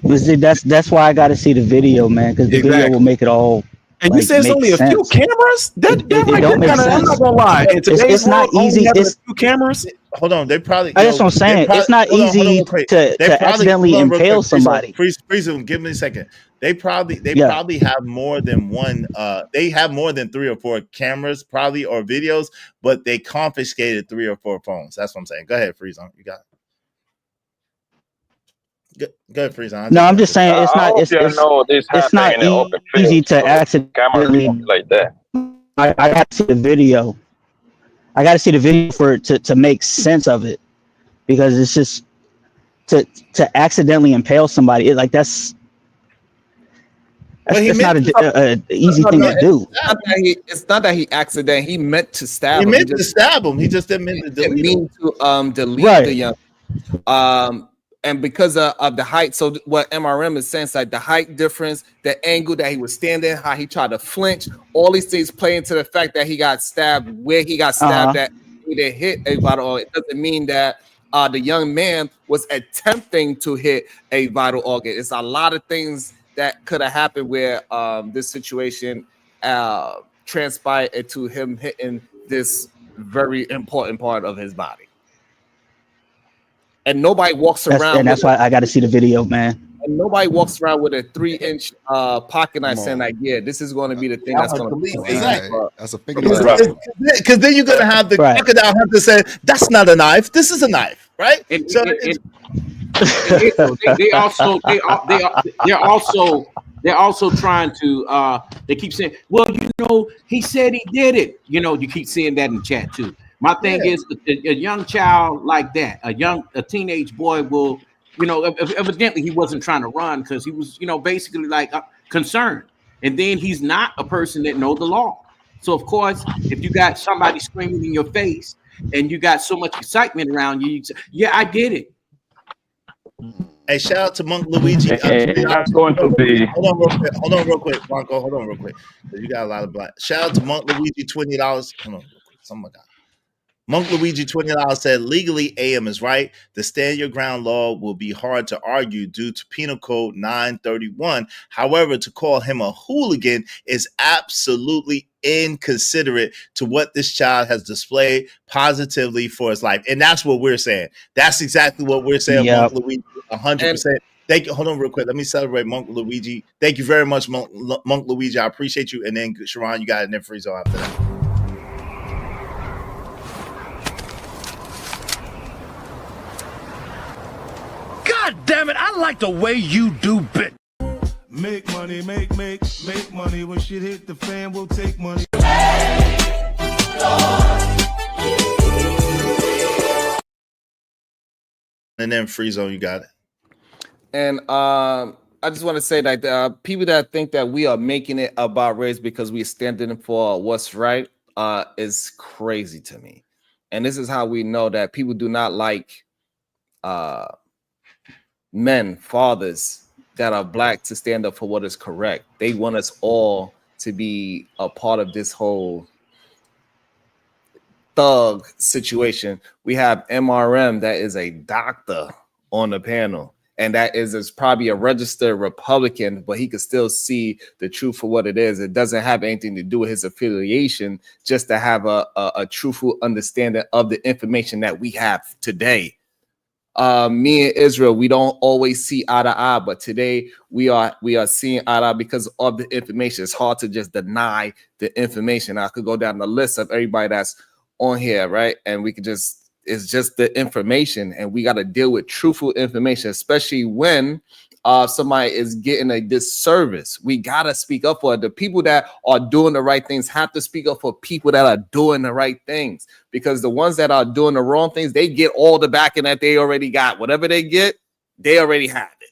That's why I got to see the video, man, because the video will make it all. And you said it's only a few cameras? That don't make sense. I'm not gonna lie. It's not easy. It's few cameras. Hold on, they probably. That's what I'm saying. It's not easy to accidentally impale somebody. Freeze, give me a second. They probably have more than one. They have more than 3 or 4 cameras, probably, or videos, but they confiscated 3 or 4 phones. That's what I'm saying. Go ahead, Freeze on. You got it. Go ahead, Freeze on. No, I'm just saying it's not. It's not easy to accidentally like that. I got to see the video. I got to see the video for it to make sense of it, because it's just to accidentally impale somebody. That's not an easy thing to do. It's not that he accidentally. He meant to stab him. He meant to stab him. He just didn't mean to delete him. Delete the young. And because of the height, so what MRM is saying is like the height difference, the angle that he was standing, how he tried to flinch, all these things play into the fact that he got stabbed where he got stabbed at. He didn't hit a vital organ. It doesn't mean that the young man was attempting to hit a vital organ. It's a lot of things that could have happened where this situation transpired into him hitting this very important part of his body. And nobody walks around. And that's why I got to see the video, man. And nobody walks around with a 3-inch pocket knife saying like, yeah, this is going to be the thing that's going to be. That's a finger. Because then you're going to have the crocodile have to say, that's not a knife. This is a knife, right? They're also trying to. They keep saying, well, he said he did it. You keep seeing that in chat too. My thing is a young child like that, a teenage boy will, evidently he wasn't trying to run because he was, basically like concerned. And then he's not a person that knows the law. So of course, if you got somebody screaming in your face and you got so much excitement around you, say, yeah, I did it. Hey, shout out to Monk Luigi. That's going to be. Hold on real quick, Blanco. Hold on real quick. You got a lot of black. Shout out to Monk Luigi, $20. Hold on, something like that. Monk Luigi, $20 said, legally, AM is right. The stand your ground law will be hard to argue due to Penal Code 931. However, to call him a hooligan is absolutely inconsiderate to what this child has displayed positively for his life. And that's what we're saying. That's exactly what we're saying, Monk Luigi, 100%. Thank you. Hold on real quick. Let me celebrate Monk Luigi. Thank you very much, Monk Luigi. I appreciate you. And then, Sharon, you got it, and then Friezo after that. God damn it, I like the way you do bit. Make money, make money. When shit hit the fan, we'll take money. And then Friezo, you got it. And I just want to say that people that think that we are making it about race because we're standing for what's right is crazy to me. And this is how we know that people do not like men, fathers that are black to stand up for what is correct. They want us all to be a part of this whole thug situation. We have MRM that is a doctor on the panel, and that is probably a registered Republican, but he could still see the truth for what it is. It doesn't have anything to do with his affiliation, just to have a truthful understanding of the information that we have today. me and Israel, we don't always see eye to eye, but today we are seeing eye to eye because of the information. It's hard to just deny the information. I could go down the list of everybody that's on here, right? And we could just, it's just the information, and we got to deal with truthful information, especially when somebody is getting a disservice. We got to speak up for it. The people that are doing the right things have to speak up for people that are doing the right things, because the ones that are doing the wrong things, they get all the backing that they already got. Whatever they get, they already have it.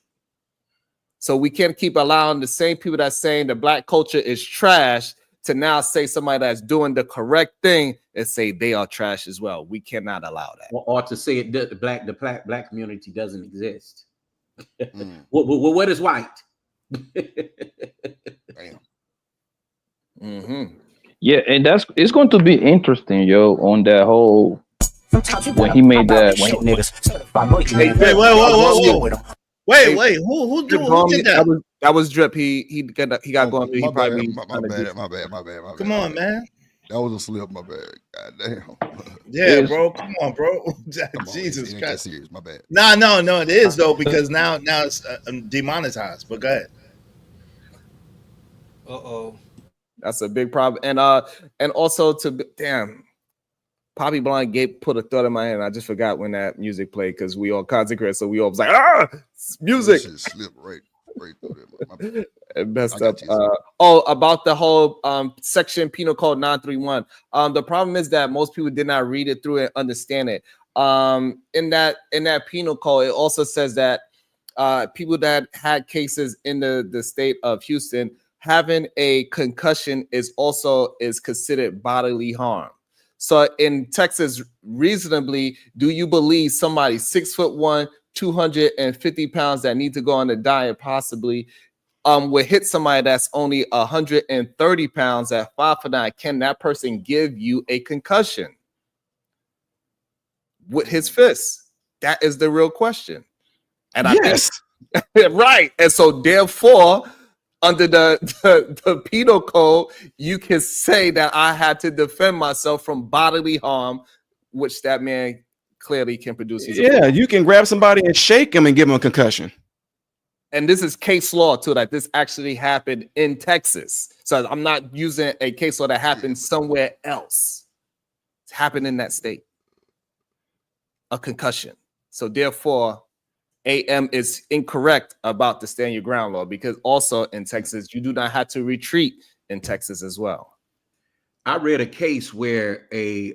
So we can't keep allowing the same people that's saying the black culture is trash to now say somebody that's doing the correct thing and say they are trash as well. We cannot allow that. Or to say the black community doesn't exist. What is white? Yeah, and it's going to be interesting, yo, on that whole when he made that. Wait, who did that? That was Drip. He got going. He probably my bad. Come on, man. That was a slip. My bad. God damn. Yeah, bro. Come on, bro. Jesus Christ. Serious. My bad. No, it is though, because now it's demonetized. But go ahead. That's a big problem. And also Poppy Blonde put a thought in my head. I just forgot when that music played because we all consecrated, so we all was like, music. Slipped right through there. It messed up. About the whole section Penal Code 931. The problem is that most people did not read it through and understand it. In that penal code, it also says that people that had cases in the state of Houston, having a concussion is considered bodily harm. So in Texas, reasonably, do you believe somebody 6'1", 250 pounds that need to go on a diet possibly would hit somebody that's only 130 pounds at 5'9"? Can that person give you a concussion with his fists? That is the real question. And yes. I think, right. And so therefore, under the penal code, you can say that I had to defend myself from bodily harm, which that man clearly can produce. You can grab somebody and shake him and give him a concussion. And this is case law too, that this actually happened in Texas. So I'm not using a case law that happened somewhere else. It's happened in that state. A concussion. So therefore, AM is incorrect about the stand your ground law, because also in Texas, you do not have to retreat in Texas as well. I read a case where a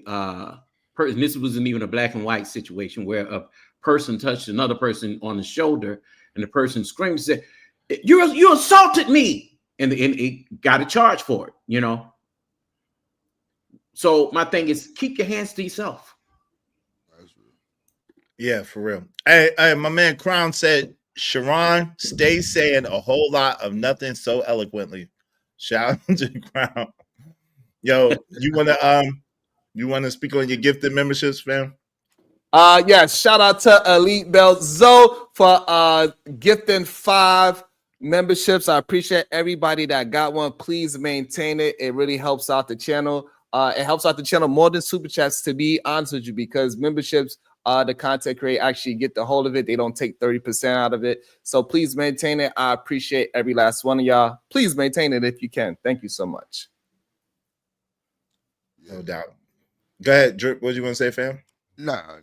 person, this wasn't even a black and white situation, where a person touched another person on the shoulder and the person screamed and said, you assaulted me. And it got a charge for it, you know? So my thing is, keep your hands to yourself. Yeah, for real. Hey, my man Crown said, Sharon, stay saying a whole lot of nothing so eloquently. Shout out to Crown. Yo, you wanna speak on your gifted memberships, fam? Yes, shout out to Elite Belt Zoe for gifting 5 memberships. I appreciate everybody that got one. Please maintain it. It really helps out the channel. It helps out the channel more than super chats, to be honest with you, because memberships, the content creator actually get the hold of it. They don't take 30% out of it. So please maintain it. I appreciate every last one of y'all. Please maintain it if you can. Thank you so much. No doubt. Go ahead, Drip. What do you want to say, fam? Nah,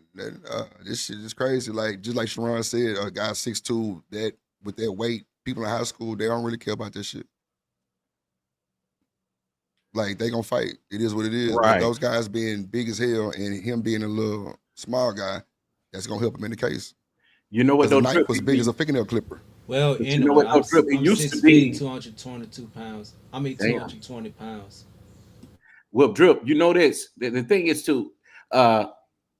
this shit is crazy. Like, just like Sharon said, a guy 6'2", that with that weight, people in high school, they don't really care about this shit. Like, they gonna fight. It is what it is. Right. Like, those guys being big as hell and him being a little small guy, that's gonna help him in the case. You know what? The knife was big as a fingernail clipper. Well, you know what? It used to be 222 pounds. I mean, 220 pounds. Well, Drip, you know this. The thing is too.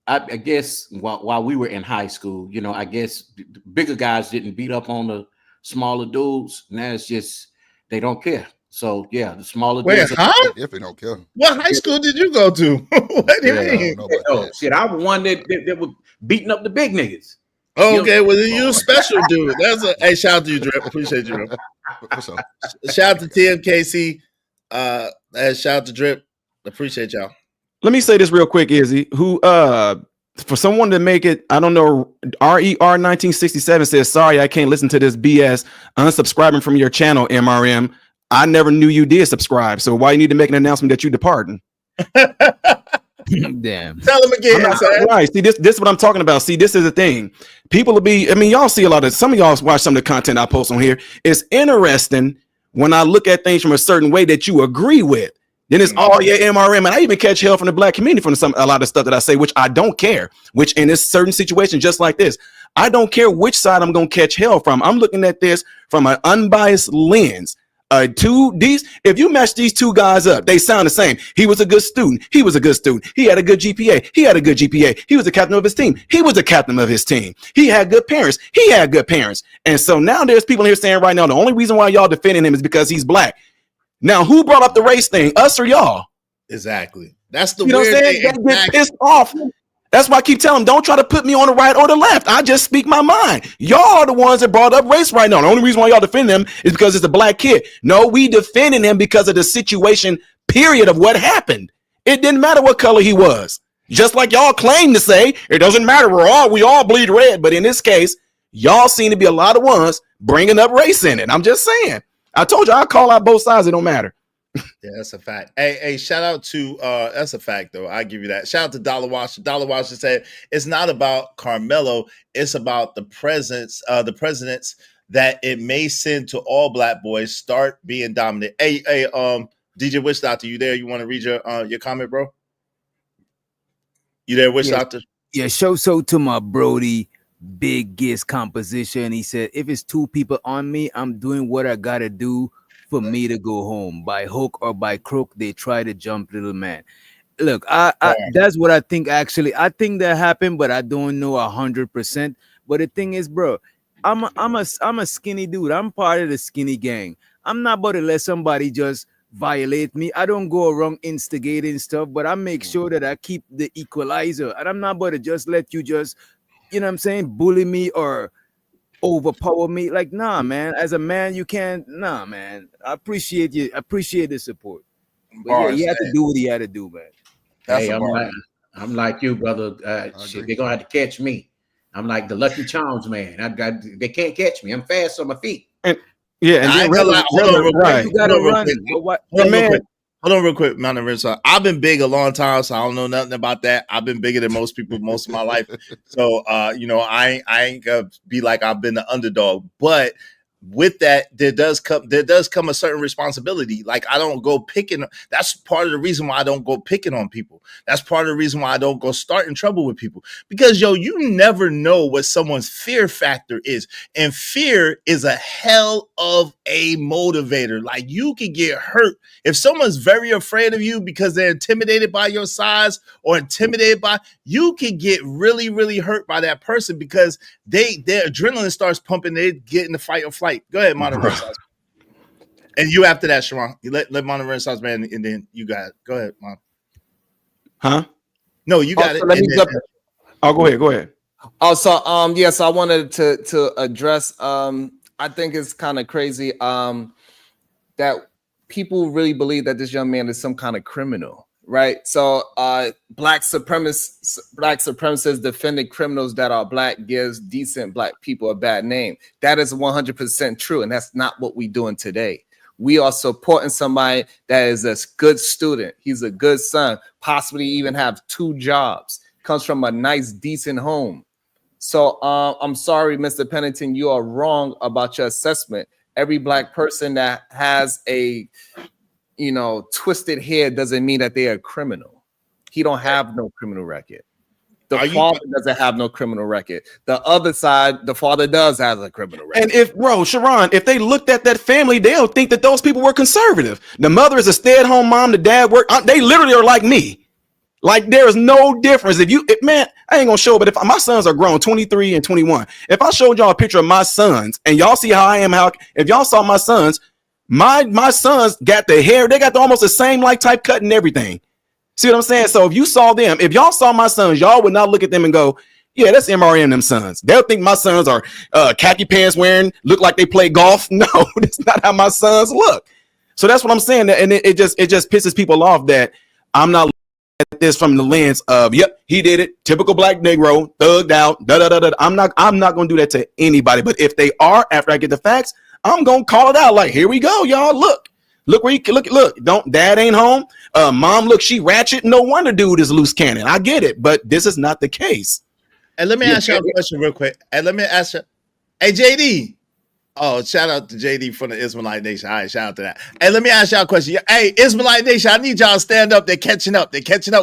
I guess while we were in high school, you know, I guess the bigger guys didn't beat up on the smaller dudes. Now it's just they don't care. So yeah, the smaller dudes. If they don't care. What high school did you go to? What do you mean? Shit, I was one that was beating up the big niggas. Oh, okay, well then you a special dude. That's a hey, shout out to you, Drip. Appreciate you, bro. Shout out to TMKC. Shout out to Drip. Appreciate y'all. Let me say this real quick, Izzy. Who for someone to make it, I don't know, RER 1967 says, sorry, I can't listen to this BS. Unsubscribing from your channel, MRM. I never knew you did subscribe. So why you need to make an announcement that you departing? Damn. Tell him again. Right. See, this is what I'm talking about. See, this is the thing. People will be, I mean, y'all see a lot of, some of y'all watch some of the content I post on here. It's interesting when I look at things from a certain way that you agree with. Then it's all MRM, and I even catch hell from the black community from a lot of stuff that I say, which I don't care. Which in this certain situation, just like this, I don't care which side I'm gonna catch hell from. I'm looking at this from an unbiased lens. If you match these two guys up, they sound the same. He was a good student. He was a good student. He had a good GPA. He had a good GPA. He was the captain of his team. He was the captain of his team. He had good parents. He had good parents. And so now there's people here saying right now the only reason why y'all defending him is because he's black. Now, who brought up the race thing? Us or y'all? Exactly. That's the weird thing. They get pissed off. That's why I keep telling them, don't try to put me on the right or the left. I just speak my mind. Y'all are the ones that brought up race right now. The only reason why y'all defend him is because it's a black kid. No, we defending him because of the situation, period, of what happened. It didn't matter what color he was. Just like y'all claim to say, it doesn't matter. We all bleed red. But in this case, y'all seem to be a lot of ones bringing up race in it. I'm just saying. I told you I'll call out both sides. It don't matter. Yeah, that's a fact. Hey, shout out to that's a fact though. I give you that. Shout out to Dollar Wash. Dollar Wash said it's not about Karmelo, it's about the presidents that it may send to all black boys start being dominant. Hey, DJ Witch Doctor, you there? You want to read your comment, bro? You there, Witch Doctor? Yeah, show so to my Brody biggest composition. He said, if it's two people on me, I'm doing what I gotta do for me to go home. By hook or by crook, they try to jump little man. Look, I that's what I think. Actually, I think that happened, but I don't know 100%. But the thing is, bro, I'm a skinny dude. I'm part of the skinny gang. I'm not about to let somebody just violate me. I don't go around instigating stuff, but I make sure that I keep the equalizer. And I'm not about to just let you just, you know what I'm saying, bully me or overpower me. Like, nah, man. As a man, you can't. Nah, man. I appreciate you. I appreciate the support. But yeah, he had to do what he had to do, man. Hey, I'm like you, brother. Shit, they're gonna have to catch me. I'm like the Lucky Charms man. They can't catch me. I'm fast on my feet. And then hold on real quick, Mountain Rinsa. I've been big a long time, so I don't know nothing about that. I've been bigger than most people most of my life. So I ain't gonna be like I've been the underdog. But with that, there does come a certain responsibility. Like I don't go picking. That's part of the reason why I don't go picking on people. That's part of the reason why I don't go starting trouble with people. Because you never know what someone's fear factor is. And fear is a hell of a motivator. Like you can get hurt. If someone's very afraid of you because they're intimidated by your size or intimidated by, you can get really, really hurt by that person because their adrenaline starts pumping. They get in the fight or flight. Go ahead, Modern Renaissance. And you after that, Sharon. You let Modern Renaissance man, and then you got it. Go ahead, Mom. Huh? No, you got it. Let me jump. Go ahead. Also, yes, I wanted to address. I think it's kind of crazy that people really believe that this young man is some kind of criminal, right? So, black supremacists defending criminals that are black gives decent black people a bad name. That is 100% true, and that's not what we're doing today. We are supporting somebody that is a good student. He's a good son, possibly even have 2 jobs, comes from a nice, decent home. So I'm sorry, Mr. Pennington, you are wrong about your assessment. Every black person that has a, twisted head doesn't mean that they are a criminal. He don't have no criminal record. The father doesn't have no criminal record. The other side, the father does have a criminal record. And Sharon, if they looked at that family, they'll think that those people were conservative. The mother is a stay-at-home mom. The dad work. They literally are like me. Like there is no difference. Man, I ain't gonna show, but if my sons are grown, 23 and 21. If I showed y'all a picture of my sons and y'all see how I am, if y'all saw my sons, my sons got the hair, they got almost the same like type cut and everything. See what I'm saying? So if you saw them, if y'all saw my sons, y'all would not look at them and go, yeah, that's MRM them sons. They'll think my sons are khaki pants wearing, look like they play golf. No, that's not how my sons look. So that's what I'm saying. And it just pisses people off that I'm not at this from the lens of, yep, he did it, typical black Negro, thugged out, da da da da. I'm not gonna do that to anybody. But if they are, after I get the facts, I'm gonna call it out. Like, here we go, y'all. Look where you can look. Don't dad ain't home. Mom, look, she ratchet. No wonder dude is loose cannon. I get it, but this is not the case. And let me ask you a question real quick. And let me ask you, hey JD. Oh, shout out to JD from the Ismailite Nation. All right, shout out to that. Hey, let me ask y'all a question. Hey, Ismailite Nation, I need y'all to stand up. They're catching up.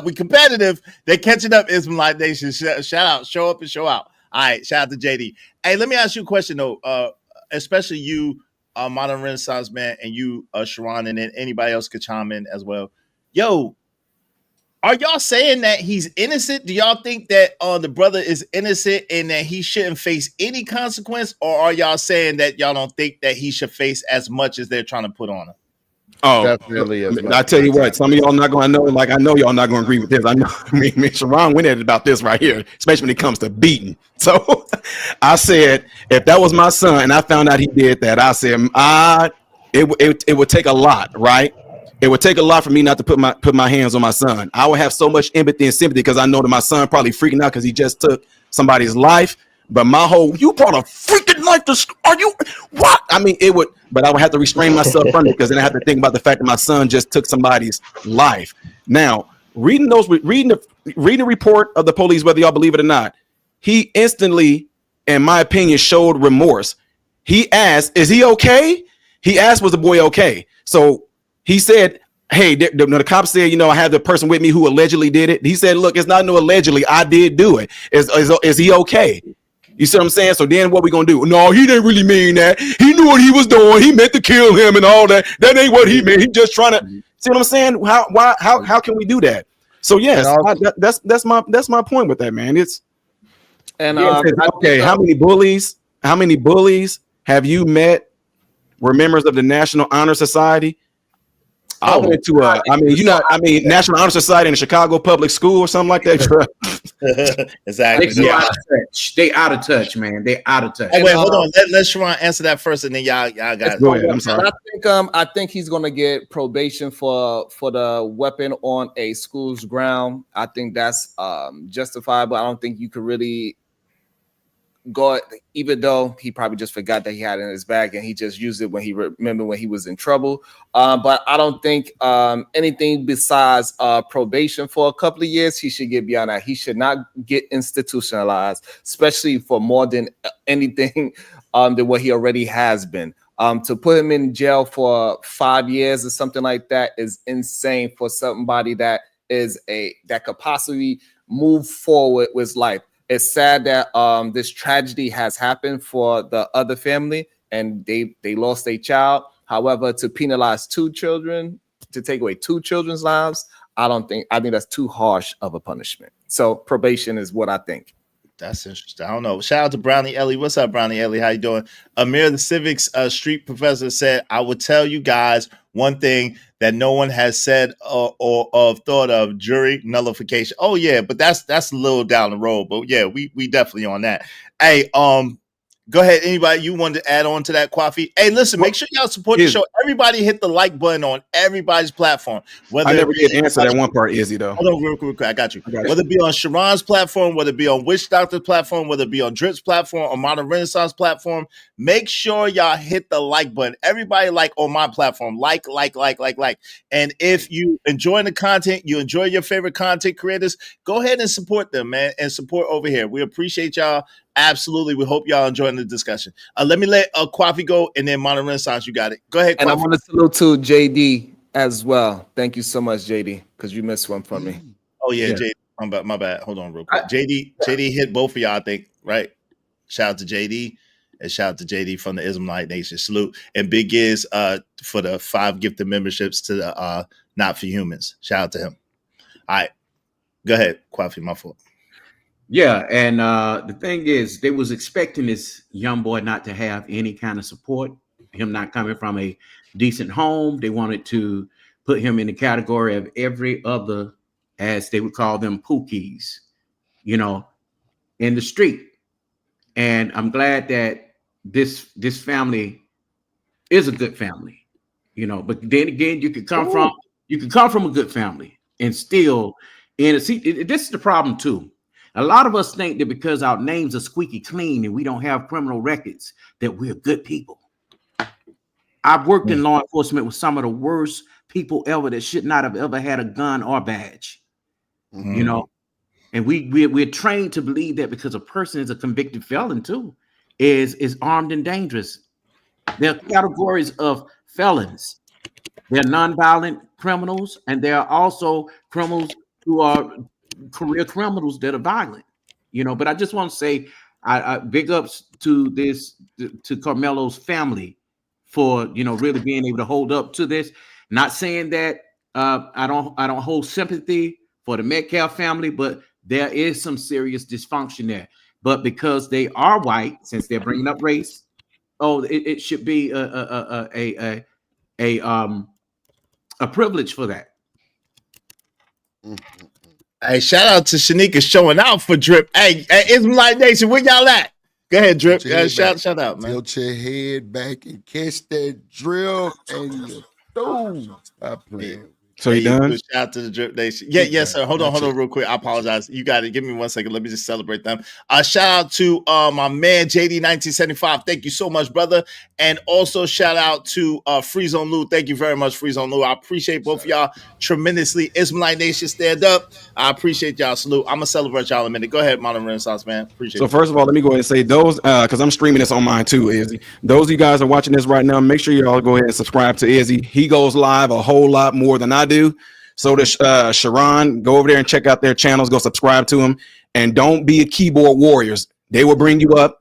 We competitive. They're catching up, Ismailite Nation. Shout out. Show up and show out. All right, shout out to JD. Hey, let me ask you a question, though. Especially you, Modern Renaissance Man, and you, Sharon, and then anybody else could chime in as well. Yo, are y'all saying that he's innocent? Do y'all think that the brother is innocent and that he shouldn't face any consequence? Or are y'all saying that y'all don't think that he should face as much as they're trying to put on him? Oh, definitely. I tell you what, some of y'all not going to know. Like, I know y'all not going to agree with this. I know. Me and Sharon went at it about this right here, especially when it comes to beating. So I said, if that was my son and I found out he did that, I said, it would take a lot, right? It would take a lot for me not to put my hands on my son. I would have so much empathy and sympathy because I know that my son probably freaking out because he just took somebody's life. But you brought a freaking life to, are you, what? I mean, but I would have to restrain myself from it because then I have to think about the fact that my son just took somebody's life. Now, reading the report of the police, whether y'all believe it or not, he instantly, in my opinion, showed remorse. He asked, is he okay? He asked, was the boy okay? So he said, hey, the cop said, I had the person with me who allegedly did it. He said, look, it's not no allegedly. I did do it. Is he okay? You see what I'm saying? So then what we going to do? No, he didn't really mean that. He knew what he was doing. He meant to kill him and all that. That ain't what he meant. He just trying to, see what I'm saying? How can we do that? So yes, that's my point with that, man. Okay. How many bullies have you met were members of the National Honor Society? I went to National Honor Society in a Chicago public school or something like that. Exactly. They out of touch, man. They out of touch. Hey, wait, hold on. Let Sharon answer that first, and then y'all got it. Go ahead. I'm sorry. I think he's gonna get probation for the weapon on a school's ground. I think that's justifiable. I don't think you could really go, even though he probably just forgot that he had it in his bag and he just used it when he remembered when he was in trouble. But I don't think anything besides probation for a couple of years, he should get beyond that. He should not get institutionalized, especially for more than anything than what he already has been. To put him in jail for 5 years or something like that is insane for somebody that could possibly move forward with life. It's sad that this tragedy has happened for the other family and they lost their child. However, to penalize 2 children, to take away 2 children's lives, I think that's too harsh of a punishment. So probation is what I think. That's interesting. I don't know. Shout out to Brownie Ellie. What's up, Brownie Ellie? How you doing? Amir, the civics street professor, said, I would tell you guys one thing that no one has said or thought of: jury nullification. Oh yeah, but that's a little down the road. But yeah, we definitely on that. Hey, go ahead. Anybody you wanted to add on to that, Kwafi? Hey, listen, make sure y'all support the show. Everybody hit the like button on everybody's platform. I never did answer that one part, Izzy, though. Hold on real quick. I got you. Whether it be on Sharon's platform, whether it be on Witch Doctor's platform, whether it be on Drip's platform or Modern Renaissance platform, make sure y'all hit the like button. Everybody like on my platform. Like. And if you enjoy the content, you enjoy your favorite content creators, go ahead and support them, man, and support over here. We appreciate y'all. Absolutely. We hope y'all enjoying the discussion. Let me let Kwafi go, and then Modern Renaissance, you got it. Go ahead, Kwafi. And I want to salute to JD as well. Thank you so much, JD, because you missed one from me. Oh, yeah. JD. My bad. Hold on real quick. JD hit both of y'all, I think, right? Shout out to JD, and shout out to JD from the Ismailite Nation. Salute. And Big Giz for the 5 gifted memberships to the Not For Humans. Shout out to him. All right. Go ahead, Kwafi, my fault. Yeah, and the thing is, they was expecting this young boy not to have any kind of support, him not coming from a decent home. They wanted to put him in the category of every other, as they would call them, pookies, in the street. And I'm glad that this family is a good family, But then again, you could come from a good family and still And this is the problem too. A lot of us think that because our names are squeaky clean and we don't have criminal records, that we're good people. I've worked in law enforcement with some of the worst people ever that should not have ever had a gun or badge. You know, and we're trained to believe that because a person is a convicted felon too, is armed and dangerous. There are categories of felons. There are nonviolent criminals, and there are also criminals who are career criminals that are violent. You know, but I just want to say, I big ups to Karmelo's family for really being able to hold up to this. Not saying that I don't hold sympathy for the Metcalf family, but there is some serious dysfunction there. But because they are white, since they're bringing up race, it should be a privilege for that. Hey, shout out to Shanika showing out for Drip. Hey, Israelite Nation, where y'all at? Go ahead, Drip. Shout out, man. Tilt your head back and catch that drill, and you stop playing. So you done? Shout out to the Drip Nation. Yeah, yes, sir. Hold on, real quick. I apologize. You got it. Give me 1 second. Let me just celebrate them. Shout out to my man JD1975. Thank you so much, brother. And also shout out to Free Zone Lou. Thank you very much, Free Zone Lou. I appreciate both of y'all tremendously. Israelite Nation, stand up. I appreciate y'all. Salute. I'm gonna celebrate y'all in a minute. Go ahead, Modern Renaissance, man. Appreciate it. So first of all, let me go ahead and say those because I'm streaming this on mine too, Izzy. Those of you guys are watching this right now, make sure you all go ahead and subscribe to Izzy. He goes live a whole lot more than I do. So does Sharon. Go over there and check out their channels. Go subscribe to them. And don't be a keyboard warriors. They will bring you up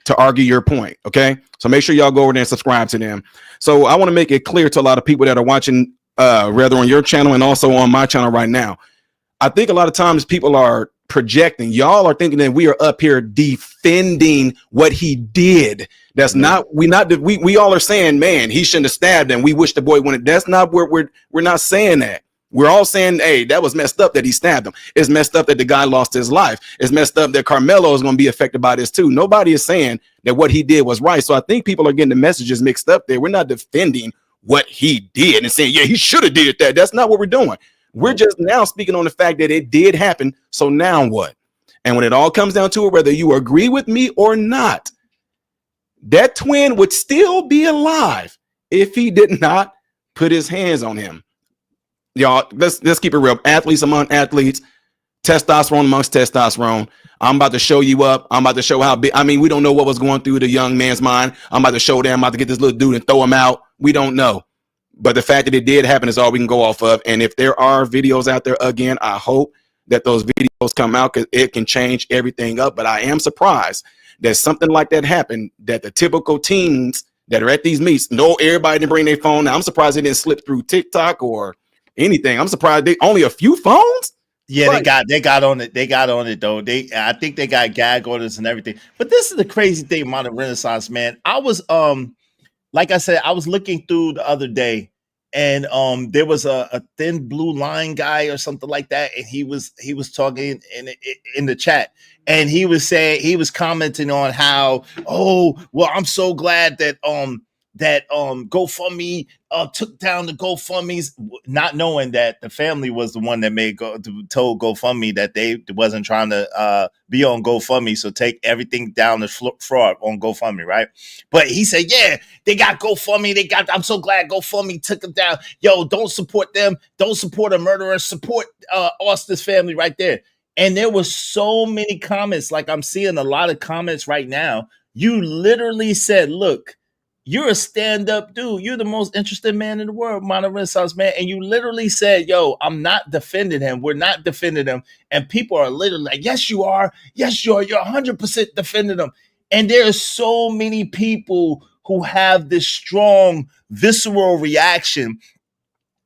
to argue your point. Okay. So make sure y'all go over there and subscribe to them. So I want to make it clear to a lot of people that are watching rather on your channel and also on my channel right now. I think a lot of times people are projecting. Y'all are thinking that we are up here defending what he did. That's not, we all are saying, man, he shouldn't have stabbed him. We wish the boy went. That's not where we're not saying that. We're all saying, hey, that was messed up that he stabbed him. It's messed up that the guy lost his life. It's messed up that Karmelo is going to be affected by this too. Nobody is saying that what he did was right. So I think people are getting the messages mixed up there. We're not defending what he did and saying, yeah, he should have did that. That's not what we're doing. We're just now speaking on the fact that it did happen. So now what? And when it all comes down to it, whether you agree with me or not, that twin would still be alive if he did not put his hands on him. Y'all, let's keep it real. Athletes among athletes, testosterone amongst testosterone. I'm about to show you up. I'm about to show how big. I mean, we don't know what was going through the young man's mind. I'm about to show them. I'm about to get this little dude and throw him out. We don't know. But the fact that it did happen is all we can go off of. And if there are videos out there, again, I hope that those videos come out because it can change everything up. But I am surprised that something like that happened, that the typical teens that are at these meets, everybody didn't bring their phone. Now, I'm surprised they didn't slip through TikTok or anything. I'm surprised they only a few phones. Yeah, they got on it. They got on it though. I think they got gag orders and everything. But this is the crazy thing, Modern Renaissance, man. I was like I said, I was looking through the other day, and there was a thin blue line guy or something like that, and he was talking in the chat, and he was commenting on how, oh well, I'm so glad that GoFundMe took down the GoFundMes, not knowing that the family was the one that told GoFundMe that they wasn't trying to be on GoFundMe, so take everything down the fraud on GoFundMe, right? But he said, yeah, they got GoFundMe. I'm so glad GoFundMe took them down. Yo, don't support them. Don't support a murderer. Support Austin's family right there. And there was so many comments. Like I'm seeing a lot of comments right now. You literally said, look, you're a stand-up dude. You're the most interesting man in the world, Modern Renaissance man. And you literally said, yo, I'm not defending him. We're not defending him. And people are literally like, yes, you are. Yes, you are. You're 100% defending him. And there are so many people who have this strong, visceral reaction.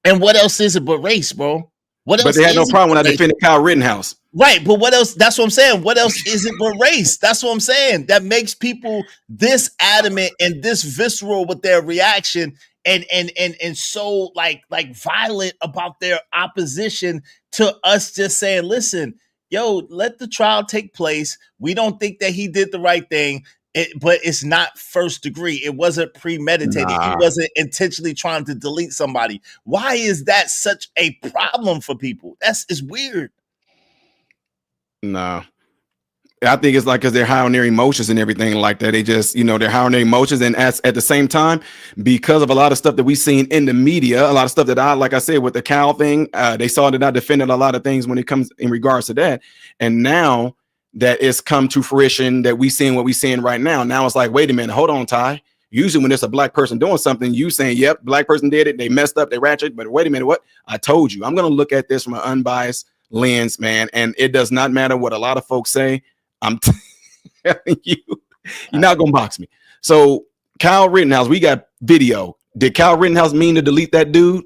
And what else is it but race, bro? But they had no problem when I defended Kyle Rittenhouse. Right, but what else? That's what I'm saying. What else is it but race? That's what I'm saying. That makes people this adamant and this visceral with their reaction and so like violent about their opposition to us just saying, listen, yo, let the trial take place. We don't think that he did the right thing. But it's not first degree. It wasn't premeditated. He wasn't intentionally trying to delete somebody. Why is that such a problem for people? It's weird. No. I think it's like because they're high on their emotions and everything like that. They just, they're high on their emotions. And at the same time, because of a lot of stuff that we've seen in the media, a lot of stuff that like I said, with the cow thing, they saw that I defended a lot of things when it comes in regards to that. And now that it's come to fruition that we seeing what we're seeing right now. Now it's like, wait a minute, hold on, Ty. Usually when it's a black person doing something, you saying, yep, black person did it. They messed up, they ratchet. But wait a minute, what? I told you, I'm going to look at this from an unbiased lens, man. And it does not matter what a lot of folks say. I'm telling you, you're not gonna box me. So Kyle Rittenhouse, we got video. Did Kyle Rittenhouse mean to delete that dude?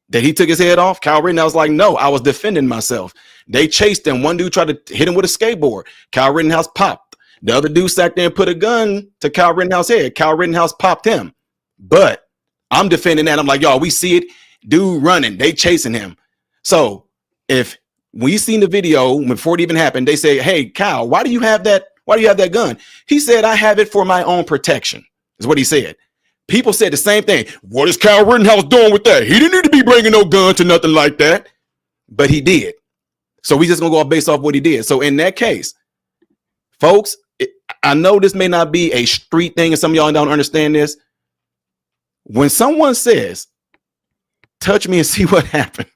That he took his head off? Kyle Rittenhouse like, no, I was defending myself. They chased him. One dude tried to hit him with a skateboard. Kyle Rittenhouse popped. The other dude sat there and put a gun to Kyle Rittenhouse's head. Kyle Rittenhouse popped him. But I'm defending that. I'm like, y'all, we see it. Dude running. They chasing him. So if we seen the video before it even happened, they say, hey, Kyle, why do you have that? Why do you have that gun? He said, I have it for my own protection, is what he said. People said the same thing. What is Kyle Rittenhouse doing with that? He didn't need to be bringing no gun to nothing like that. But he did. So we just going to go based off what he did. So in that case, folks, I know this may not be a street thing and some of y'all don't understand this. When someone says, touch me and see what happened.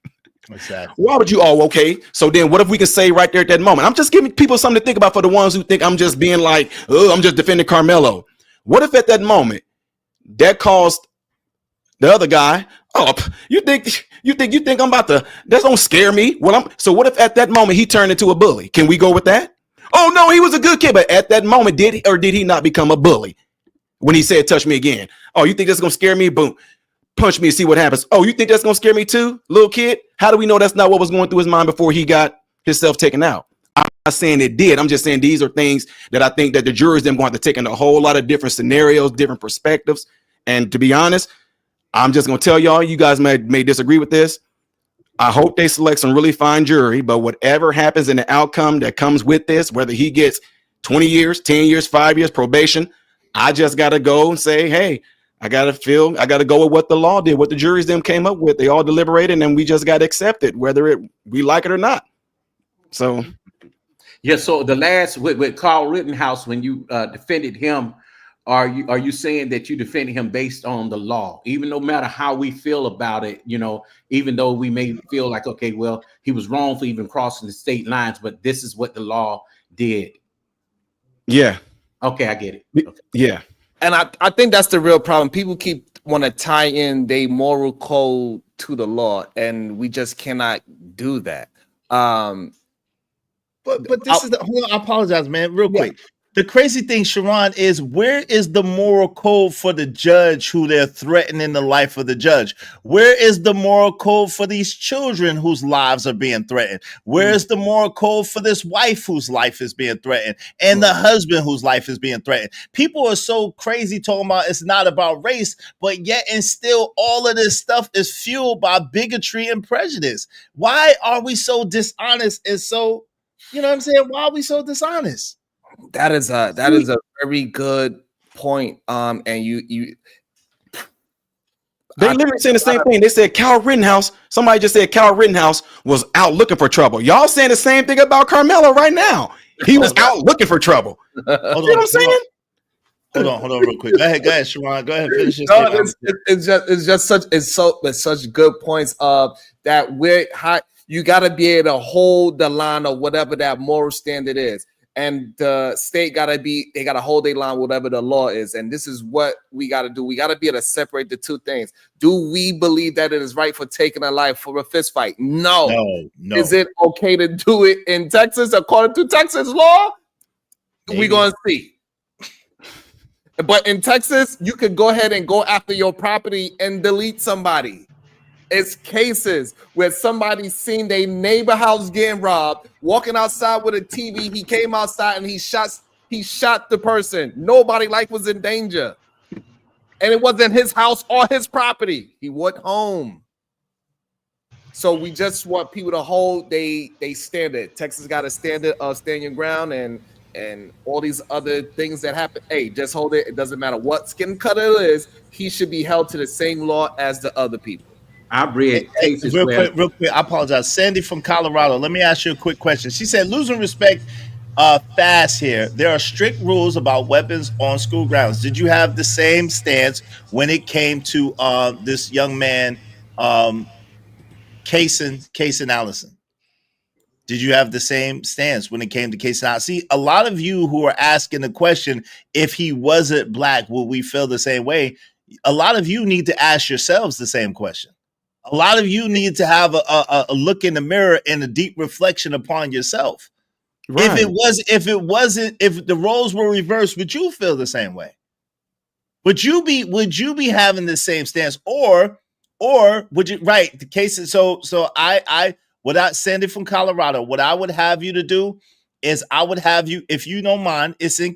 Exactly. Why would you? Oh, okay. So then what if we can say right there at that moment? I'm just giving people something to think about for the ones who think I'm just being like, oh, I'm just defending Karmelo. What if at that moment that caused the other guy, oh, you think I'm about to, that don't scare me. Well, so what if at that moment he turned into a bully? Can we go with that? Oh no, he was a good kid, but at that moment, did he not become a bully when he said, touch me again? Oh, you think that's gonna scare me? Boom. Punch me and see what happens. Oh, you think that's gonna scare me too, little kid? How do we know that's not what was going through his mind before he got himself taken out? I'm not saying it did. I'm just saying these are things that I think that the jury's them going to take in a whole lot of different scenarios, different perspectives. And to be honest, I'm just gonna tell y'all, you guys may disagree with this. I hope they select some really fine jury, but whatever happens in the outcome that comes with this, whether he gets 20 years, 10 years, 5 years probation, I just gotta go and say, hey, I gotta go with what the law did, what the juries them came up with. They all deliberated, and we just got to accept it, whether we like it or not. So, yeah. So the last with Carl Rittenhouse, when you defended him, are you saying that you defended him based on the law, even no matter how we feel about it? Even though we may feel like, okay, well, he was wrong for even crossing the state lines, but this is what the law did. Yeah. Okay, I get it. Okay. Yeah. And I think that's the real problem. People want to tie in their moral code to the law, and we just cannot do that. But this is I apologize, man, real quick. The crazy thing, Sharon, is where is the moral code for the judge who they're threatening the life of the judge? Where is the moral code for these children whose lives are being threatened? Where is the moral code for this wife whose life is being threatened and the husband whose life is being threatened? People are so crazy talking about it's not about race, but yet and still all of this stuff is fueled by bigotry and prejudice. Why are we so dishonest and so, you know what I'm saying? Why are we so dishonest? That is a very good point. And they literally saying the same thing. They said Kyle Rittenhouse. Somebody just said Kyle Rittenhouse was out looking for trouble. Y'all saying the same thing about Karmelo right now. He was out looking for trouble. You know what I'm saying? Hold on, real quick. Go ahead, Sharon. Go ahead, finish this. No, it's such good points. That you got to be able to hold the line of whatever that moral standard is. And the state they gotta hold their line, whatever the law is. And this is what we gotta do. We gotta be able to separate the two things. Do we believe that it is right for taking a life for a fist fight? No. Is it okay to do it in Texas according to Texas law? We're gonna see. But in Texas, you could go ahead and go after your property and delete somebody. It's cases where somebody's seen their neighbor house getting robbed, walking outside with a TV. He came outside and he shot the person. Nobody's life was in danger. And it wasn't his house or his property. He went home. So we just want people to hold they standard. Texas got a standard of stand your ground and all these other things that happen. Hey, just hold it. It doesn't matter what skin color it is. He should be held to the same law as the other people. I've read cases Real where quick. I apologize. Sandy from Colorado. Let me ask you a quick question. She said, losing respect fast here. There are strict rules about weapons on school grounds. Did you have the same stance when it came to this young man, Kaysen Allison? Did you have the same stance when it came to Kaysen Allison? See, a lot of you who are asking the question, if he wasn't black, would we feel the same way? A lot of you need to ask yourselves the same question. A lot of you need to have a look in the mirror and a deep reflection upon yourself. Right. If the roles were reversed, would you feel the same way? Would you be having the same stance, or would you? Right. The case is so I without Sandy from Colorado, what I would have you to do is I would have you, if you don't mind, it's in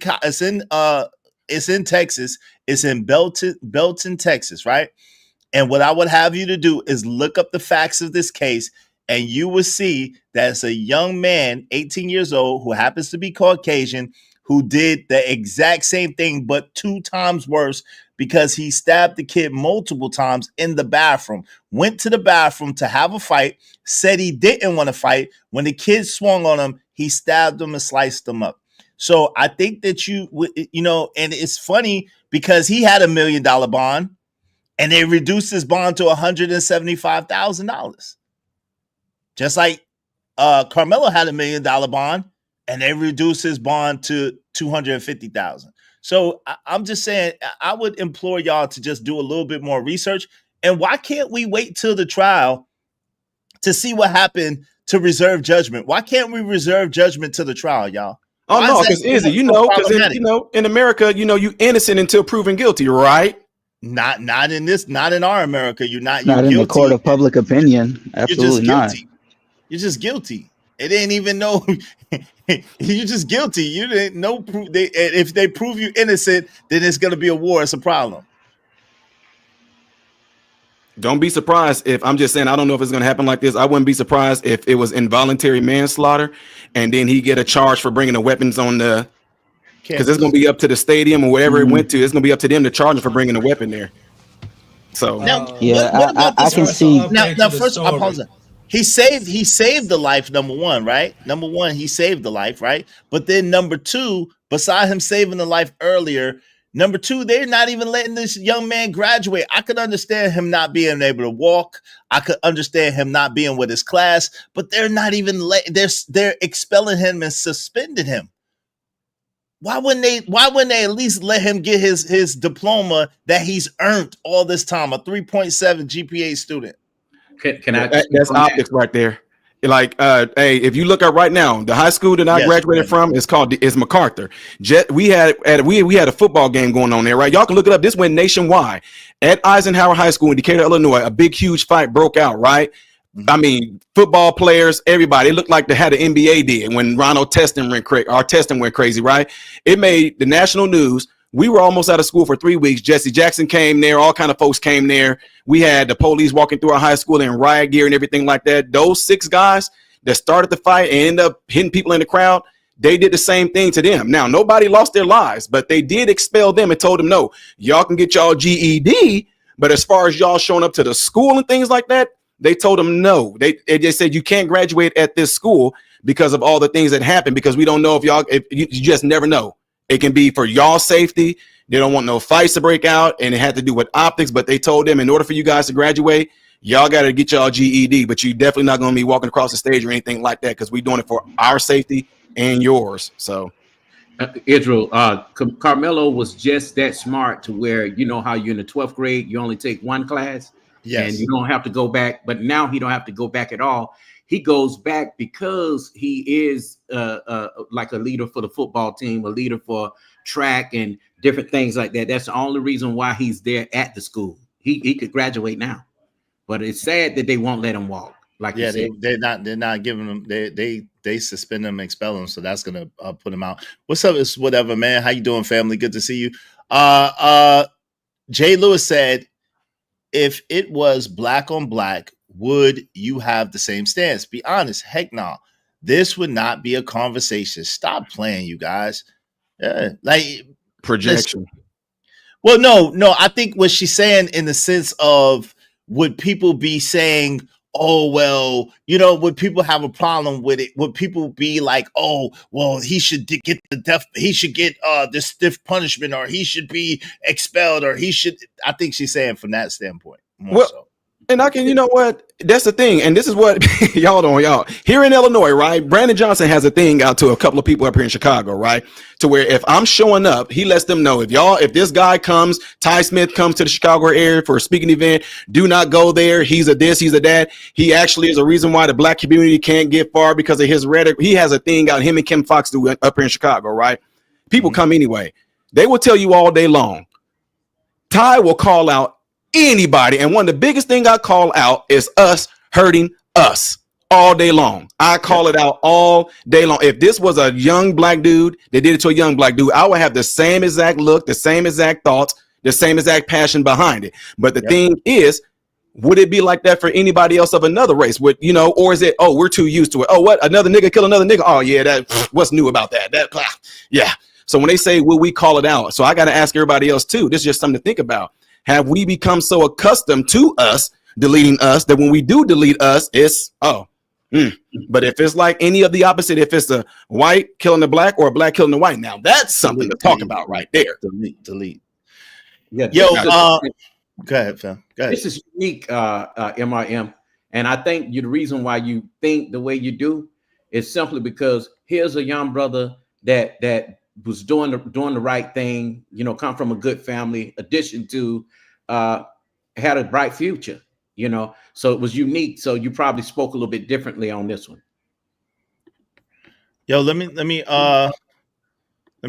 Texas, it's in Belton, Texas, right? And what I would have you to do is look up the facts of this case, and you will see that it's a young man, 18 years old, who happens to be Caucasian, who did the exact same thing, but 2 times worse, because he stabbed the kid multiple times in the bathroom, went to the bathroom to have a fight, said he didn't want to fight. When the kid swung on him, he stabbed him and sliced him up. So I think that and it's funny because he had $1 million bond, and they reduced his bond to $175,000. Just like Karmelo had $1 million bond, and they reduced his bond to $250,000. So I'm just saying, I would implore y'all to just do a little bit more research. And why can't we wait till the trial to see what happened to reserve judgment? Why can't we reserve judgment to the trial, y'all? Oh, no, because easy, because in America, you innocent until proven guilty, right? Not in our America. You're not in guilty. the court of public opinion. Absolutely not. You're just guilty. They didn't even know. You're just guilty. You didn't know. If they prove you innocent, then it's going to be a war. It's a problem. Don't be surprised if, I'm just saying, I don't know if it's going to happen like this. I wouldn't be surprised if it was involuntary manslaughter, and then he get a charge for bringing the weapons on the, because it's going to be up to the stadium or wherever it went to. It's going to be up to them to charge him for bringing the weapon there. So I can see. Now first, I apologize. He saved the life. Number one, right? Number one, he saved the life, right? But then number two, beside him saving the life earlier, number two, they're not even letting this young man graduate. I could understand him not being able to walk. I could understand him not being with his class, but they're not even they're expelling him and suspending him. Why wouldn't they at least let him get his diploma that he's earned all this time, a 3.7 GPA student? Can I? That's optics right there. Like, hey, if you look at right now, the high school that I graduated from is MacArthur. We had a football game going on there, right? Y'all can look it up. This went nationwide at Eisenhower High School in Decatur, Illinois. A big, huge fight broke out, right? I mean, football players, everybody. It looked like they had an NBA did when Ronald Teston went crazy, right? It made the national news. We were almost out of school for 3 weeks. Jesse Jackson came there. All kind of folks came there. We had the police walking through our high school in riot gear and everything like that. Those 6 guys that started the fight and ended up hitting people in the crowd, they did the same thing to them. Now, nobody lost their lives, but they did expel them and told them, no, y'all can get y'all GED. But as far as y'all showing up to the school and things like that, they told them no. They just said you can't graduate at this school because of all the things that happened, because we don't know if you just never know. It can be for y'all safety. They don't want no fights to break out, and it had to do with optics. But they told them in order for you guys to graduate, y'all got to get y'all GED. But you definitely not going to be walking across the stage or anything like that, because we're doing it for our safety and yours. So, Israel, Karmelo was just that smart to where, you know how you're in the 12th grade, you only take 1 class. Yes. And you don't have to go back, but now he don't have to go back at all. He goes back because he is like a leader for the football team, a leader for track and different things like that. That's the only reason why he's there at the school. He could graduate now, but it's sad that they won't let him walk. Like they're not giving him. They suspend him, expel him. So that's gonna put him out. What's up? It's whatever, man. How you doing, family? Good to see you. Jay Lewis said, if it was black on black, would you have the same stance? Be honest. Heck no. This would not be a conversation. Stop playing, you guys. Like projection. Well, no. I think what she's saying in the sense of would people be saying, oh, well, you know, would people have a problem with it? Would people be like, oh, well, he should get the death, he should get the stiff punishment, or he should be expelled, or he should. I think she's saying from that standpoint more so. And I can, you know what? That's the thing. And this is what y'all here in Illinois, right? Brandon Johnson has a thing out to a couple of people up here in Chicago, right? To where if I'm showing up, he lets them know if this guy comes, Ty Smith comes to the Chicago area for a speaking event, do not go there. He's a this, he's a that. He actually is a reason why the black community can't get far because of his rhetoric. He has a thing out, him and Kim Fox do up here in Chicago, right? People come anyway. They will tell you all day long. Ty will call out anybody, and one of the biggest thing I call out is us hurting us all day long. I call it out all day long. If this was a young black dude, they did it to a young black dude, I would have the same exact look, the same exact thoughts, the same exact passion behind it. But the thing is, would it be like that for anybody else of another race? Would, you know, or is it, oh, we're too used to it? Oh, what, another nigga kill another nigga? Oh yeah, that what's new about that? Yeah. So when they say, will we call it out? So I got to ask everybody else too. This is just something to think about. Have we become so accustomed to us deleting us that when we do delete us, it's But if it's like any of the opposite, if it's a white killing the black or a black killing the white, now that's something to talk about right there. Delete. Yeah. Yo, go ahead, Phil. Go ahead. This is unique, MRM, and I think the reason why you think the way you do is simply because here's a young brother that was doing the right thing, you know, come from a good family, addition to had a bright future, you know, so it was unique. So you probably spoke a little bit differently on this one. Yo, let me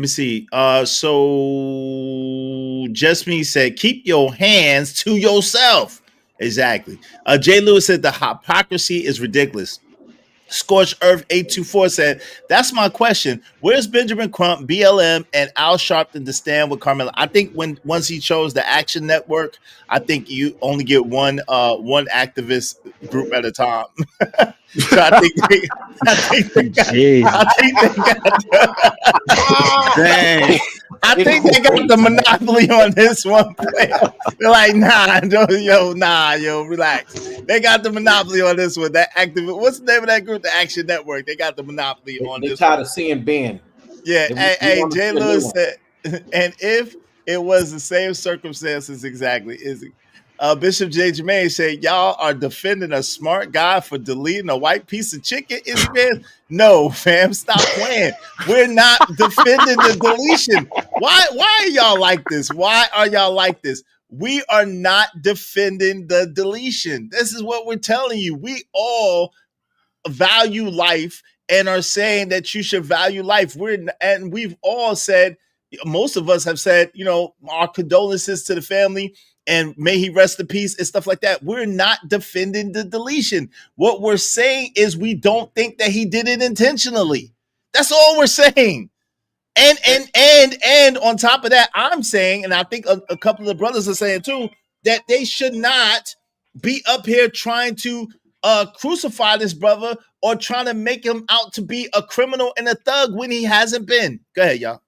see. So Just Me said, keep your hands to yourself. Exactly. Jay Lewis said the hypocrisy is ridiculous. Scorched Earth 824 said, that's my question. Where's Benjamin Crump, BLM, and Al Sharpton to stand with Karmelo? I think once he chose the Action Network, I think you only get one activist group at a time. So I think they got the monopoly on this one player. They're like, yo, relax. They got the monopoly on this one. That activist, what's the name of that group? The Action Network. They got the monopoly on this. They're tired of seeing Ben. Yeah, hey, Jay Lewis said, and if it was the same circumstances exactly, is it? Bishop J. Jermaine said, y'all are defending a smart guy for deleting a white piece of chicken. Is man? No, fam, stop playing. We're not defending the deletion. Why are y'all like this? Why are y'all like this? We are not defending the deletion. This is what we're telling you. We all value life and are saying that you should value life. And we've all said, most of us have said, you know, our condolences to the family and may he rest in peace and stuff like that. We're not defending the deletion. What we're saying is we don't think that he did it intentionally. That's all we're saying. And on top of that, I'm saying, and I think a couple of the brothers are saying too, that they should not be up here trying to crucify this brother or trying to make him out to be a criminal and a thug when he hasn't been. Go ahead, y'all.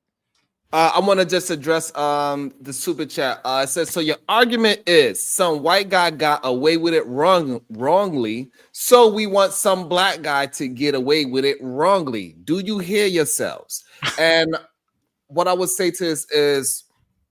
I want to just address the super chat. It says, so your argument is some white guy got away with it wrongly, so we want some black guy to get away with it wrongly. Do you hear yourselves? And what I would say to this is,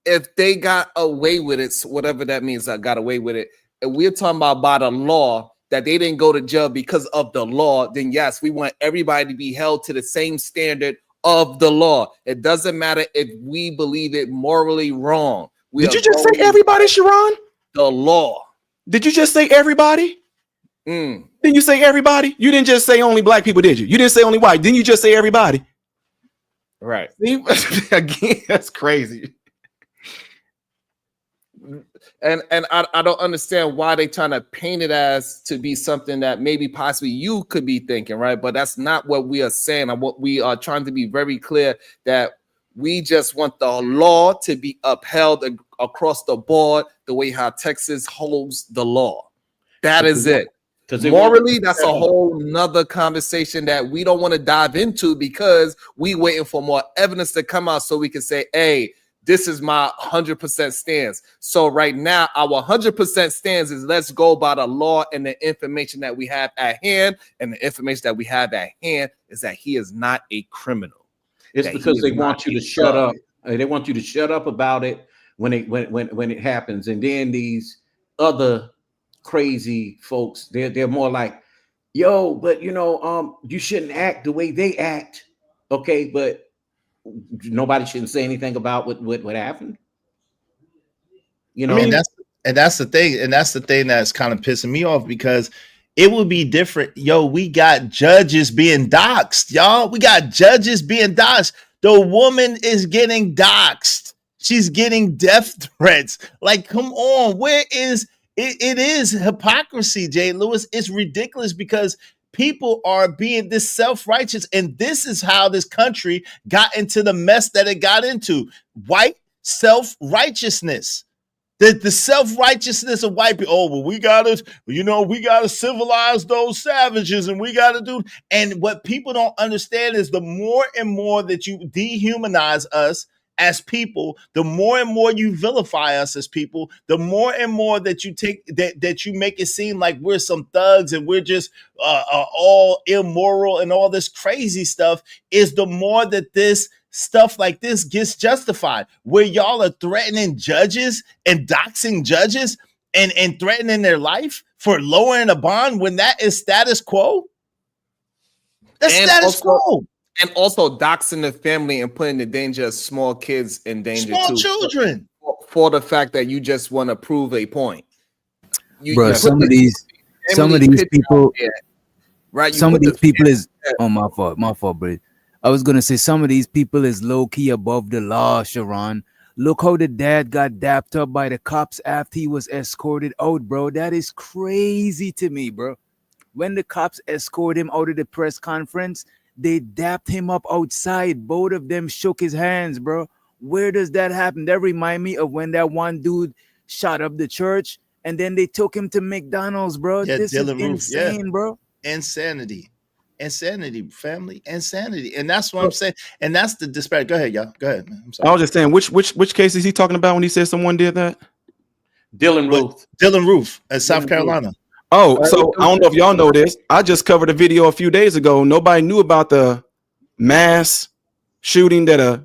if they got away with it, whatever that means, I got away with it, and we're talking about by the law, that they didn't go to jail because of the law, then yes, we want everybody to be held to the same standard of the law. It doesn't matter if we believe it morally wrong. Did you just say everybody, Sharon? The law. Did you just say everybody? Didn't you say everybody? You didn't just say only black people, did you? You didn't say only white. Didn't you just say everybody? Right. See? Again, that's crazy. And I don't understand why they trying to paint it as to be something that maybe possibly you could be thinking, right? But that's not what we are saying. And what we are trying to be very clear that we just want the law to be upheld across the board the way how Texas holds the law. That is it. Morally, that's a whole nother conversation that we don't want to dive into because we waiting for more evidence to come out so we can say, hey, this is my 100% stance. So right now, our 100% stance is let's go by the law and the information that we have at hand. And the information that we have at hand is that he is not a criminal. It's because they want you to shut up. They want you to shut up about it when it happens. And then these other crazy folks, they're more like, yo, but you shouldn't act the way they act. Okay, but nobody shouldn't say anything about what happened. I mean, that's the thing, and that's the thing that's kind of pissing me off, because it would be different. Yo, we got judges being doxxed, y'all. We got judges being doxxed. The woman is getting doxxed. She's getting death threats. Like, come on, where is it? It is hypocrisy, Jay Lewis. It's ridiculous because people are being this self-righteous, and this is how this country got into the mess that it got into. White self-righteousness. The self-righteousness of white people. Oh, well, we gotta civilize those savages, and we gotta do. And what people don't understand is the more and more that you dehumanize us as people, the more and more you vilify us as people, the more and more that you take that you make it seem like we're some thugs and we're just all immoral and all this crazy stuff, is the more that this stuff like this gets justified, where y'all are threatening judges and doxing judges and threatening their life for lowering a bond when that is status quo. That's status quo. And also doxing the family and putting the danger of small kids in danger small too. Children. For the fact that you just want to prove a point. Bro, some of these people, right? Some of these people is my fault, bro. I was gonna say some of these people is low key above the law, Sharon. Look how the dad got dapped up by the cops after he was escorted out, bro. That is crazy to me, bro. When the cops escorted him out of the press conference, they dapped him up outside. Both of them shook his hands, bro. Where does that happen? That remind me of when that one dude shot up the church and then they took him to McDonald's, bro. Yeah, this Dylan is Roof, insane, bro. Insanity, family, insanity, and that's what I'm saying. And that's the disparity. Go ahead, y'all. Go ahead, man. I'm sorry. I was just saying, which case is he talking about when he said someone did that? Dylan Roof at South Carolina. Oh, so I don't know if y'all know this. I just covered a video a few days ago. Nobody knew about the mass shooting that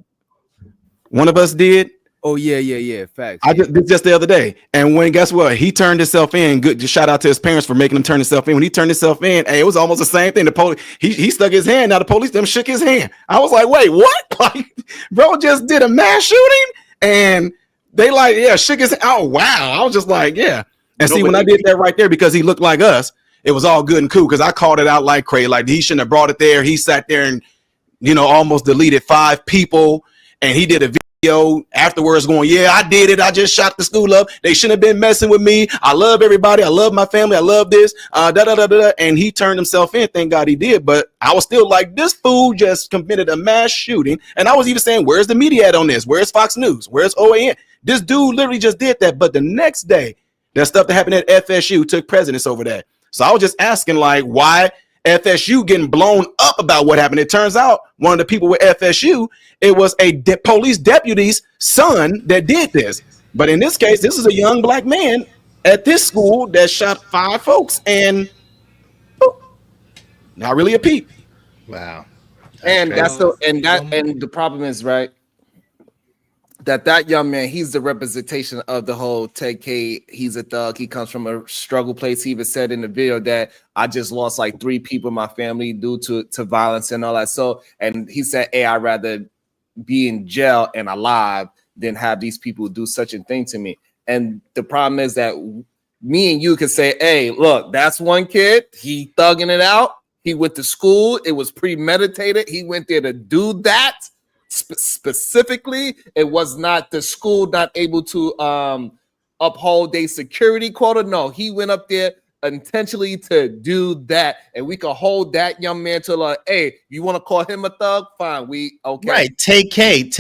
one of us did. Oh yeah. Facts. Just the other day, and when guess what? He turned himself in. Good. Just shout out to his parents for making him turn himself in. When he turned himself in, hey, it was almost the same thing. The police, he stuck his hand. Now the police them shook his hand. I was like, wait, what? Like, bro, just did a mass shooting, and they shook his. Oh wow! I was just like, yeah. And see, when I did that right there, because he looked like us, it was all good and cool. Because I called it out like crazy. Like he shouldn't have brought it there. He sat there and almost deleted 5 people, and he did a video afterwards going, yeah, I did it. I just shot the school up. They shouldn't have been messing with me. I love everybody. I love my family. I love this. And he turned himself in. Thank God he did. But I was still like, this fool just committed a mass shooting. And I was even saying, where's the media at on this? Where's Fox News? Where's OAN? This dude literally just did that. But the next day, that stuff that happened at FSU took precedence over that. So I was just asking, like, why FSU getting blown up about what happened? It turns out one of the people with FSU, it was a police deputy's son that did this. But in this case, this is a young black man at this school that shot 5 folks, and not really a peep. Wow. And the problem is, right, that young man, he's the representation of the whole Ted K. He's a thug. He comes from a struggle place. He even said in the video that I just lost like 3 people in my family due to violence and all that. So, and he said, hey, I'd rather be in jail and alive than have these people do such a thing to me. And the problem is that me and you could say, hey, look, that's one kid. He thugging it out. He went to school. It was premeditated. He went there to do that. Specifically, it was not the school not able to uphold their security quota. No, he went up there intentionally to do that, and we can hold that young man to like, hey, you want to call him a thug? Fine, we okay. Right, take K.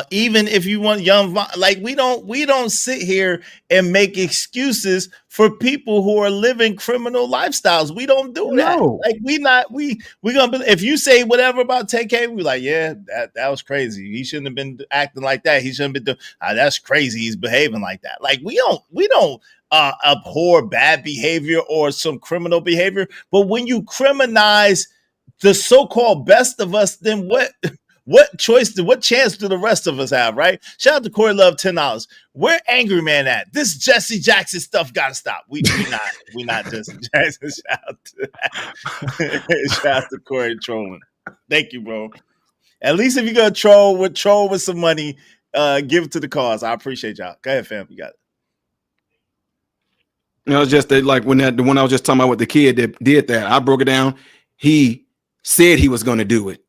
Even if you want young, like we don't sit here and make excuses for people who are living criminal lifestyles. We don't do that. Like we gonna if you say whatever about TK, we like, yeah, that was crazy. He shouldn't have been acting like that. He shouldn't have been doing. That's crazy. He's behaving like that. Like we don't abhor bad behavior or some criminal behavior, but when you criminalize the so-called best of us, then what chance do the rest of us have, right? Shout out to Corey Love, $10. Where Angry Man at? This Jesse Jackson stuff gotta stop. We not Jesse Jackson. Shout out to Corey trolling. Thank you, bro. At least if you're gonna troll with some money, give it to the cause. I appreciate y'all. Go ahead, fam. You got it. You know, it's just that, like, the one I was just talking about with the kid that did that, I broke it down. He said he was going to do it.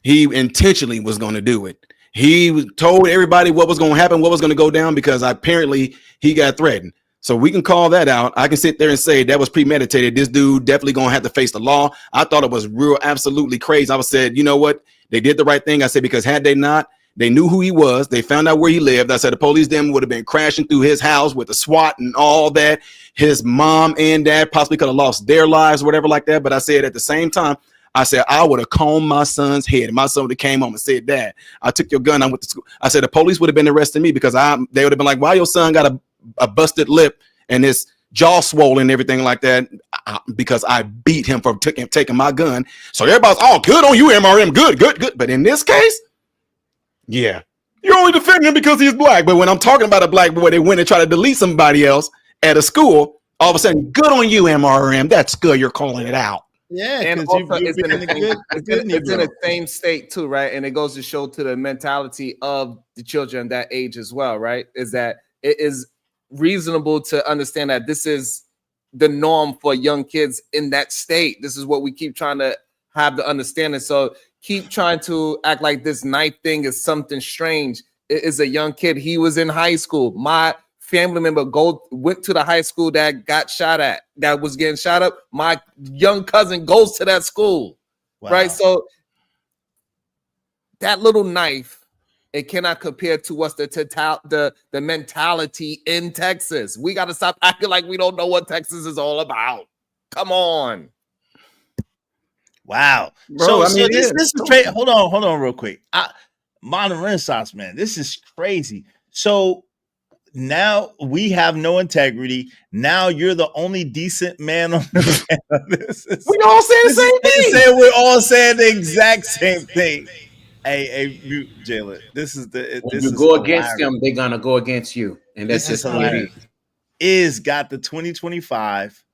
He intentionally was going to do it. He told everybody what was going to happen, what was going to go down, because apparently he got threatened. So we can call that out. I can sit there and say that was premeditated. This dude definitely going to have to face the law. I thought it was real, absolutely crazy. I said, you know what? They did the right thing. I said, because had they not, they knew who he was. They found out where he lived. I said the police then would have been crashing through his house with the SWAT and all that. His mom and dad possibly could have lost their lives, whatever like that. But I said at the same time, I said, I would have combed my son's head. My son would have came home and said, Dad, I took your gun. I went to school. I said, the police would have been arresting me because they would have been like, why your son got a busted lip and his jaw swollen and everything like that? Because I beat him for taking my gun. So everybody's all good on you, MRM. Good. But in this case, yeah, you're only defending him because he's black. But when I'm talking about a black boy, they went and try to delete somebody else at a school. All of a sudden, good on you, MRM. That's good. You're calling it out. Yeah, and also it's in the same state too, right? And it goes to show to the mentality of the children that age as well, right? Is that it is reasonable to understand that this is the norm for young kids in that state. This is what we keep trying to have the understanding. So keep trying to act like this knife thing is something strange. It is a young kid. He was in high school. My family member went to the high school that got shot at, that was getting shot up. My young cousin goes to that school, right? So that little knife, it cannot compare to what's the mentality in Texas. We got to stop acting like we don't know what Texas is all about. Come on. Wow. Bro, so this is crazy. Hold on real quick. Modern Renaissance, man. This is crazy. So now we have no integrity. Now you're the only decent man on the panel. We all saying the same thing. We're all saying the exact same thing. Hey, Jalen. This is go against them, they're gonna go against you, and that's just how it is. Got the 2025.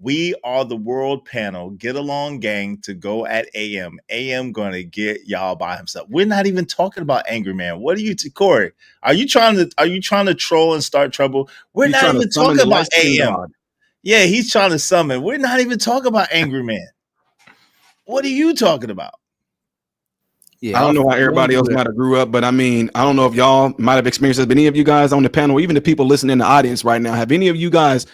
We are the world panel. Get along, gang, to go at AM. AM gonna get y'all by himself. We're not even talking about Angry Man. What are you, Corey? Are you trying to troll and start trouble? We're not even talking about AM. Yeah, he's trying to summon. We're not even talking about Angry Man. What are you talking about? Yeah, I don't know how everybody else might have grew up, but I mean, I don't know if y'all might have experienced this. But any of you guys on the panel, even the people listening in the audience right now, have any of you guys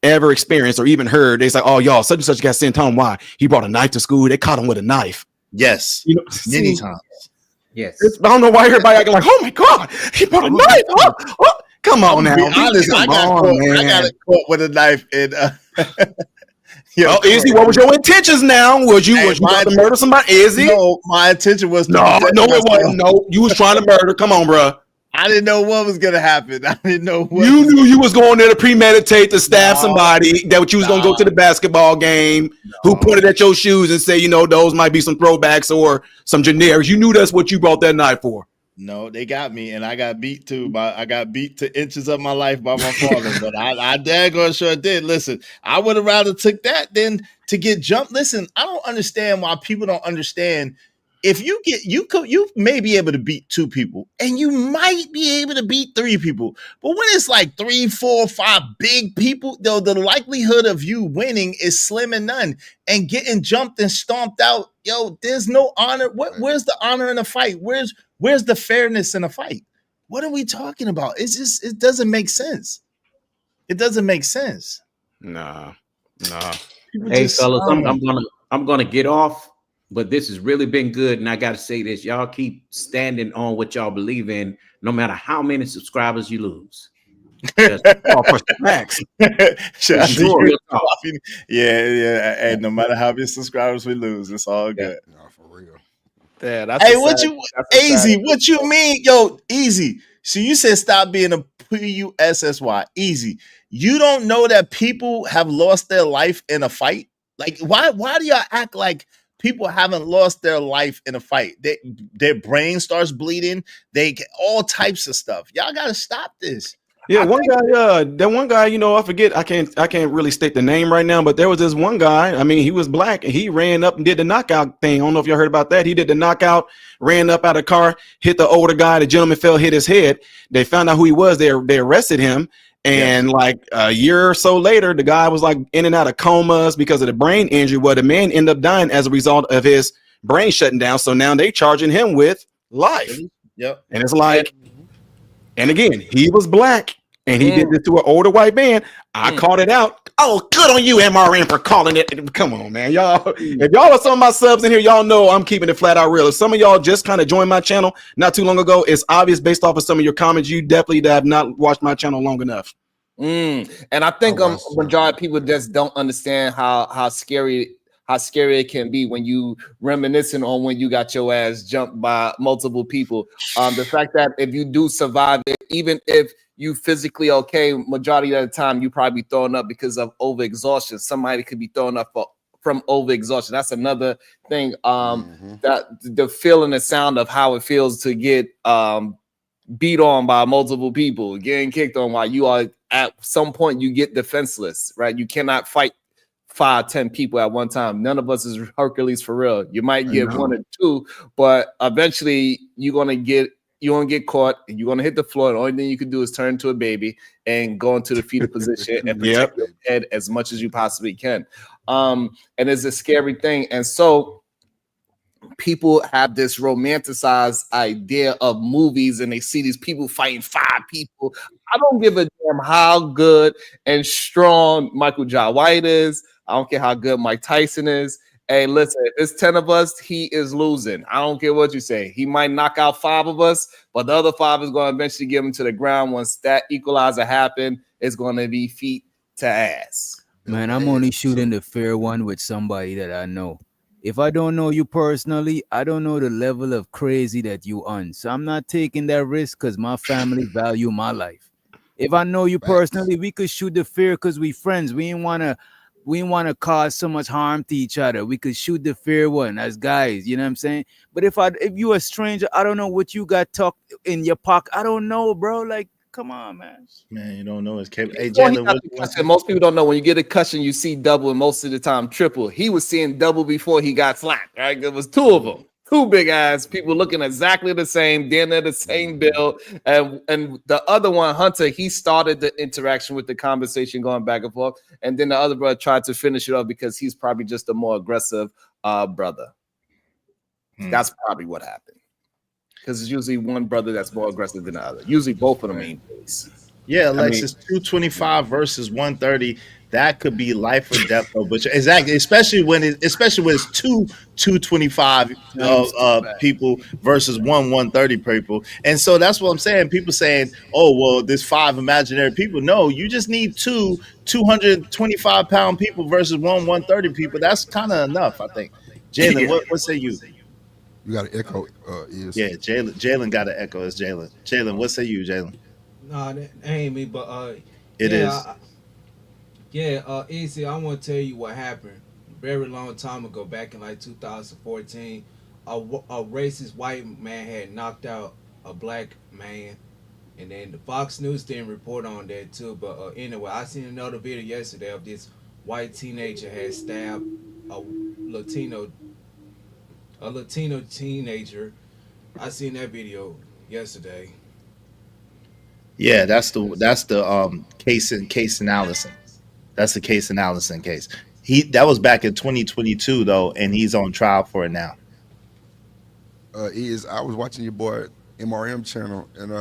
ever experienced or even heard? They say, "Oh, y'all, such and such got sent home. Why? He brought a knife to school. They caught him with a knife." Yes, many times. Yes, I don't know why everybody acting like, "Oh my God, he brought a knife." Come on now, be honest. I got caught with a knife in. Izzy, what was your intentions now? Was you trying to murder somebody? Izzy? No, my intention was no, it wasn't. No, you was trying to murder. Come on, bro. I didn't know what was gonna happen. I didn't know what you knew you was going there to premeditate to stab somebody, that you was gonna go to the basketball game, who pointed at your shoes and say, those might be some throwbacks or some generics. You knew that's what you brought that knife for. No, they got me, and I got beat too. I got beat to inches of my life by my father, but I daggone sure did. Listen, I would have rather took that than to get jumped. Listen, I don't understand why people don't understand. If you may be able to beat 2 people, and you might be able to beat 3 people. But when it's like 3, 4, 5 big people, though, the likelihood of you winning is slim and none. And getting jumped and stomped out, there's no honor. Where's the honor in a fight? Where's the fairness in a fight? What are we talking about? It doesn't make sense. It doesn't make sense. Nah. Hey fellas, I'm gonna get off, but this has really been good. And I gotta say this: y'all keep standing on what y'all believe in, no matter how many subscribers you lose. Just for facts. Shout out to Sure. you. Yeah. And no matter how many subscribers we lose, it's all good. No, for real. Yeah, that's Hey, that's Easy? What you mean, yo, Easy? So you said stop being a PUSSY. Easy. You don't know that people have lost their life in a fight? Like, why do y'all act like people haven't lost their life in a fight? Their brain starts bleeding. They get all types of stuff. Y'all gotta stop this. Yeah, that one guy, you know, I forget, I can't really state the name right now, but there was this one guy, I mean, he was black and he ran up and did the knockout thing. I don't know if y'all heard about that. He did the knockout, ran up out of the car, hit the older guy, the gentleman fell, hit his head. They found out who he was, they arrested him. And like a year or so later, the guy was like in and out of comas because of the brain injury. Well, the man ended up dying as a result of his brain shutting down. So now they charging him with life. Yep. And it's like, and again, he was black and he did this to an older white man. I called it out. Oh, good on you, MRN, for calling it. Come on, man. Y'all, if y'all are some of my subs in here, y'all know I'm keeping it flat out real. If some of y'all just kind of joined my channel not too long ago, it's obvious based off of some of your comments. You definitely have not watched my channel long enough. And I think majority of people just don't understand how scary it can be when you reminiscing on when you got your ass jumped by multiple people. The fact that if you do survive it, even if you physically okay, majority of the time you probably throwing up because of overexhaustion. Somebody could be throwing up from overexhaustion. That's another thing. That the feeling and sound of how it feels to get beat on by multiple people, getting kicked on while you are at some point you get defenseless, right? You cannot fight 5-10 people at one time. None of us is Hercules for real. You might get one or two, but eventually you're gonna get caught and you're gonna hit the floor. The only thing you can do is turn into a baby and go into the fetal position and protect your head as much as you possibly can. And it's a scary thing. And so people have this romanticized idea of movies and they see these people fighting 5 people. I don't give a damn how good and strong Michael Jai White is. I don't care how good Mike Tyson is. Hey, listen, if it's 10 of us, he is losing. I don't care what you say. He might knock out 5 of us, but the other 5 is going to eventually get him to the ground. Once that equalizer happens, it's going to be feet to ass. Man, I'm only shooting the fair one with somebody that I know. If I don't know you personally, I don't know the level of crazy that you on. So I'm not taking that risk because my family value my life. If I know you personally, we could shoot the fair because we friends. We ain't wanna cause so much harm to each other. We could shoot the fair one as guys, you know what I'm saying? But if you a stranger, I don't know what you got tucked in your pocket. I don't know, bro. Like, come on, man. Man, you don't know his capable. Hey, Jalen, most people don't know when you get a cushion, you see double, and most of the time triple. He was seeing double before he got slapped. Right, there was 2 of them, 2 big ass people looking exactly the same, damn near the same build. And the other one, Hunter, he started the interaction with the conversation going back and forth, and then the other brother tried to finish it up because he's probably just a more aggressive brother. That's probably what happened. Because it's usually one brother that's more aggressive than the other. Usually both of them main base. Yeah, Alexis, 225 versus 130. That could be life or death. But exactly, especially when it's 225 people versus 130 people. And so that's what I'm saying. People saying, oh, well, there's 5 imaginary people. No, you just need 2 225-pound people versus 130 people. That's kind of enough, I think. Jalen, what say you? You got an echo. Yeah, Jalen got an echo. It's Jalen. Jalen, what say you, Jalen? No, that ain't me, but it is. Easy. I want to tell you what happened. Very long time ago, back in like 2014, a racist white man had knocked out a black man, and then the Fox News didn't report on that too. But anyway, I seen another video yesterday of this white teenager had stabbed a Latino teenager. I seen that video yesterday. Yeah, that's the case analysis. That's the case analysis case. That was back in 2022 though, and he's on trial for it now. I was watching your boy MRM channel, and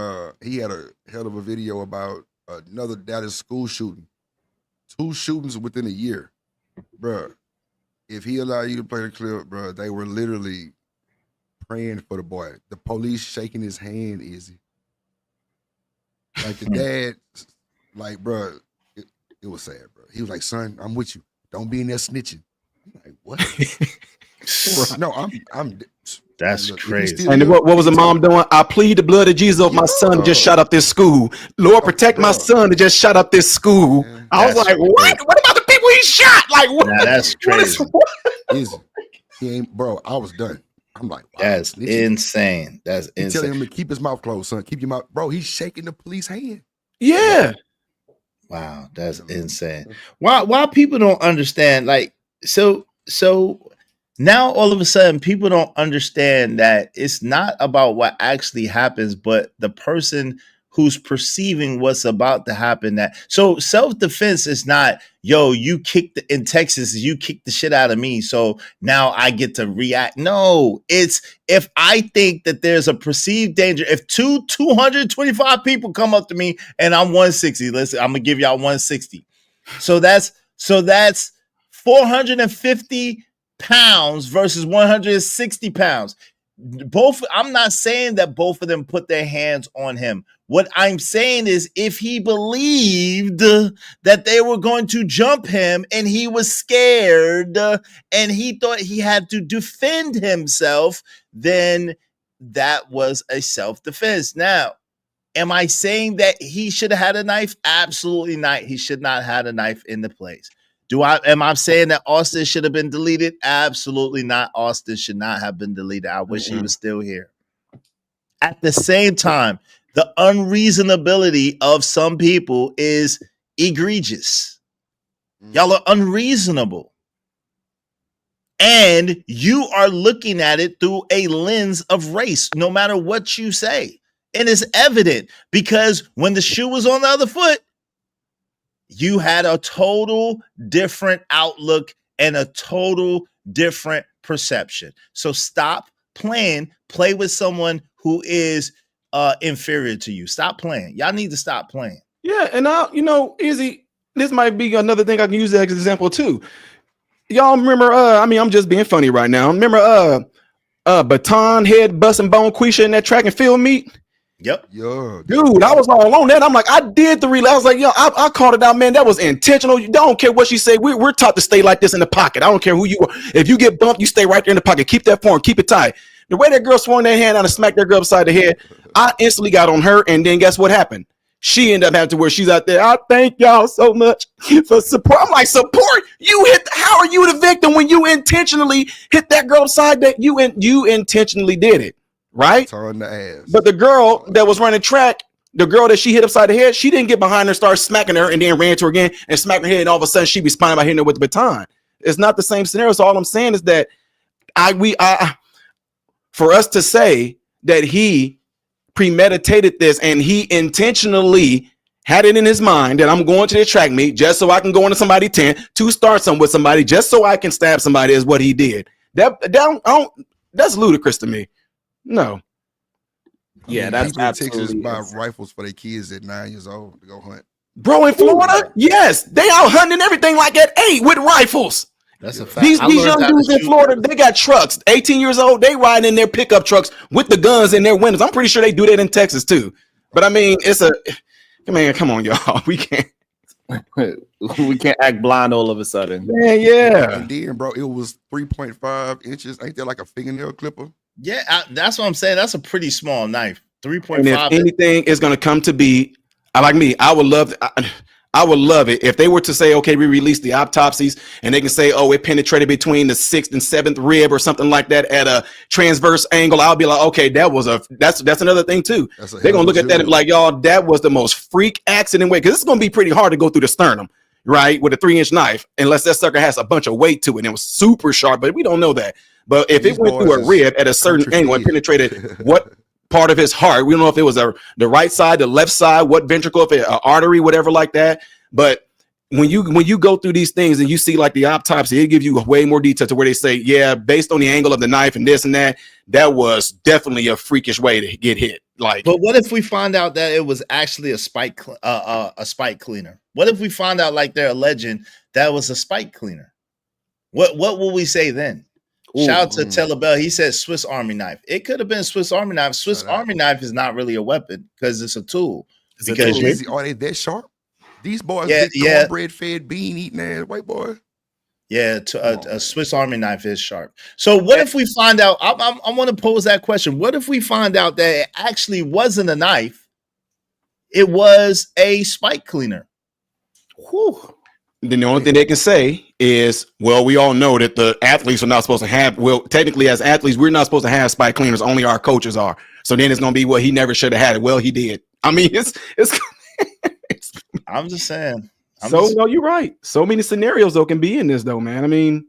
he had a hell of a video about another Dallas school shooting. 2 shootings within a year, bro. If he allowed you to play the clip, bro, they were literally praying for the boy. The police shaking his hand, Izzy. Like the dad, like, bro, it was sad, bro. He was like, son, I'm with you. Don't be in there snitching. I'm like, what? No, I'm That's look, crazy. And what was the mom doing? I plead the blood of Jesus over my son to just shut up this school. Lord, protect my son to just shut up this school. I was like, what? What about the people he shot? Like, what? Nah, that's crazy. Izzy, he ain't, bro. I was done. I'm like, wow, that's insane. That's he insane. telling him to keep his mouth closed, son. Keep your mouth, bro. He's shaking the police hand. Yeah. Wow, that's insane. Why people don't understand? Like, so now all of a sudden people don't understand that it's not about what actually happens, but the person who's perceiving what's about to happen. That so self-defense is not, yo, you kicked in Texas, you kicked the shit out of me, so now I get to react. No, it's if I think that there's a perceived danger, if 225 people come up to me and I'm 160, listen, I'm gonna give y'all 160. So that's 450 pounds versus 160 pounds. Both, I'm not saying that both of them put their hands on him. What I'm saying is if he believed that they were going to jump him and he was scared and he thought he had to defend himself, then that was a self-defense. Now, am I saying that he should have had a knife? Absolutely not. He should not have had a knife in the place. Am I saying that Austin should have been deleted? Absolutely not. Austin should not have been deleted. I wish he was still here. At the same time, the unreasonability of some people is egregious. Y'all are unreasonable. And you are looking at it through a lens of race, no matter what you say. And it's evident because when the shoe was on the other foot, you had a total different outlook and a total different perception. So stop playing. Play with someone who is inferior to you. Stop playing. Y'all need to stop playing. Yeah, and Izzy, this might be another thing I can use as an example too. Y'all remember? I'm just being funny right now. Remember, baton head busting bone Quisha in that track and field meet? Yep. Yo, dude, I was all on that. I'm like, I did the relay. I was like, yo, I called it out, man. That was intentional. You don't care what she say. We're taught to stay like this in the pocket. I don't care who you are. If you get bumped, you stay right there in the pocket. Keep that form. Keep it tight. The way that girl swung that hand out and smacked that girl upside the head, I instantly got on her. And then guess what happened? She ended up having to where she's out there. I thank y'all so much for support. I'm like, support? You hit? How are you the victim when you intentionally hit that girl upside that you intentionally did it? Right? Turn the ass. But the girl that was running track, the girl that she hit upside the head, she didn't get behind her, start smacking her, and then ran to her again and smacked her head, and all of a sudden she responded by hitting her with the baton. It's not the same scenario. So all I'm saying is that for us to say that he premeditated this and he intentionally had it in his mind that I'm going to the track meet just so I can go into somebody's tent to start something with somebody just so I can stab somebody is what he did. That's ludicrous to me. No. Yeah, that's absolutely buy rifles for their kids at 9 years old to go hunt. Bro, in Florida, yes, they out hunting everything like at 8 with rifles. That's a fact. These young dudes in Florida, they got trucks. 18 years old, they riding in their pickup trucks with the guns in their windows. I'm pretty sure they do that in Texas too. But I mean, come on, y'all. We can't act blind all of a sudden. Yeah. And then, bro, it was 3.5 inches. Ain't that like a fingernail clipper? Yeah, that's what I'm saying. That's a pretty small knife. 3.5. And if anything is going to come to be, I would love it if they were to say, okay, we release the autopsies and they can say, oh, it penetrated between the 6th and 7th rib or something like that at a transverse angle. I'll be like, okay, that's another thing too. They're going to look at that and be like, y'all, that was the most freak accident way. Cause it's going to be pretty hard to go through the sternum, right? With a 3-inch knife, unless that sucker has a bunch of weight to it and it was super sharp, but we don't know that. But if it went through a rib at a certain angle and penetrated what part of his heart, we don't know if it was the right side, the left side, what ventricle, if it an artery, whatever like that. But when you go through these things and you see like the autopsy, it gives you way more detail to where they say, yeah, based on the angle of the knife and this and that, that was definitely a freakish way to get hit. Like, but what if we find out that it was actually a spike cleaner? What if we find out, like they're alleging, that was a spike cleaner? What will we say then? Shout out to Telebell. He said Swiss Army knife. It could have been Swiss Army knife. Swiss Army knife is not really a weapon because it's a tool. Because are they that sharp? These boys, cornbread fed, bean eating ass white boy. Yeah, a Swiss Army knife is sharp. So what if we find out? I want to pose that question. What if we find out that it actually wasn't a knife? It was a spike cleaner. Whew. Then the only thing they can say is, well, we all know that the athletes are not supposed to have, well, technically as athletes, we're not supposed to have spike cleaners. Only our coaches are. So then it's going to be, well, he never should have had it. Well, he did. I mean, it's I'm just saying. No, you're right. So many scenarios though can be in this though, man. I mean,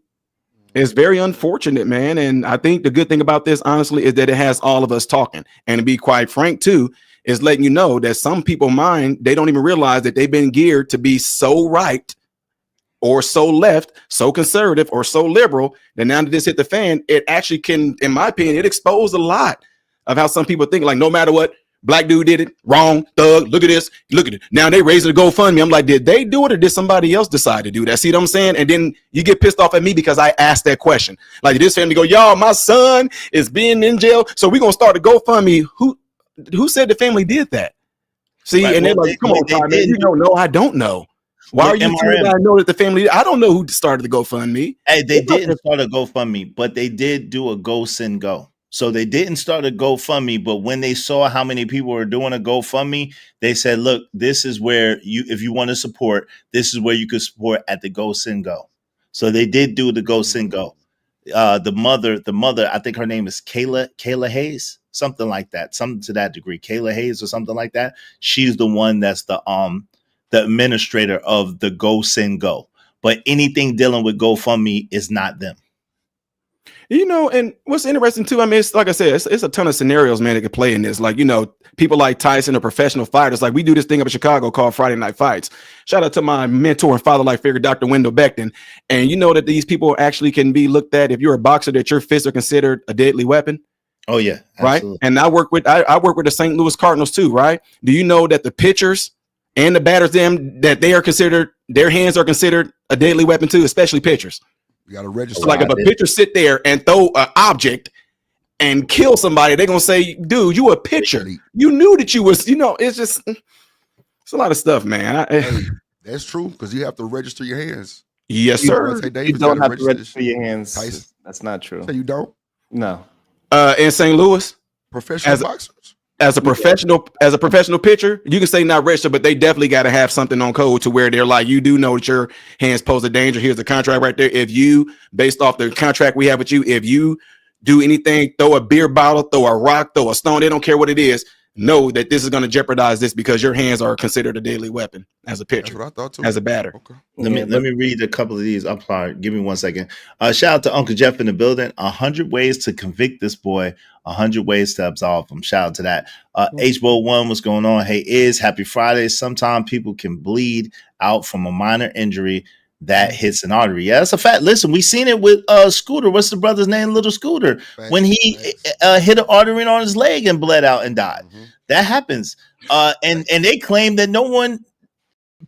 it's very unfortunate, man. And I think the good thing about this, honestly, is that it has all of us talking. And to be quite frank too, is letting you know that some people mind, they don't even realize that they've been geared to be so right or so left, so conservative, or so liberal, that now that this hit the fan, it actually can, in my opinion, it exposed a lot of how some people think, like, no matter what, black dude did it, wrong, thug, look at this, look at it. Now they raising a GoFundMe. I'm like, did they do it or did somebody else decide to do that? See what I'm saying? And then you get pissed off at me because I asked that question. Like, this family go, y'all, my son is being in jail, so we're going to start a GoFundMe. Who said the family did that? See, right, and they're like, come on, Todd, man, you don't know, I don't know. Why are you telling me I know that the family? I don't know who started the GoFundMe. Hey, they didn't start a GoFundMe, but they did do a Go Send Go. So they didn't start a GoFundMe, but when they saw how many people were doing a GoFundMe, they said, look, this is where if you want to support, this is where you could support at the Go Send Go. So they did do the Go Send Go. The mother, I think her name is Kayla Hayes, something like that, something to that degree, Kayla Hayes or something like that. She's the one that's the administrator of the Go Send Go, but anything dealing with GoFundMe is not them. You know, and what's interesting too, I mean, it's like I said, it's a ton of scenarios, man, that could play in this. Like, you know, people like Tyson are professional fighters. Like, we do this thing up in Chicago called Friday Night Fights. Shout out to my mentor and father-like figure, Dr. Wendell Beckton. And you know that these people actually can be looked at, if you're a boxer, that your fists are considered a deadly weapon. Oh yeah, absolutely. Right. And I work with the St. Louis Cardinals too, right? Do you know that the pitchers and the batters, that they are considered, their hands are considered a deadly weapon too, especially pitchers. You got to register. So like if a pitcher sit there and throw an object and kill somebody, they're going to say, dude, you a pitcher. You knew that you was, you know, it's a lot of stuff, man. Hey, that's true, because you have to register your hands. Yes, sir. You don't have to register your hands. Tyson. That's not true. So you don't? No. In St. Louis, professional boxers. As a professional pitcher, you can say not registered, but they definitely got to have something on code to where they're like, you do know that your hands pose a danger. Here's the contract right there. If you, based off the contract we have with you, if you do anything, throw a beer bottle, throw a rock, throw a stone, they don't care what it is, know that this is going to jeopardize this because your hands are considered a deadly weapon as a pitcher. That's what I thought too. As a batter. Okay. Let me read a couple of these. I'm sorry. Give me 1 second. Shout out to Uncle Jeff in the building. 100 ways to convict this boy. 100 ways to absolve him. Shout out to that. H-Bo1, what's going on? Hey, happy Friday. Sometimes people can bleed out from a minor injury that hits an artery. Yeah, that's a fact. Listen, we seen it with Scooter. What's the brother's name? Little Scooter. When he hit an artery on his leg and bled out and died. Mm-hmm. That happens. And they claim that no one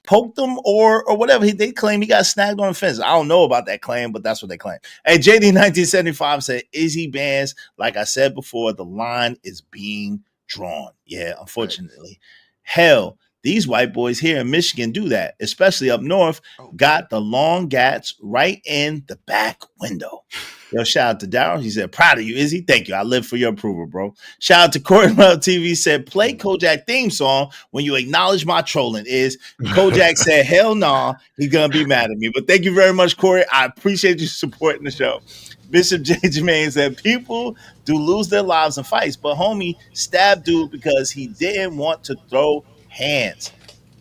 poked him or whatever. They claim he got snagged on the fence. I don't know about that claim, but that's what they claim. Hey, JD1975 said, Izzy bans, like I said before, the line is being drawn. Yeah, unfortunately. Hell, these white boys here in Michigan do that, especially up north. Got the long gats right in the back window. Yo, shout out to Daryl. He said, proud of you, Izzy. Thank you. I live for your approval, bro. Shout out to Karmelo TV. Said, play Kojak theme song when you acknowledge my trolling. Kojak said, hell nah. He's going to be mad at me. But thank you very much, Corey. I appreciate you supporting the show. Bishop J. Jermaine said, people do lose their lives in fights, but homie stabbed dude because he didn't want to throw hands.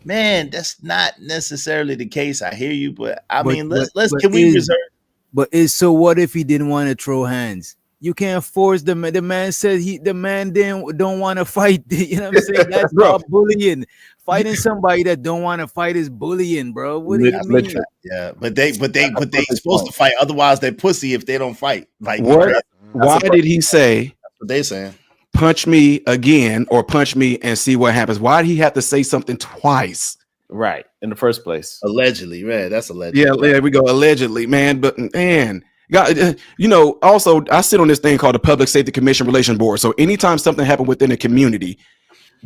Man, that's not necessarily the case. I hear you, but can we reserve? But so what if he didn't want to throw hands? You can't force the man said the man don't want to fight. You know what I'm saying? That's not bullying. Fighting somebody that don't want to fight is bullying, bro. What do you mean? Yeah, but they supposed to fight. Otherwise, they're pussy if they don't fight. Like what? Why did he say? That's what they saying. punch me again or punch me and see what happens. Why did he have to say something twice? Right. In the first place. Allegedly, man. That's allegedly. Yeah, there we go. Allegedly, man. But man, God, you know, also I sit on this thing called the Public Safety Commission Relations Board. So anytime something happened within the community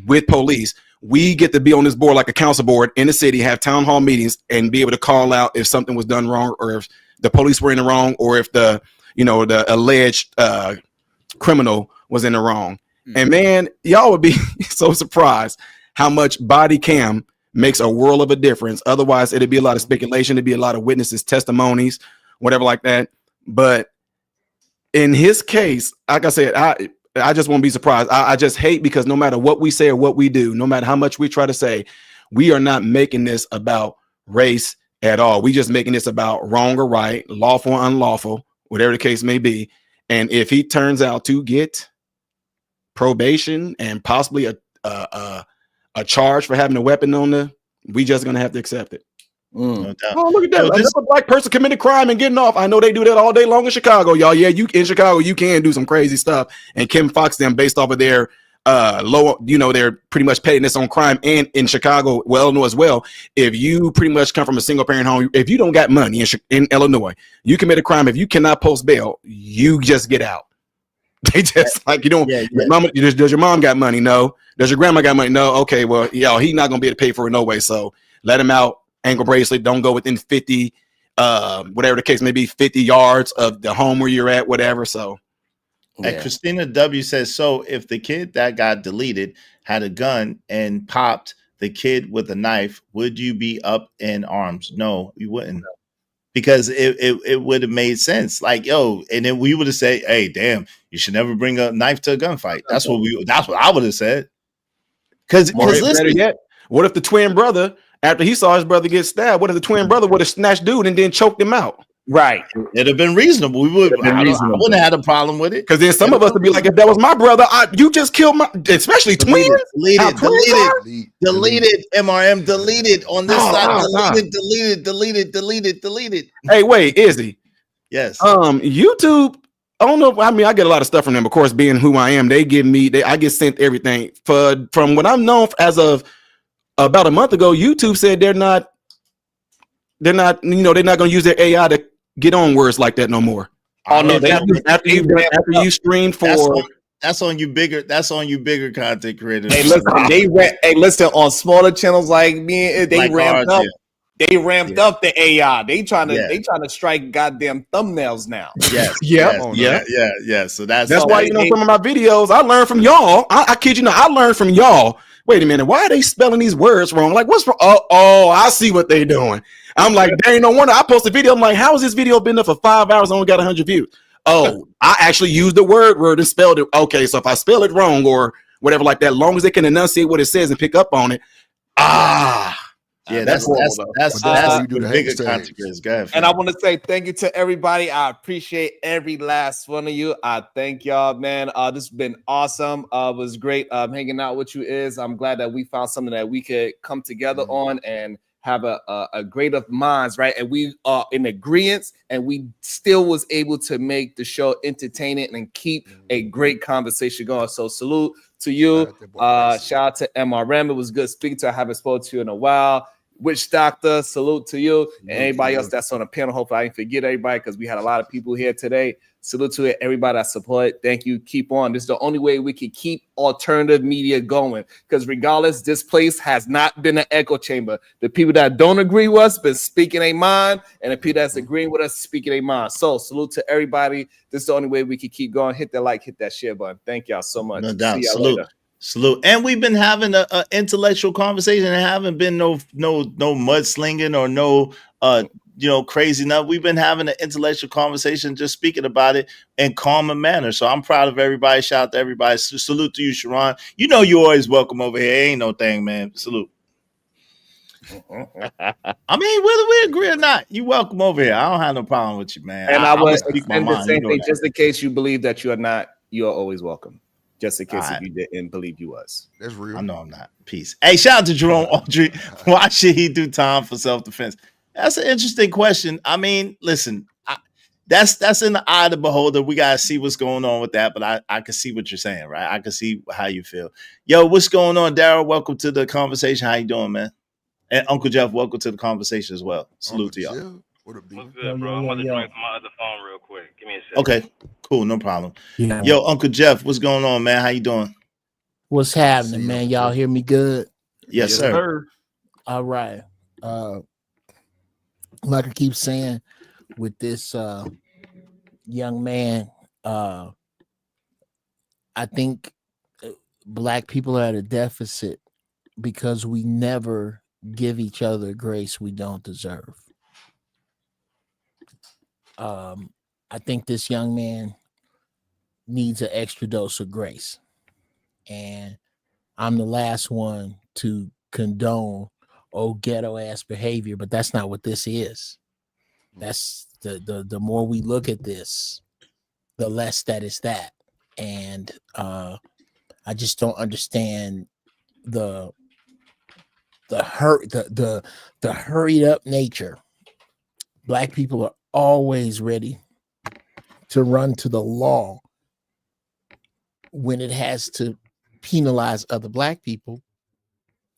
with police, we get to be on this board like a council board in the city, have town hall meetings, and be able to call out if something was done wrong, or if the police were in the wrong, or if the alleged criminal was in the wrong. And man, y'all would be so surprised how much body cam makes a world of a difference. Otherwise, it'd be a lot of speculation. It'd be a lot of witnesses, testimonies, whatever like that. But in his case, like I said, I just won't be surprised. I just hate, because no matter what we say or what we do, no matter how much we try to say, we are not making this about race at all. We just making this about wrong or right, lawful or unlawful, whatever the case may be. And if he turns out to get probation and possibly a charge for having a weapon on the, we just gonna have to accept it. No doubt. Oh, look at that. Another black person committed crime and getting off. I know they do that all day long in Chicago, y'all. Yeah, you in Chicago, you can do some crazy stuff. And Kim Fox them, based off of their low, they're pretty much pettiness on crime. And in Chicago, well, Illinois as well, if you pretty much come from a single parent home, if you don't got money in Illinois, you commit a crime. If you cannot post bail, you just get out. They just like, you don't, Mama, does your mom got money? No. Does your grandma got money? No. Okay, well, he's not gonna be able to pay for it no way. So let him out. Ankle bracelet. Don't go within 50, whatever the case may be, 50 yards of the home where you're at, whatever. So, Christina W says, so if the kid that got deleted had a gun and popped the kid with a knife, would you be up in arms? No, you wouldn't. Because it would have made sense. Like, yo, and then we would have said, hey, damn, you should never bring a knife to a gunfight. That's what I would have said. Because better yet, what if the twin brother, after he saw his brother get stabbed, what if the twin brother would have snatched dude and then choked him out? Right. It'd have been reasonable. I wouldn't have had a problem with it. Because then some of us would be like, if that was my brother, you just killed my, especially twins. Deleted, MRM, deleted on this side. Deleted. Hey, wait, Izzy. Yes. YouTube, I don't know. I mean, I get a lot of stuff from them. Of course, being who I am, they give me, I get sent everything. From what I'm known as of about a month ago, YouTube said they're not going to use their AI to get on words like that no more. Oh no! After you streamed for, that's on you bigger content creators. Hey, listen, on smaller channels like me, they ramped up. They ramped up the AI. They trying to strike goddamn thumbnails now. Yeah. So that's why some of my videos I learned from y'all. I kid you not, I learned from y'all. Wait a minute, why are they spelling these words wrong? Like, what's wrong? Oh, I see what they doing. I'm like, there ain't no wonder. I posted a video. I'm like, how has this video been up for 5 hours? I only got 100 views. Oh, I actually used the word and spelled it. Okay, so if I spell it wrong or whatever like that, long as they can enunciate what it says and pick up on it. Yeah, that's how you do the bigger consequences. And I want to say thank you to everybody. I appreciate every last one of you. I thank y'all, man. This has been awesome. It was great hanging out with you. I'm glad that we found something that we could come together on and have a great of minds, right? And we are in agreement, and we still was able to make the show entertaining and keep a great conversation going. So salute to you. Shout out to MRM. It was good speaking to you. I haven't spoken to you in a while. Witch Doctor, salute to you. And anybody else that's on the panel. Hopefully I didn't forget everybody, because we had a lot of people here today. Salute to everybody that support. Thank you. Keep on. This is the only way we can keep alternative media going, because regardless, this place has not been an echo chamber. The people that don't agree with us been speaking their mind, and the people that's agreeing with us speaking their mind. So salute to everybody. This is the only way we can keep going. Hit that like, hit that share button. Thank y'all so much. No doubt. Salute. And we've been having a intellectual conversation. It haven't been no mudslinging or no crazy enough. We've been having an intellectual conversation, just speaking about it in calmer manner. So I'm proud of everybody. Shout out to everybody. Salute to you, Sharon. You know you're always welcome over here. Ain't no thing, man. Salute. I mean, whether we agree or not, you welcome over here. I don't have no problem with you, man. And I would extend the same thing, just in case you believe that you are not. You are always welcome. Just in case if you didn't believe you was. That's real. I know I'm not. Peace. Hey, shout out to Jerome Audrey. Why should he do time for self-defense? That's an interesting question. I mean, listen, that's in the eye of the beholder. We gotta see what's going on with that. But I can see what you're saying, right? I can see how you feel. Yo, what's going on, Daryl? Welcome to the conversation. How you doing, man? And Uncle Jeff, welcome to the conversation as well. Salute to y'all. What's good, bro? I'm about to join from my other phone real quick. Give me a second. Okay, cool, no problem. Yeah. Yo, Uncle Jeff, what's going on, man? How you doing? What's happening, man? Y'all hear me good? Yes, sir. All right. Like I keep saying, with this young man, I think Black people are at a deficit because we never give each other grace we don't deserve. I think this young man needs an extra dose of grace, and I'm the last one to condone ghetto ass behavior, but that's not what this is. That's the more we look at this, the less that is that. And I just don't understand the hurried up nature. Black people are always ready to run to the law when it has to penalize other Black people,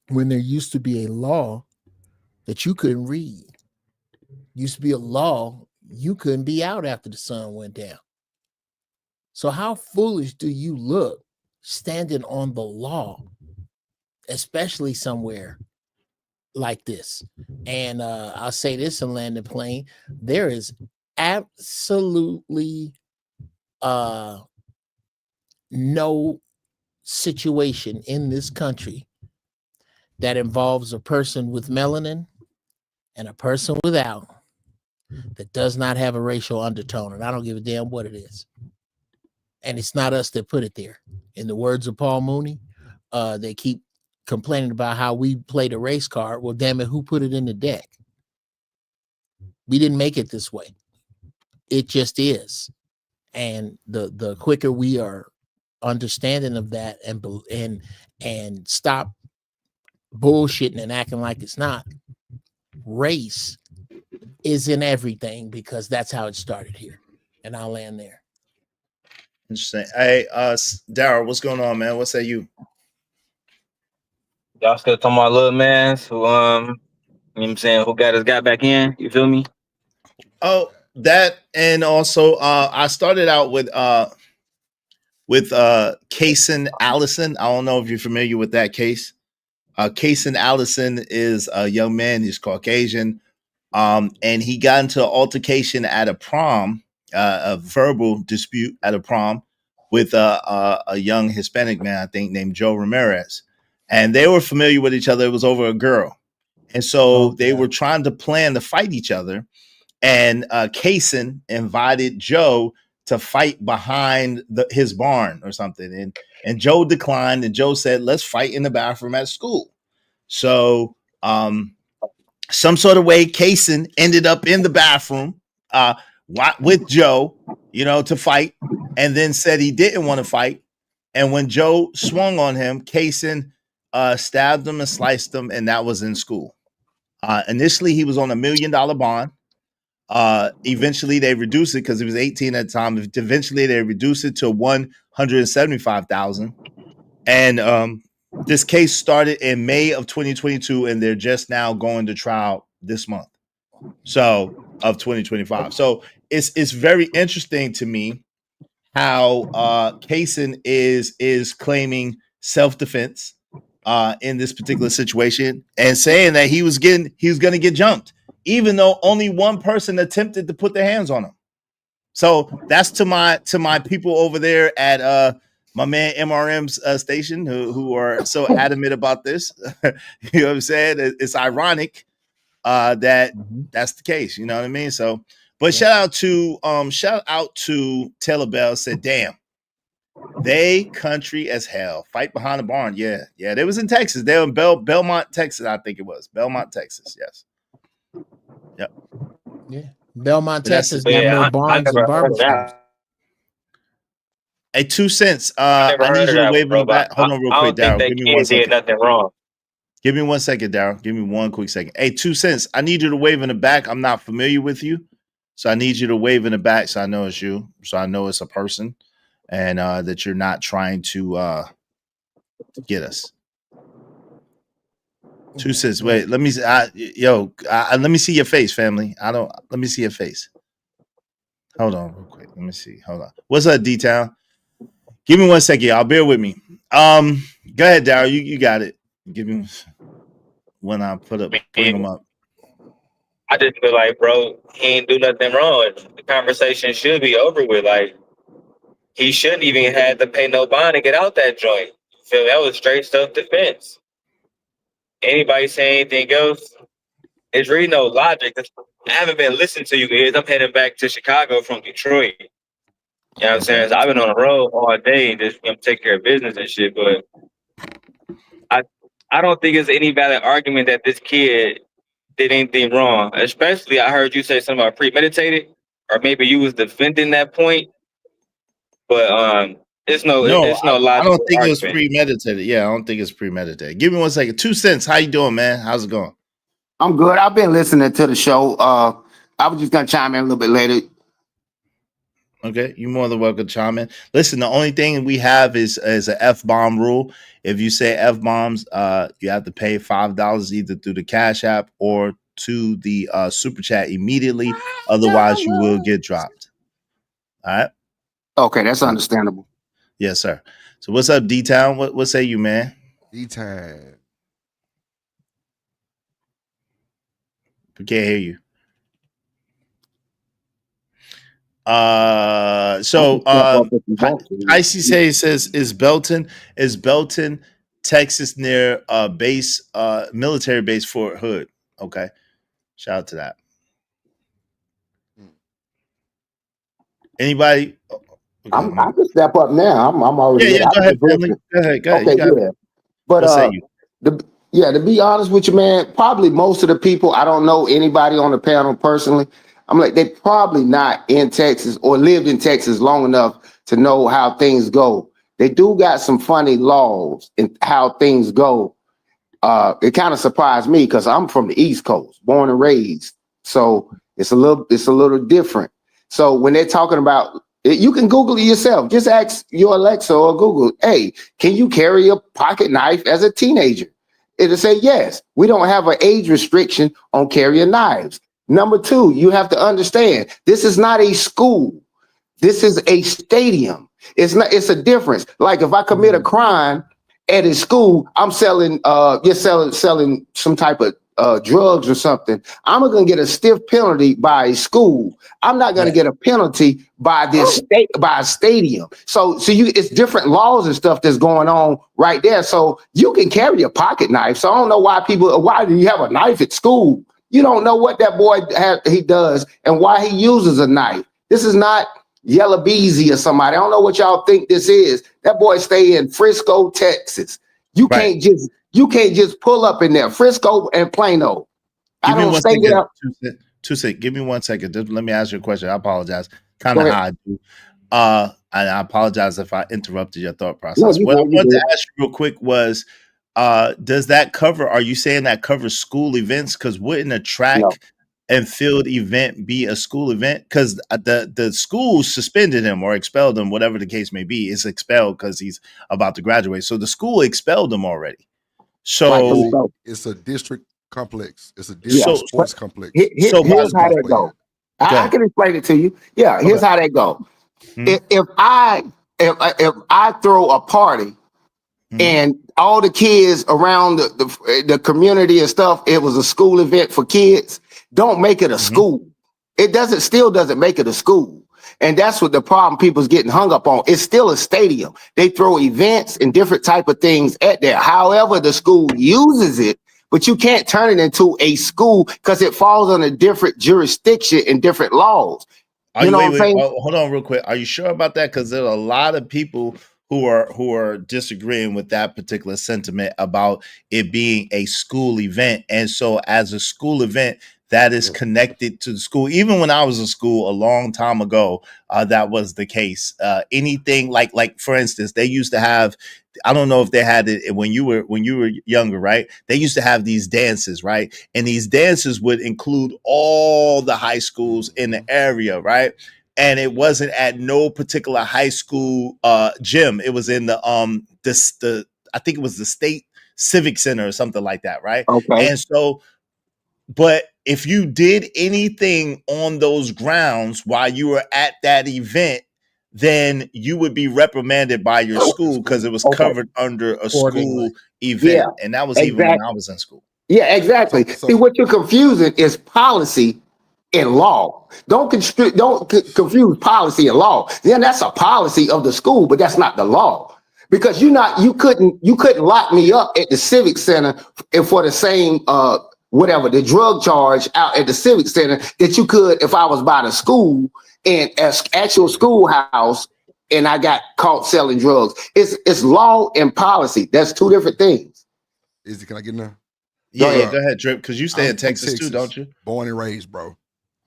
when there used to be a law that you couldn't read. Used to be a law you couldn't be out after the sun went down. So how foolish do you look standing on the law, especially somewhere like this? And I'll say this in Landing Plane, there is absolutely no situation in this country that involves a person with melanin and a person without that does not have a racial undertone. And I don't give a damn what it is. And it's not us that put it there. In the words of Paul Mooney, they keep complaining about how we played a race card. Well, damn it, who put it in the deck? We didn't make it this way. It just is. And the quicker we are understanding of that and stop bullshitting and acting like it's not, race is in everything, because that's how it started here. And I'll land there. Interesting. Hey, Daryl, what's going on, man? What say you? Y'all still talking about little man who you know what I'm saying, who got his guy back in? You feel me? Oh, that, and also I started out with Kason Allison. I don't know if you're familiar with that case. Kason Allison is a young man. He's Caucasian, and he got into an altercation at a prom, a verbal dispute at a prom with a young Hispanic man, I think, named Joe Ramirez. And they were familiar with each other. It was over a girl. And so they were trying to plan to fight each other. And Kason invited Joe to fight behind his barn or something. And Joe declined. And Joe said, let's fight in the bathroom at school. So some sort of way, Kason ended up in the bathroom with Joe, to fight, and then said he didn't want to fight. And when Joe swung on him, Kason stabbed him and sliced him, and that was in school. Initially, he was on $1 million bond. Eventually, they reduced it because he was 18 at the time. Eventually, they reduced it to $175,000. And this case started in May of 2022, and they're just now going to trial this month, of 2025. So it's very interesting to me how Kason is claiming self-defense in this particular situation and saying that he was going to get jumped, even though only one person attempted to put their hands on him. So that's to my people over there at my man MRM's station who are so adamant about this. You know what I'm saying? It's ironic that that's the case. You know what I mean? So, but shout out to Taylor Bell, said, damn, they country as hell. Fight behind the barn. Yeah. They was in Texas. They were in Belmont, Texas, I think it was. Belmont, Texas. Yes. Yep. Yeah. Belmont, Texas got more barns and barbershops. Hey, 2 cents. I need you to wave in the back. Hold on real quick, Daryl. Give me 1 second. Nothing wrong. Give me 1 second, Daryl. Give me 1 quick second. Hey, 2 cents. I need you to wave in the back. I'm not familiar with you. So I need you to wave in the back so I know it's you. So I know it's a person and that you're not trying to get us. 2 cents. Wait, let me let me see your face, family. Let me see your face. Hold on real quick. Let me see. Hold on. What's up, D-Town? Give me 1 second, y'all. Bear with me. Go ahead, Daryl. You got it. Give me when I bring them up. I just feel like, bro, he ain't do nothing wrong. The conversation should be over with. Like, he shouldn't even have to pay no bond to get out that joint. Feel that was straight self-defense. Anybody say anything else? There's really no logic. I haven't been listening to you guys. I'm heading back to Chicago from Detroit. You know what I'm saying? So I've been on the road all day, just take care of business and shit. But I don't think it's any valid argument that this kid did anything wrong. Especially, I heard you say something about premeditated, or maybe you was defending that point. But it's no logical I don't think it was argument. premeditated. Yeah, I don't think it's premeditated. Give me 1 second. 2 cents. How you doing, man? How's it going? I'm good. I've been listening to the show. I was just gonna chime in a little bit later. Okay, you're more than welcome to chime in. Listen, the only thing we have is an F-bomb rule. If you say F-bombs, you have to pay $5 either through the Cash App or to the Super Chat immediately. Otherwise, you will get dropped. All right? Okay, that's understandable. Yes, sir. So what's up, D-Town? What say you, man? D-Town. We can't hear you. Icy says is Belton Texas near military base Fort Hood. Okay. Shout out to that. Anybody? Okay, I can step up now. I'm already go ahead, family. Go ahead. Okay, yeah. But to be honest with you, man, probably most of the people, I don't know anybody on the panel personally. I'm like, they probably not in Texas or lived in Texas long enough to know how things go. They do got some funny laws and how things go. It kind of surprised me because I'm from the East Coast, born and raised. So it's a little different. So when they're talking about it, you can Google it yourself. Just ask your Alexa or Google, hey, can you carry a pocket knife as a teenager? It'll say yes. We don't have an age restriction on carrying knives. Number two, you have to understand, this is not a school. This is a stadium. It's a difference. Like if I commit a crime at a school, I'm selling some type of drugs or something. I'm gonna get a stiff penalty by a school. I'm not gonna get a penalty by by a stadium. So it's different laws and stuff that's going on right there. So you can carry a pocket knife. So I don't know why do you have a knife at school? You don't know what that boy he does and why he uses a knife. This is not Yellow Beezy or somebody. I don't know what y'all think this is. That boy stay in Frisco, Texas. You can't just pull up in there. Frisco and Plano. I don't stay there. 2 seconds. Give me 1 second. Just let me ask you a question. I apologize. Kind of how I do. And I apologize if I interrupted your thought process. What I wanted to ask you real quick was, does that cover? Are you saying that covers school events? Because wouldn't a track and field event be a school event? Because the school suspended him or expelled him, whatever the case may be. It's expelled because he's about to graduate. So the school expelled him already. So it's a district complex. It's a district sports complex. Here's how that go. I can explain it to you. Yeah, here's how that go. If I throw a party and all the kids around the community and stuff, it was a school event for kids, don't make it a school. It still doesn't make it a school. And that's what the problem people's getting hung up on. It's still a stadium. They throw events and different type of things at there. However, the school uses it, but you can't turn it into a school because it falls under different jurisdiction and different laws. Hold on real quick. Are you sure about that? Because there are a lot of people who are disagreeing with that particular sentiment about it being a school event. And so as a school event, that is connected to the school. Even when I was in school a long time ago, that was the case. Anything like for instance, they used to have, I don't know if they had it when you were younger, right? They used to have these dances, right? And these dances would include all the high schools in the area, right? And it wasn't at no particular high school gym. It was in the I think it was the state civic center or something like that, right? Okay. And so, but if you did anything on those grounds while you were at that event, then you would be reprimanded by your school because it was covered under a school event. Yeah, And that was even when exactly. I was in school. Yeah, exactly. See, what you're confusing is policy and law. Don't confuse policy and law. Then that's a policy of the school, but that's not the law. Because you couldn't lock me up at the civic center and for the same the drug charge out at the civic center that you could if I was by the school and at your schoolhouse and I got caught selling drugs. It's law and policy. That's two different things. Can I get in there? Yeah, go ahead, Drip, because you stay in Texas too, don't you? Born and raised, bro.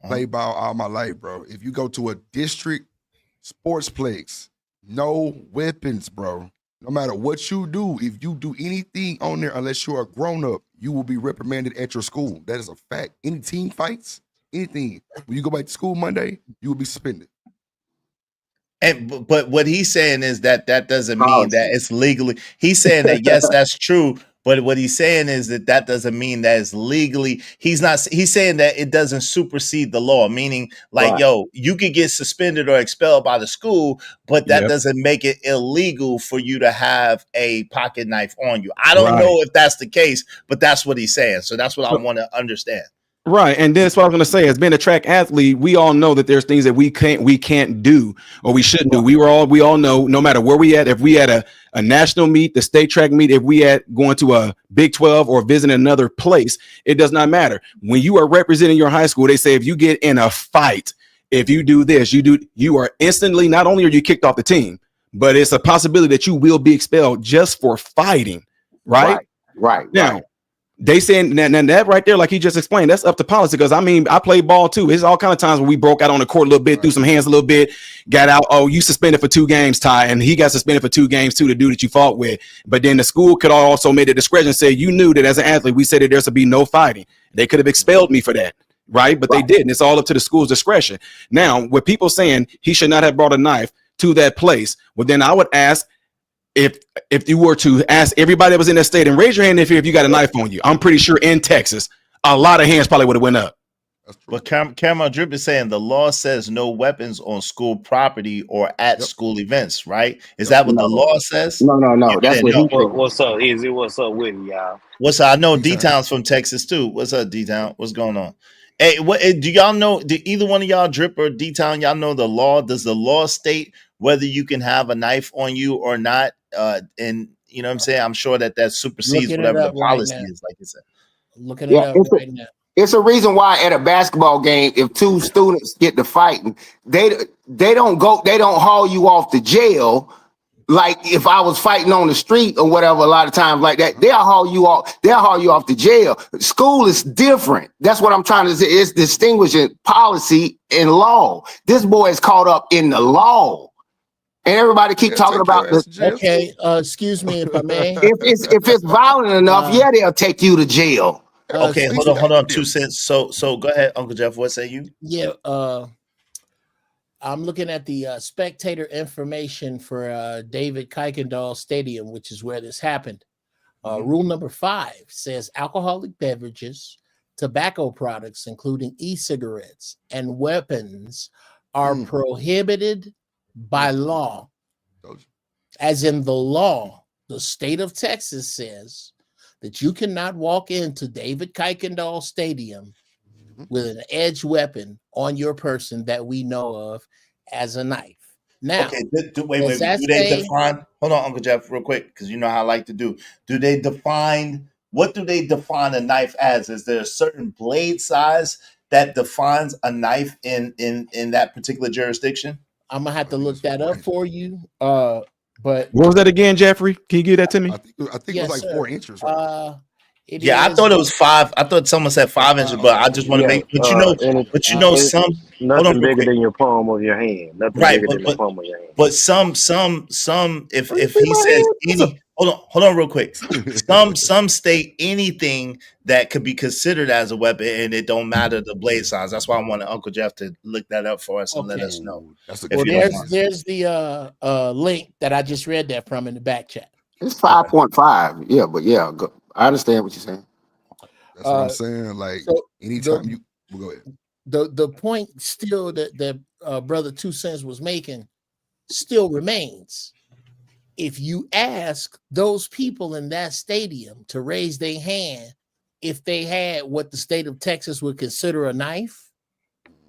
Played ball all my life, bro. If you go to a district sportsplex, no weapons, bro. No matter what you do, if you do anything on there, unless you're a grown-up, you will be reprimanded at your school. That is a fact. Any team fights, anything. When you go back to school Monday, you will be suspended. And but what he's saying is that doesn't mean that it's legally. He's saying that yes, that's true. But what he's saying is that doesn't mean that it's legally. He's saying that it doesn't supersede the law. Meaning, like, yo, you could get suspended or expelled by the school, but that doesn't make it illegal for you to have a pocket knife on you. I don't know if that's the case, but that's what he's saying. So that's what I want to understand. Right, and that's what I was going to say. As being a track athlete, we all know that there's things that we can't do or we shouldn't do. We all know, no matter where we at, if we at a national meet, the state track meet, if we at going to a Big 12 or visiting another place, it does not matter. When you are representing your high school, they say if you get in a fight, if you do this, you are instantly, not only are you kicked off the team, but it's a possibility that you will be expelled just for fighting. Right. Now. They saying that right there, like he just explained, that's up to policy. Because I mean, I play ball too. It's all kind of times where we broke out on the court a little bit, threw some hands a little bit, got out. Oh, you suspended for 2 games, Ty, and he got suspended for 2 games too. The dude that you fought with. But then the school could also made a discretion, say you knew that as an athlete, we said that there's to be no fighting. They could have expelled me for that, right? But they didn't. It's all up to the school's discretion. Now, with people saying he should not have brought a knife to that place, well, then I would ask. If you were to ask everybody that was in that state and raise your hand if you got a knife on you, I'm pretty sure in Texas, a lot of hands probably would have went up. But Karmelo Drip is saying the law says no weapons on school property or at school events, right? Is that what the law says? No. That's what he said. What's up, Easy? What's up with y'all? What's up? I know D-Town's from Texas too. What's up, D-Town? What's going on? Hey, do y'all know? Do either one of y'all, Drip or D-Town, y'all know the law? Does the law state whether you can have a knife on you or not? And you know what I'm saying? I'm sure that supersedes whatever the policy is, like you said. Looking it up right now. It's a reason why at a basketball game, if 2 students get to fighting, they don't haul you off to jail. Like if I was fighting on the street or whatever, a lot of times like that, they'll haul you off to jail. School is different. That's what I'm trying to say. It's distinguishing policy and law. This boy is caught up in the law. And everybody keep talking about this. Okay, excuse me if I may. If it's violent enough, they'll take you to jail. Okay, hold on, 2 cents. So go ahead, Uncle Jeff. What say you? Yeah, I'm looking at the spectator information for David Kuykendall Stadium, which is where this happened. Rule number 5 says alcoholic beverages, tobacco products, including e-cigarettes, and weapons are prohibited by law. As in the law, the state of Texas says that you cannot walk into David Kuykendall Stadium with an edged weapon on your person that we know of as a knife. Now, okay, wait. Do they define? Hold on, Uncle Jeff, real quick, because you know how I like to do. Do they define? What do they define a knife as? Is there a certain blade size that defines a knife in that particular jurisdiction? I'm gonna have to look that up for you. But what was that again, Jeffrey? Can you give that to me? I think it was like 4 inches. Right? Yeah, I thought it was 5. I thought someone said 5 inches, but I just want to Yeah, make. But you know, some. Hold on, nothing real bigger quick. than your palm of your hand. Nothing Right, bigger than the palm of your hand. but some. If he says any, hold on, real quick. Some state anything that could be considered as a weapon, and it don't matter the blade size. That's why I wanted Uncle Jeff to look that up for us and let us know. That's a if Well, you don't mind. there's the link that I just read that from in the back chat. It's 5.5. Yeah, but yeah, I understand what you're saying. That's what I'm saying. Like So anytime you we'll go ahead. The point still that brother 2 Cents was making still remains. If you ask those people in that stadium to raise their hand if they had what the state of Texas would consider a knife,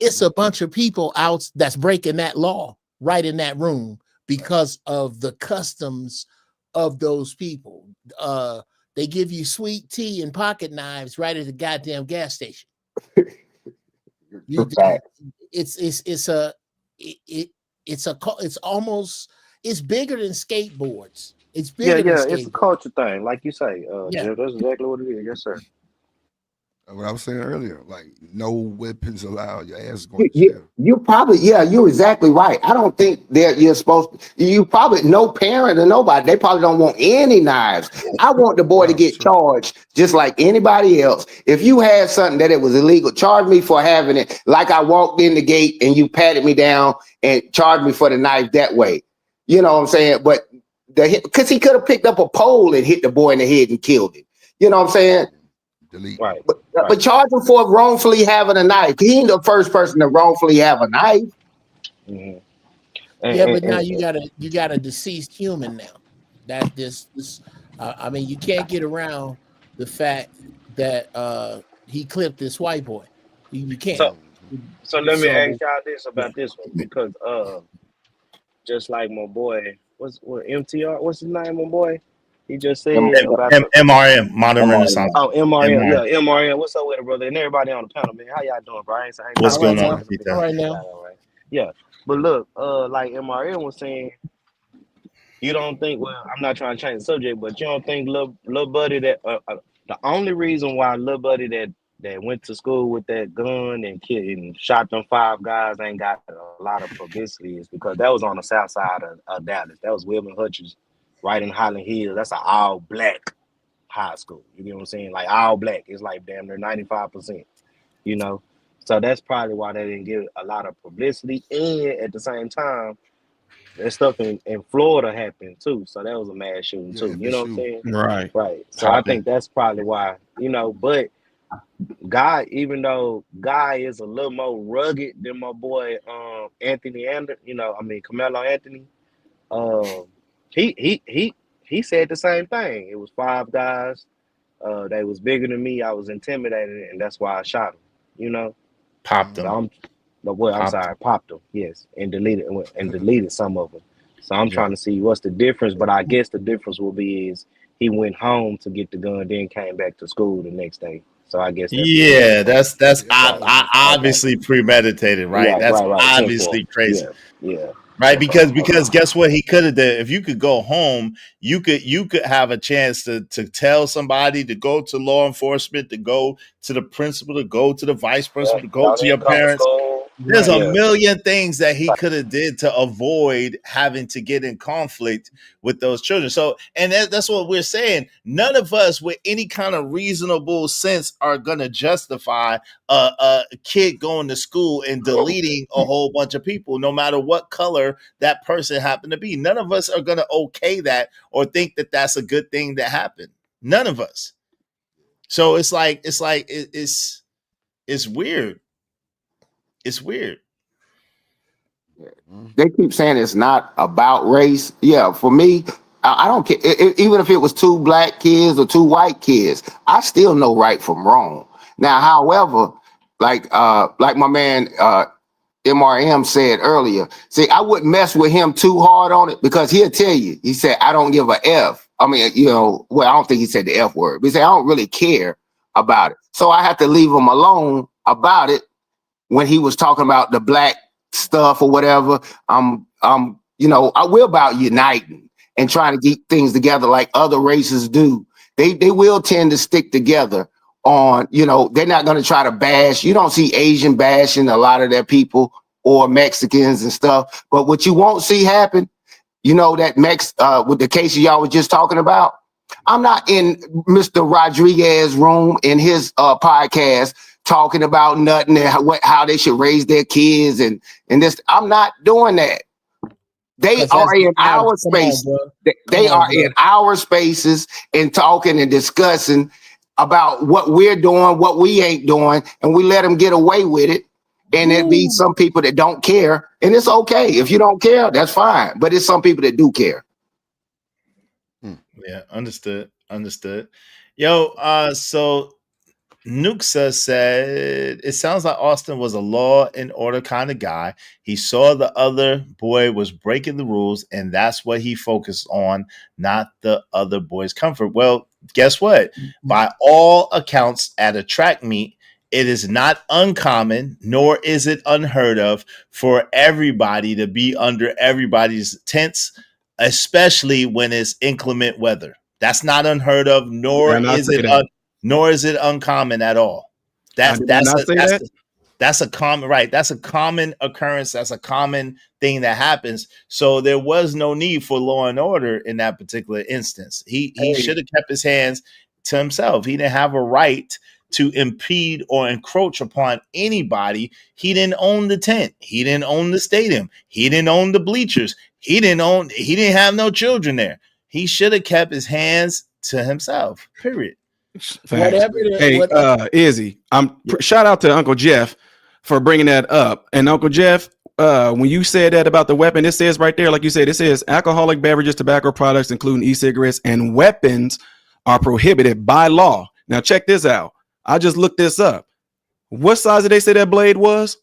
it's a bunch of people out that's breaking that law right in that room because of the customs of those people. They give you sweet tea and pocket knives right at the goddamn gas station. It's bigger than skateboards. It's bigger than skateboards. It's a culture thing, like you say. Yeah. Jeff, that's exactly what it is. Yes, sir. What I was saying earlier, like no weapons allowed. Your ass is going to jail. You probably, you're exactly right. I don't think that you're supposed to. You probably, no parent or nobody, they probably don't want any knives. I want the boy to get charged just like anybody else. If you had something that it was illegal, charge me for having it. Like I walked in the gate and you patted me down and charged me for the knife that way. You know what I'm saying? But because he could have picked up a pole and hit the boy in the head and killed him. You know what I'm saying? Delete. Right. But charge him for wrongfully having a knife. He ain't the first person to wrongfully have a knife. Mm-hmm. But now you got a deceased human now. That this I mean, you can't get around the fact that he clipped this white boy. You can't. So let me ask y'all this about this one, because just like my boy, what's MTR? What's his name, my boy? He just said about MRM, Modern Renaissance. Oh, MRM, yeah, MRM. What's up with it, brother? And everybody on the panel, man. How y'all doing, bro? What's going on? All right now. Yeah, but look, like MRM was saying, you don't think? Well, I'm not trying to change the subject, but you don't think little buddy that the only reason why little buddy that went to school with that gun and shot them 5 guys ain't got a lot of publicity is because that was on the south side of Dallas. That was William Hutchins, right in Highland Hills. That's an all black high school. You get what I'm saying? Like all black. It's like damn near 95%. You know, so that's probably why they didn't get a lot of publicity. And at the same time, that stuff in Florida happened too. So that was a mass shooting too. You know what I'm saying? Right. So I think that's probably why. You know, but Guy, even though Guy is a little more rugged than my boy Anthony Karmelo Anthony, he said the same thing. It was 5 guys. They was bigger than me. I was intimidated, and that's why I shot him. You know, popped him. Popped them. Yes, and deleted some of them. So I'm trying to see what's the difference. But I guess the difference will be is he went home to get the gun, then came back to school the next day. So I guess that's obviously premeditated, right? That's obviously crazy. Yeah. Right, because guess what he could have done? If you could go home, you could have a chance to tell somebody, to go to law enforcement, to go to the principal, to go to the vice principal, to go to your parents. There's a million things that he could have did to avoid having to get in conflict with those children. So, and that's what we're saying. None of us with any kind of reasonable sense are going to justify a kid going to school and deleting a whole bunch of people, no matter what color that person happened to be. None of us are going to okay that or think that that's a good thing that happened. None of us. So it's weird. It's weird. They keep saying it's not about race. Yeah, for me, I don't care. Even if it was 2 black kids or 2 white kids, I still know right from wrong. Now, however, like my man MRM said earlier, see, I wouldn't mess with him too hard on it because he'll tell you. He said, I don't give a F. I mean, I don't think he said the F word, but he said, I don't really care about it. So I have to leave him alone about it. When he was talking about the black stuff or whatever, we're about uniting and trying to keep things together like other races do. they will tend to stick together on, you know, they're not going to try to bash. You don't see Asian bashing a lot of their people or Mexicans and stuff. But what you won't see happen, you know, that with the cases y'all were just talking about, I'm not in Mr. Rodriguez's room in his podcast talking about nothing and how they should raise their kids and this. I'm not doing that. They are in our space. They are in our spaces and talking and discussing about what we're doing, what we ain't doing, and we let them get away with it. And it be some people that don't care, and it's okay if you don't care, that's fine. But it's some people that do care. Yeah, understood. Yo, so Nuxa said it sounds like Austin was a law and order kind of guy. He saw the other boy was breaking the rules, and that's what he focused on, not the other boy's comfort. Well, guess what? By all accounts, at a track meet, it is not uncommon, nor is it unheard of, for everybody to be under everybody's tents, especially when it's inclement weather. That's not unheard of, nor is it uncommon at all. That's a common right. That's a common occurrence. That's a common thing that happens. So there was no need for law and order in that particular instance. He should have kept his hands to himself. He didn't have a right to impede or encroach upon anybody. He didn't own the tent. He didn't own the stadium. He didn't own the bleachers. He didn't have no children there. He should have kept his hands to himself. Period. Izzy, shout out to Uncle Jeff for bringing that up. And Uncle Jeff, when you said that about the weapon, it says right there, like you said, it says alcoholic beverages, tobacco products, including e-cigarettes, and weapons are prohibited by law. Now check this out. I just looked this up. What size did they say that blade was?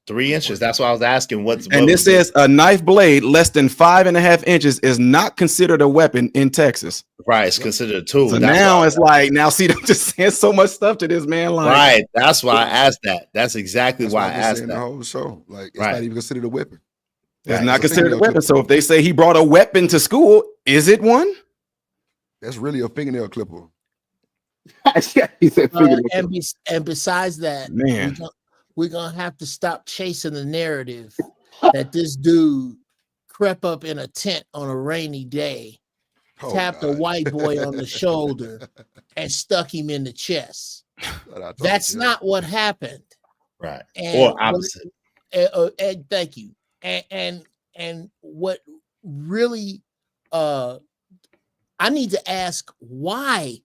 3 inches. That's why I was asking. This says a knife blade less than 5.5 inches is not considered a weapon in Texas. Right, it's considered a tool. So now it's like, see, them just saying so much stuff to this man. Like, right, that's why I asked that. That's exactly why I asked that. The whole show, like, it's not even considered a weapon. It's not considered a weapon. So if they say he brought a weapon to school, is it one? That's really a fingernail clipper. He said and besides that, man, we're gonna have to stop chasing the narrative that this dude crept up in a tent on a rainy day, tapped a white boy on the shoulder, and stuck him in the chest. That's not what happened. Right. Or opposite. And thank you. And what really I need to ask why,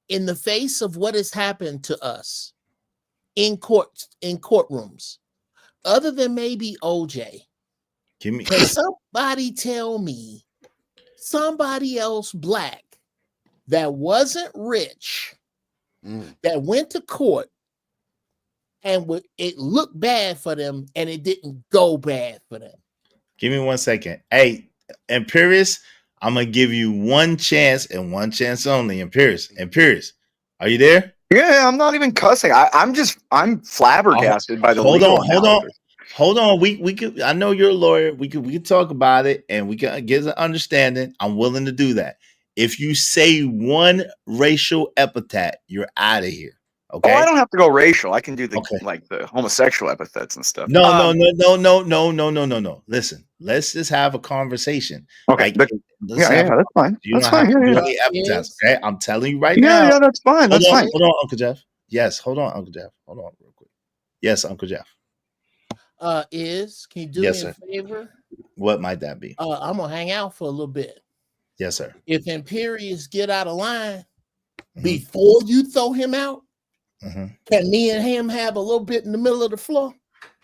in the face of what has happened to us in courtrooms, other than maybe OJ, can somebody tell me somebody else black that wasn't rich that went to court and it looked bad for them and it didn't go bad for them? Give me 1 second. Hey, Imperius, I'm gonna give you one chance and one chance only. Imperius, are you there? Yeah, I'm not even cussing. I'm flabbergasted by the legal analysis. Hold on. We could. I know you're a lawyer. We could talk about it and we can get an understanding. I'm willing to do that. If you say one racial epithet, you're out of here. Okay. Oh, I don't have to go racial. I can do the homosexual epithets and stuff. No. Listen, let's just have a conversation. Okay. That's fine. That's fine. Epithets, okay? I'm telling you right now. Yeah, that's fine. That's fine. Hold on, Uncle Jeff. Yes, hold on, Uncle Jeff. Hold on real quick. Yes, Uncle Jeff. Can you do me a favor? What might that be? I'm gonna hang out for a little bit. Yes, sir. If Imperius get out of line before you throw him out, can me and him have a little bit in the middle of the floor?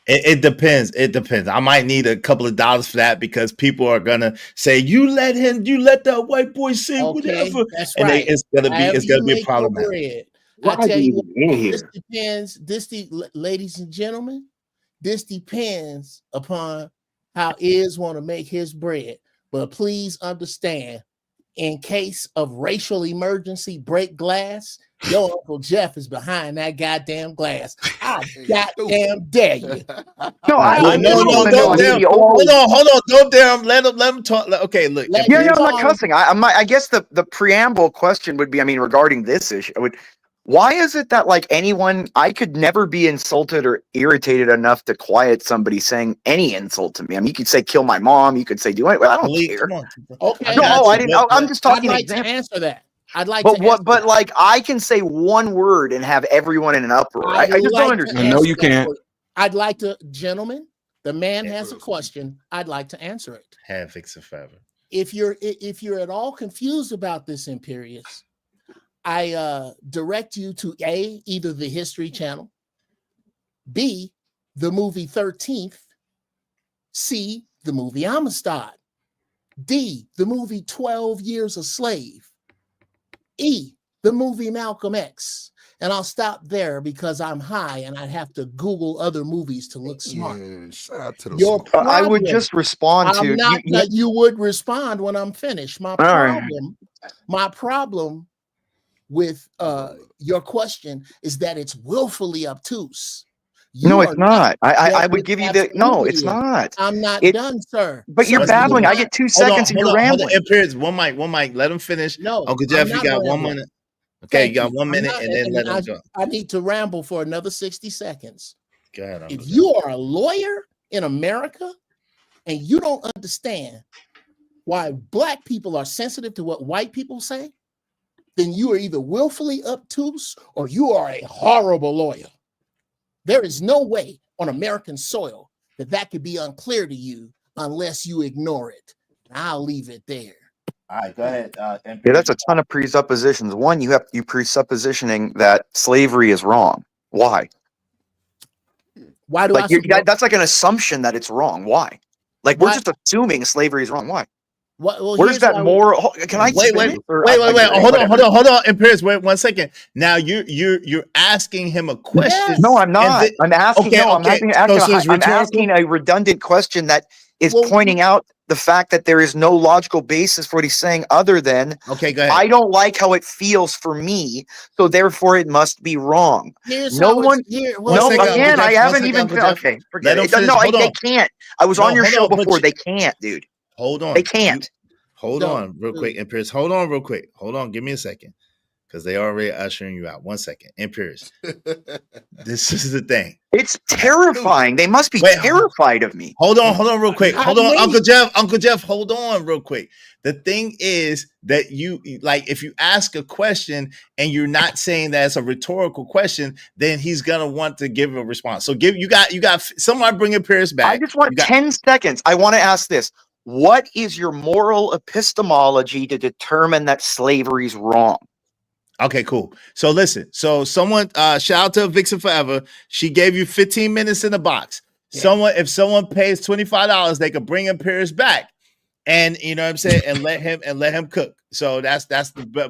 It depends. I might need a couple of dollars for that because people are gonna say you let that white boy sing whatever. That's and right. It's gonna be problematic. I tell you what, this depends. Ladies and gentlemen, this depends upon how Iz want to make his bread. But please understand, in case of racial emergency, break glass. Your Uncle Jeff is behind that goddamn glass. I goddamn dare you. No, don't dare. Hold on, don't dare him. Let him talk. Okay, look. Yeah, I'm not cussing. I guess the preamble question would be, I mean, regarding this issue, why is it that like anyone, I could never be insulted or irritated enough to quiet somebody saying any insult to me? I mean, you could say kill my mom, you could say do it. Well, I don't care. Okay. No, I didn't. I'm just talking. I'd like to answer that. I'd like but to. But like, I can say one word and have everyone in an uproar. I just don't understand. No, you can't. I'd like to, gentlemen. The man has a question. I'd like to answer it. Have fix it forever. If you're at all confused about this, Imperious, I direct you to A, either the History Channel, B, the movie 13th, C, the movie Amistad, D, the movie 12 Years a Slave, E, the movie Malcolm X. And I'll stop there because I'm high and I'd have to Google other movies to look smart. Shout out to the I would just respond to you would respond when I'm finished. My problem with your question is that it's willfully obtuse. No, it's not. I would give you the no, it's not. I'm not done, sir. But you're babbling. I get 2 seconds and you're rambling. Imperious, one mic. Let him finish. No, Uncle Jeff, you got 1 minute. Okay, you got 1 minute, and then let him go. I need to ramble for another 60 seconds. Go ahead. If you are a lawyer in America and you don't understand why black people are sensitive to what white people say, then you are either willfully obtuse or you are a horrible lawyer. There is no way on American soil that could be unclear to you unless you ignore it. I'll leave it there. All right, go ahead. Yeah, that's a ton of presuppositions. One, you presuppositioning that slavery is wrong. Why? Why do that's like an assumption that it's wrong. Why? Like we're just assuming slavery is wrong. Why? Where's that moral? Can I wait? Hold on, Imperious. Wait 1 second. Now you're asking him a question. No, I'm not. I'm asking. I'm asking a redundant question that is pointing out the fact that there is no logical basis for what he's saying other than, okay, go ahead. I don't like how it feels for me, so therefore it must be wrong. I haven't even. Okay, forget it. No, they can't. I was on your show before. They can't, dude. Hold on. They can't. Hold on real quick, Imperious. Hold on real quick. Hold on. Give me a second. Because they already ushering you out. 1 second. Imperious. This is the thing. It's terrifying. They must be terrified of me. Hold on real quick. Hold on, Uncle Jeff, hold on real quick. The thing is that you, like, if you ask a question and you're not saying that it's a rhetorical question, then he's gonna want to give a response. So you got someone bring Imperious back. I just want 10 seconds. I want to ask this. What is your moral epistemology to determine that slavery is wrong? Okay, cool. So listen. So someone, shout out to Vixen Forever. She gave you 15 minutes in the box. Yeah. If someone pays $25, they could bring Imperious back, and you know what I'm saying, and let him cook. So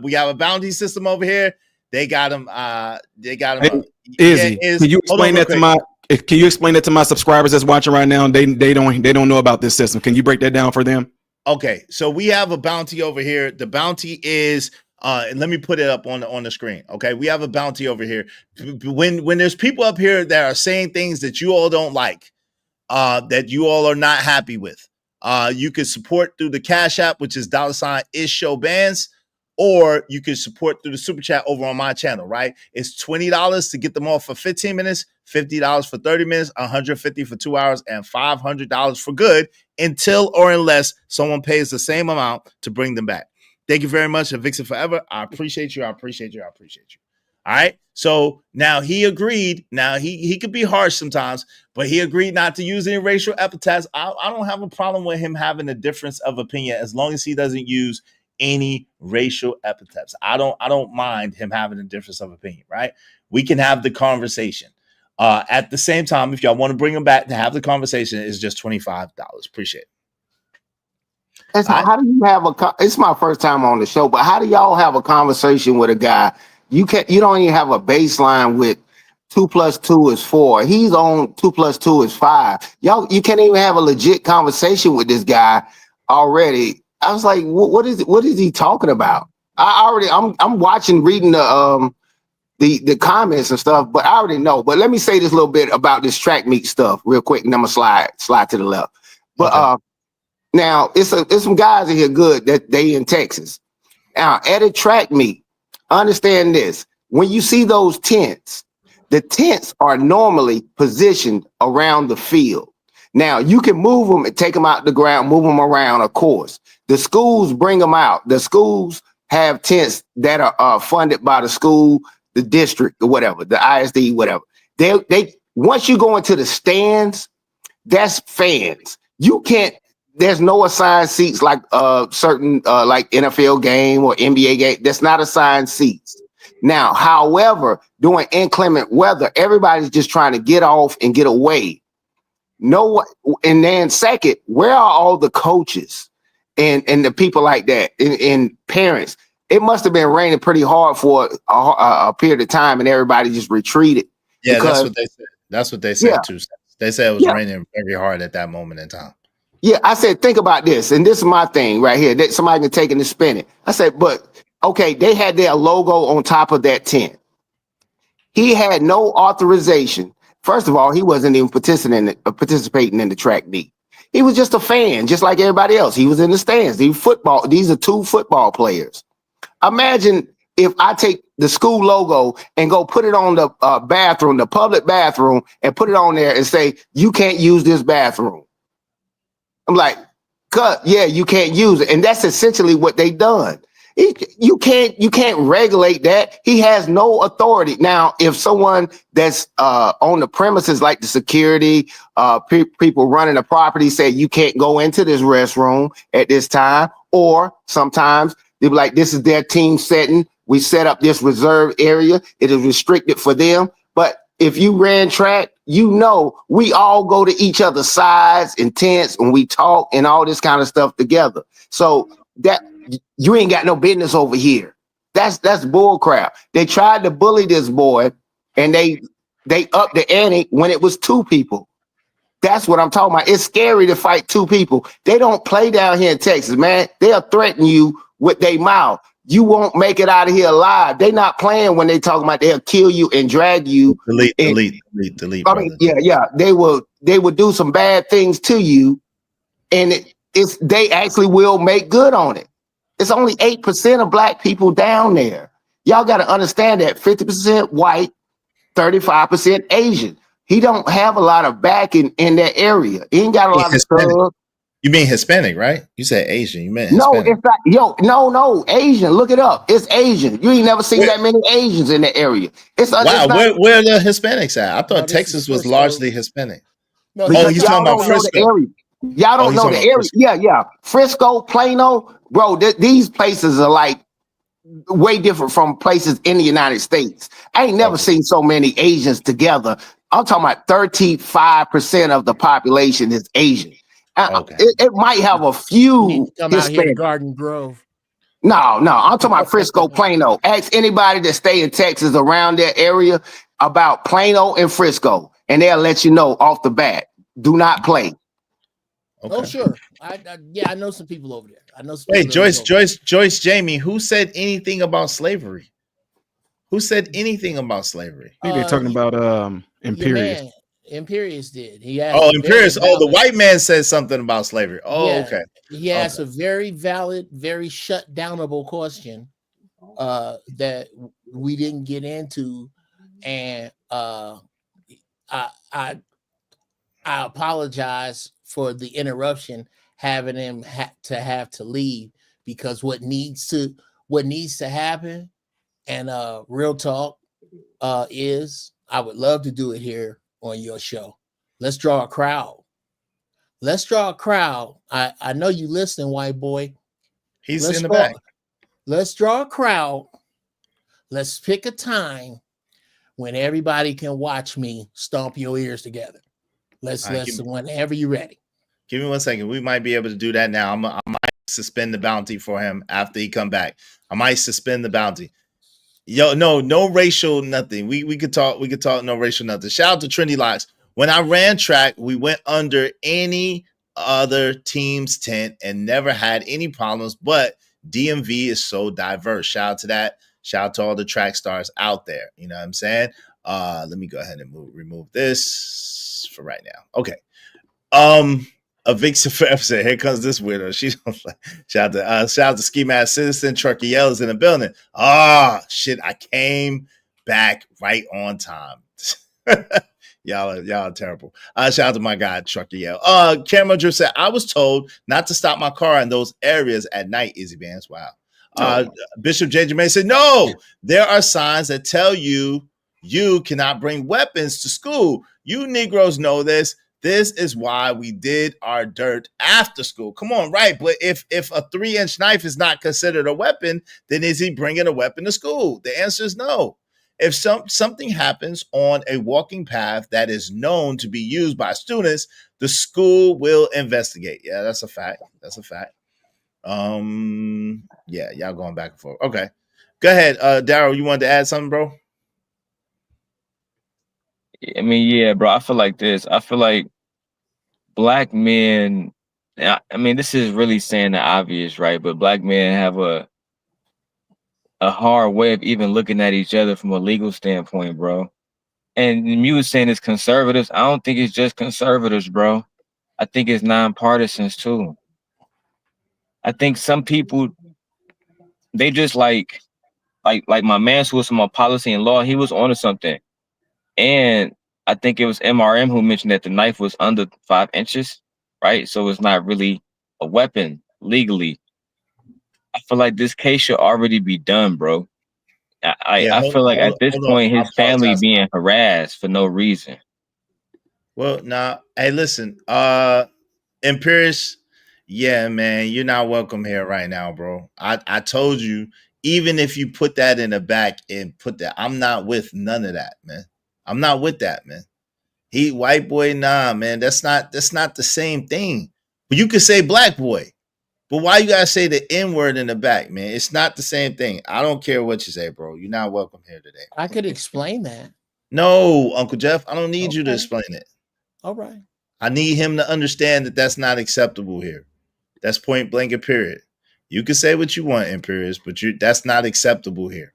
we have a bounty system over here. They got him. Izzy, can you explain that to my? Can you explain that to my subscribers that's watching right now? They don't know about this system. Can you break that down for them? Okay, so we have a bounty over here. The bounty is. Let me put it up on the screen. Okay, we have a bounty over here. When there's people up here that are saying things that you all don't like, that you all are not happy with, you can support through the Cash App, which is $IsShowBands, or you can support through the Super Chat over on my channel. Right, it's $20 to get them all for 15 minutes, $50 for 30 minutes, $150 for 2 hours, and $500 for good until or unless someone pays the same amount to bring them back. Thank you very much, Vixen Forever. I appreciate you. All right. So now he agreed. Now he could be harsh sometimes, but he agreed not to use any racial epithets. I don't have a problem with him having a difference of opinion as long as he doesn't use any racial epithets. I don't mind him having a difference of opinion. Right. We can have the conversation. At the same time, if y'all want to bring him back to have the conversation, it's just $25. Appreciate it. How do you have it's my first time on the show, but how do y'all have a conversation with a guy? You don't even have a baseline with 2 + 2 is 4. He's on 2 + 2 is 5. You can't even have a legit conversation with this guy already. I was like, what is he talking about? I'm watching, reading the comments and stuff, but I already know. But let me say this little bit about this track meet stuff real quick, and I'm gonna slide to the left. But now it's some guys in here good that they in Texas. Now at a track meet, understand this: when you see those tents, the tents are normally positioned around the field. Now you can move them and take them out the ground, move them around. Of course, the schools bring them out. The schools have tents that are funded by the school, the district, or whatever, the ISD, whatever. They once you go into the stands, that's fans. You can't. There's no assigned seats like certain like NFL game or NBA game. That's not assigned seats. Now, however, during inclement weather, everybody's just trying to get off and get away. And then second, where are all the coaches and the people like that and parents? It must have been raining pretty hard for a period of time, and everybody just retreated. Yeah, that's what they said. That's what they said too. They said it was raining very hard at that moment in time. Yeah, I said, think about this, and this is my thing right here. That somebody can take it and spin it. I said, but okay, they had their logo on top of that tent. He had no authorization. First of all, he wasn't even participating in the track meet. He was just a fan, just like everybody else. He was in the stands. These are two football players. Imagine if I take the school logo and go put it on the bathroom, the public bathroom, and put it on there and say, you can't use this bathroom. I'm like, yeah, you can't use it. And that's essentially what they done. You can't regulate that. He has no authority. Now, if someone that's on the premises, like the security, people running the property, say you can't go into this restroom at this time, or sometimes they be like, this is their team setting. We set up this reserve area. It is restricted for them. But if you ran track, you know we all go to each other's sides and tents and we talk and all this kind of stuff together. So that you ain't got no business over here. That's bull crap. They tried to bully this boy, and they upped the ante when it was two people. That's what I'm talking about. It's scary to fight two people. They don't play down here in Texas, man. They'll threaten you with their mouth. You won't make it out of here alive. They not playing when they talking about they'll kill you and drag you. Delete. I mean, yeah. They will do some bad things to you, and they actually will make good on it. It's only 8% of black people down there. Y'all got to understand that 50% white, 35% Asian. He don't have a lot of backing in that area. He ain't got a lot of stuff. You mean Hispanic, right? You said Asian. You meant Hispanic. No, it's not. No, Asian. Look it up. It's Asian. You ain't never seen that many Asians in the area. It's where are the Hispanics at? I thought Texas was largely Hispanic. No, he's talking about Frisco. Y'all don't know the area. Yeah. Frisco, Plano, bro. These places are like way different from places in the United States. I ain't never seen so many Asians together. I'm talking about 35% of the population is Asian. It might have a few come out here to Garden Grove. No. I'm talking about Frisco, Plano. Ask anybody that stay in Texas around that area about Plano and Frisco, and they'll let you know off the bat. Do not play. Okay. Oh, sure. I know some people over there. I know some Wait, Joyce, Jamie, who said anything about slavery? Who said anything about slavery? I think they're talking about Imperius. Imperius did. Imperius. The white man said something about slavery. Okay. He asked a very valid, very shut downable question that we didn't get into, and I apologize for the interruption, having him have to leave, because what needs to happen, and real talk, is I would love to do it here on your show. Let's draw a crowd. I know you listening, white boy. He's in the back. Let's draw a crowd. Let's pick a time when everybody can watch me stomp your ears together. Let's whenever you're ready. Give me 1 second. We might be able to do that now. I might suspend the bounty for him after he come back. I might suspend the bounty. Yo, no racial nothing. We could talk no racial nothing. Shout out to Trendy Locks. When I ran track, we went under any other team's tent and never had any problems, but DMV is so diverse. Shout out to that. Shout out to all the track stars out there. You know what I'm saying? Let me go ahead and remove this for right now. Okay. A Vixen Forever said, "Here comes this weirdo." She don't like. Shout out to Ski Mask Citizen. Trucker Yell's in the building. Shit! I came back right on time. y'all are terrible. Shout out to my guy Trucker Yell. Camera Drip said, "I was told not to stop my car in those areas at night." Izzy Vance, wow. Bishop J. Jermaine said, "No, there are signs that tell you cannot bring weapons to school. You Negroes know this. This is why we did our dirt after school." Come on, right? But if a 3-inch knife is not considered a weapon, then is he bringing a weapon to school? The answer is no. If something happens on a walking path that is known to be used by students, the school will investigate. Yeah, that's a fact. That's a fact. Yeah, y'all going back and forth. Okay, go ahead, Daryl. You wanted to add something, bro? I mean, yeah, bro. I feel like this. I feel like black men. I mean, this is really saying the obvious, right? But black men have a hard way of even looking at each other from a legal standpoint, bro. And you was saying it's conservatives. I don't think it's just conservatives, bro. I think it's nonpartisans too. I think some people, they just like my man who was from a policy and law, he was onto something. And I think it was MRM who mentioned that the knife was under 5 inches, right? So it's not really a weapon legally. I feel like this case should already be done, bro. I feel like at this point, his family being harassed for no reason. Well, hey, listen, Imperius, yeah, man, you're not welcome here right now, bro. I told you, even if you put that in the back and put that, I'm not with none of that, man. I'm not with that, man. White boy, nah, man. That's not the same thing. But you could say black boy. But why you gotta say the N-word in the back, man? It's not the same thing. I don't care what you say, bro. You're not welcome here today. I could explain that. No, Uncle Jeff, I don't need you to explain it. All right. I need him to understand that that's not acceptable here. That's point blank and period. You can say what you want, Imperius, but that's not acceptable here.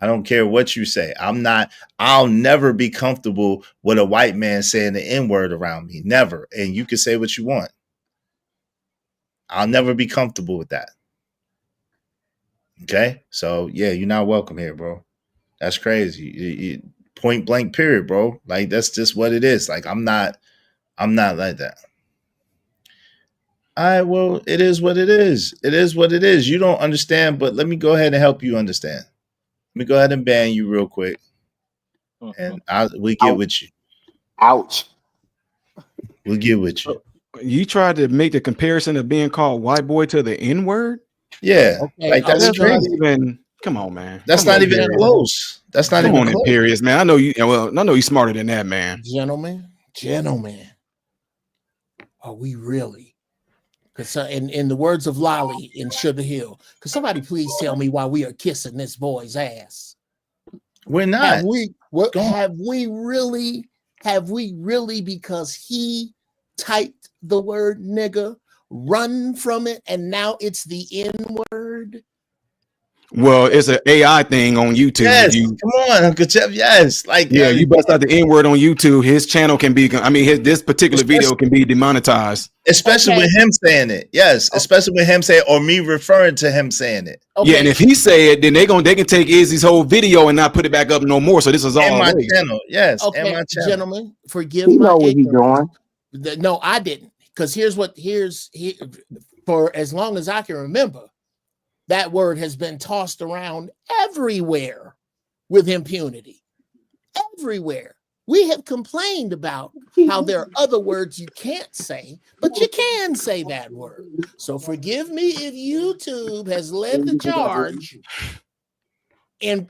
I don't care what you say. I'll never be comfortable with a white man saying the N-word around me. Never. And you can say what you want. I'll never be comfortable with that. Okay? So, yeah, you're not welcome here, bro. That's crazy. Point blank period, bro. Like, that's just what it is. Like, I'm not like that. All right, well, it is what it is. It is what it is. You don't understand, but let me go ahead and help you understand. Let me go ahead and ban you real quick. And we get with you. Ouch. We'll get with you. You tried to make the comparison of being called white boy to the N-word? Yeah. Okay, like that's crazy. Come on, man. That's not even close. That's not even close. Imperious, man. I know you smarter than that, man. Gentlemen, are we really? Because in the words of Lolly in Sugar Hill, could somebody please tell me why we are kissing this boy's ass? We're not. Have we really? Because he typed the word nigga, run from it, and now it's the N-word? Well, it's an AI thing on YouTube. Yes, come on, Uncle Jeff. Yes, you bust out the N-word on YouTube. His channel can be. This particular video can be demonetized, especially with him saying it. Yes, especially with him saying, or me referring to him saying it. Okay. Yeah, and if he say it, then they can take Izzy's whole video and not put it back up no more. So this is all in my channel. Yes, okay, in my channel. Gentlemen, forgive me. Know what he's doing. No, I didn't. Because for as long as I can remember, that word has been tossed around everywhere with impunity. Everywhere. We have complained about how there are other words you can't say, but you can say that word. So forgive me if YouTube has led the charge in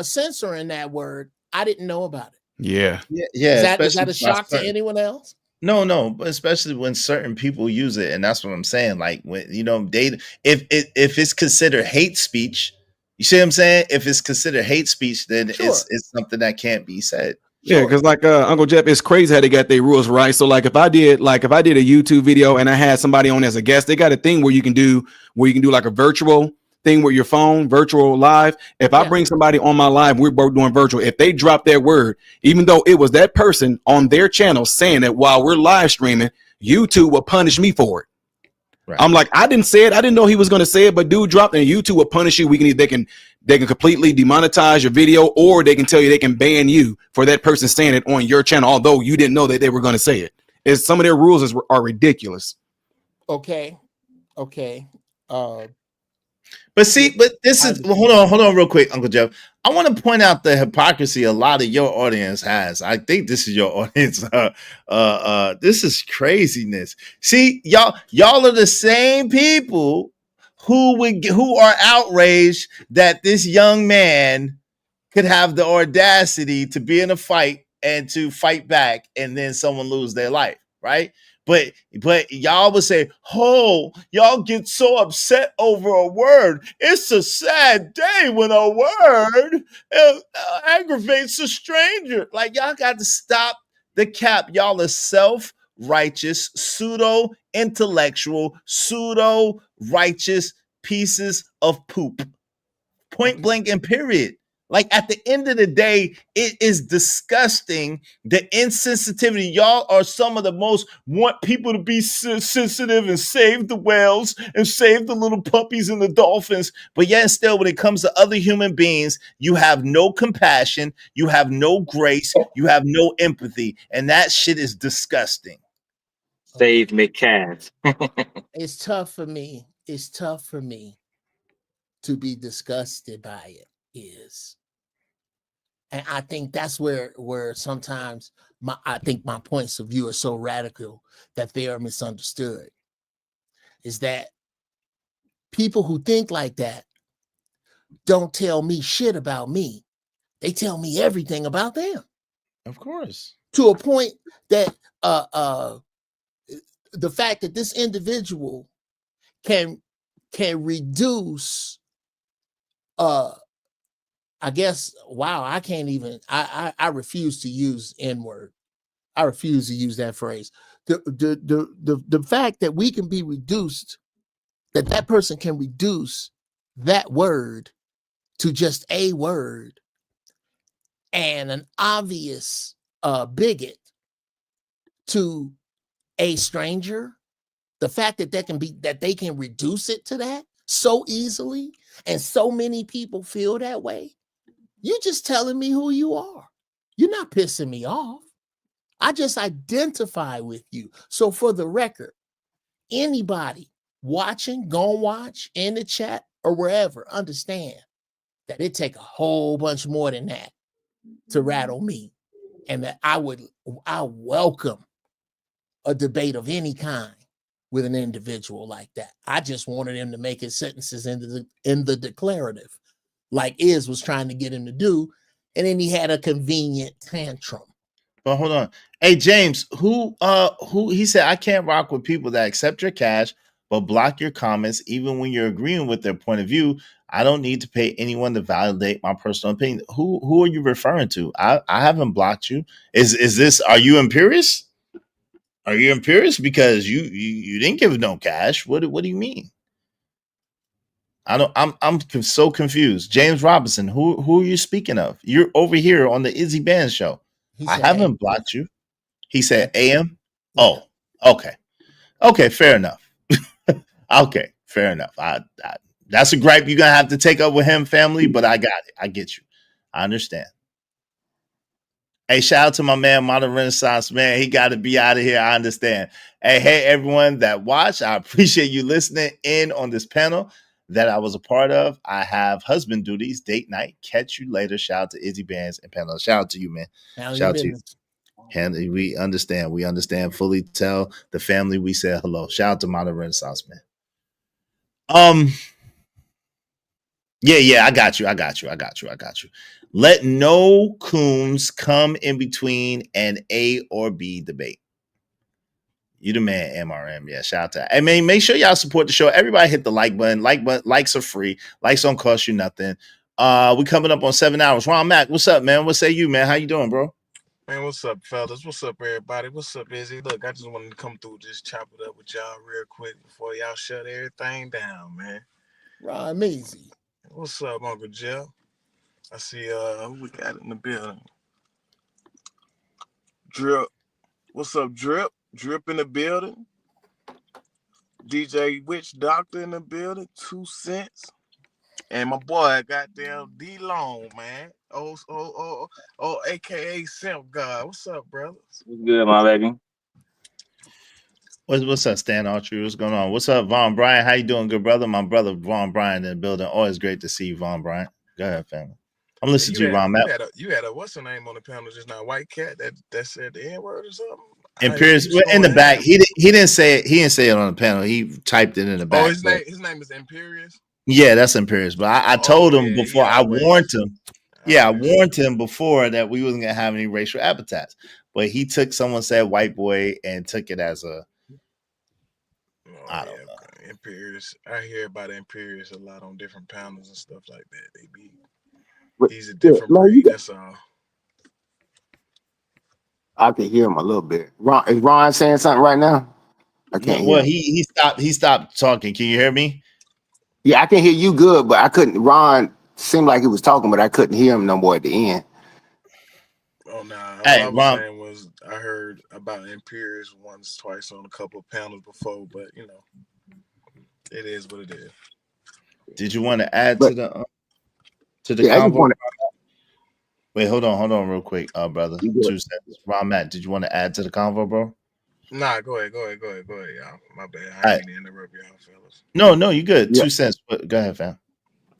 censoring that word. I didn't know about it. Yeah. Is that a shock to anyone else? No, but especially when certain people use it, and that's what I'm saying. Like when if it's considered hate speech, you see what I'm saying? If it's considered hate speech, then it's something that can't be said. Yeah, because like Uncle Jeff, it's crazy how they got their rules, right? So like if I did a YouTube video and I had somebody on as a guest, they got a thing where you can do like a virtual thing with your phone, virtual live. If I bring somebody on my live, we're both doing virtual. If they drop their word, even though it was that person on their channel saying it while we're live streaming, YouTube will punish me for it. Right. I'm like, I didn't say it. I didn't know he was going to say it, but dude dropped it, and YouTube will punish you. They can completely demonetize your video, or they can tell you they can ban you for that person saying it on your channel, although you didn't know that they were going to say it. Some of their rules are ridiculous. Okay. But this is hold on real quick, Uncle Jeff. I want to point out the hypocrisy a lot of your audience has. I think this is your audience. This is craziness. See, y'all are the same people who are outraged that this young man could have the audacity to be in a fight and to fight back, and then someone lose their life, right? But y'all would say, oh, y'all get so upset over a word. It's a sad day when a word aggravates a stranger. Like, y'all got to stop the cap. Y'all are self-righteous, pseudo-intellectual, pseudo-righteous pieces of poop. Point blank and period. Like, at the end of the day, it is disgusting, the insensitivity. Y'all are some of the most want people to be sensitive and save the whales and save the little puppies and the dolphins. But yet and still, when it comes to other human beings, you have no compassion, you have no grace, you have no empathy. And that shit is disgusting. Save McCass. It's tough for me. It's tough for me to be disgusted by it. And I think that's where sometimes I think my points of view are so radical that they are misunderstood. Is that people who think like that don't tell me shit about me. They tell me everything about them. Of course. To a point that the fact that this individual can reduce I guess, wow, I can't even, I refuse to use N-word. I refuse to use that phrase. The fact that we can be reduced, that person can reduce that word to just a word, and an obvious bigot to a stranger, the fact that they can reduce it to that so easily, and so many people feel that way. You're just telling me who you are. You're not pissing me off. I just identify with you. So for the record, anybody watching, go watch in the chat or wherever, understand that it take a whole bunch more than that to rattle me. And that I welcome a debate of any kind with an individual like that. I just wanted him to make his sentences in the declarative, like Iz was trying to get him to do, and then he had a convenient tantrum. But hold on. Hey, James, who he said, I can't rock with people that accept your cash but block your comments even when you're agreeing with their point of view. I don't need to pay anyone to validate my personal opinion. Who are you referring to? I haven't blocked you. Is this, are you imperious? Are you imperious because you didn't give no cash? What do you mean? I'm so confused. James Robinson, who are you speaking of? You're over here on the Izzy Band show. I haven't blocked you. He said AM. Oh, okay. Okay, fair enough. Okay, fair enough. I that's a gripe you're gonna have to take up with him, family, but I got it. I get you. I understand. Hey, shout out to my man, Modern Renaissance, man. He got to be out of here. I understand. Hey, everyone that watched, I appreciate you listening in on this panel that I was a part of. I have husband duties, date night. Catch you later. Shout out to Izzy Bands and panel. Shout out to you, man. Shout out to you. And we understand. We understand fully. Tell the family we said hello. Shout out to Modern Renaissance, man. Yeah, I got you. Let no coons come in between an A or B debate. You the man, MRM. Yeah, shout out to that. I mean, make sure y'all support the show. Everybody hit the like button. Likes are free. Likes don't cost you nothing. We coming up on 7 hours. Ron Mac, what's up, man? What say you, man? How you doing, bro? Man, what's up, fellas? What's up, everybody? What's up, Izzy? Look, I just wanted to come through, just chop it up with y'all real quick before y'all shut everything down, man. Ron Measy. What's up, Uncle Jeff? I see who we got in the building. Drip. What's up, Drip? Drip in the building. DJ Witch Doctor in the building. 2 cents. And my boy, goddamn D Long, man. AKA Simp God. What's up, brothers? What's good, my baby? What's up, Stan Archery? What's going on? What's up, Von Bryant? How you doing, good brother? My brother Von Bryant in the building. Always great to see you, Von Bryant. Go ahead, family. I'm listening to you, Ron Matt. You had a what's her name on the panel just now? White Cat that said the N-word or something? Imperious in the back. He didn't say it. He didn't say it on the panel. He typed it in the back. Oh, his name is Imperious. Yeah, that's Imperious. But I told him before. I warned him. Yeah, I warned him before that we wasn't gonna have any racial epithets. But he took someone said white boy and took it as a. I don't know. Imperious. I hear about Imperious a lot on different panels and stuff like that. He's a different breed. That's all. I can hear him a little bit. Is Ron saying something right now? I can't hear him. He stopped. He stopped talking. Can you hear me? Yeah, I can hear you good, but I couldn't. Ron seemed like he was talking, but I couldn't hear him no more at the end. Oh no! All I was saying was I heard about Imperious once, twice on a couple of panels before, but you know, it is what it is. Did you want to add to the convo? Wait, hold on, real quick, brother. 2 seconds. Ron Matt, did you want to add to the convo, bro? Nah, go ahead, y'all. My bad. I didn't mean to interrupt y'all, fellas. No, you good. 2 cents. Go ahead, fam.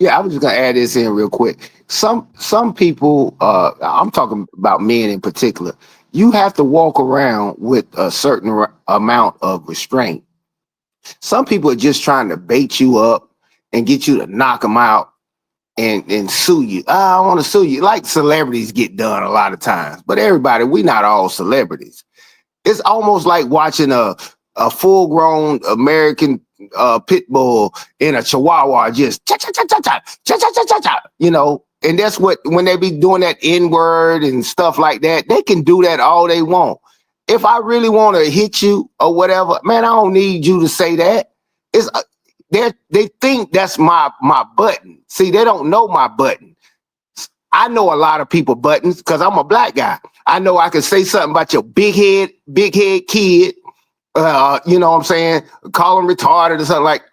Yeah, I was just gonna add this in real quick. Some people, I'm talking about men in particular. You have to walk around with a certain amount of restraint. Some people are just trying to bait you up and get you to knock them out and sue you. I want to sue you. Like celebrities get done a lot of times, but everybody, we not all celebrities. It's almost like watching a full-grown American pit bull in a chihuahua just cha-cha-cha-cha-cha, you know, and that's what, when they be doing that N-word and stuff like that, they can do that all they want. If I really want to hit you or whatever, man, I don't need you to say that. It's they think that's my button. See, they don't know my button. I know a lot of people buttons because I'm a black guy. I know I can say something about your big head kid. You know what I'm saying? Call him retarded or something like,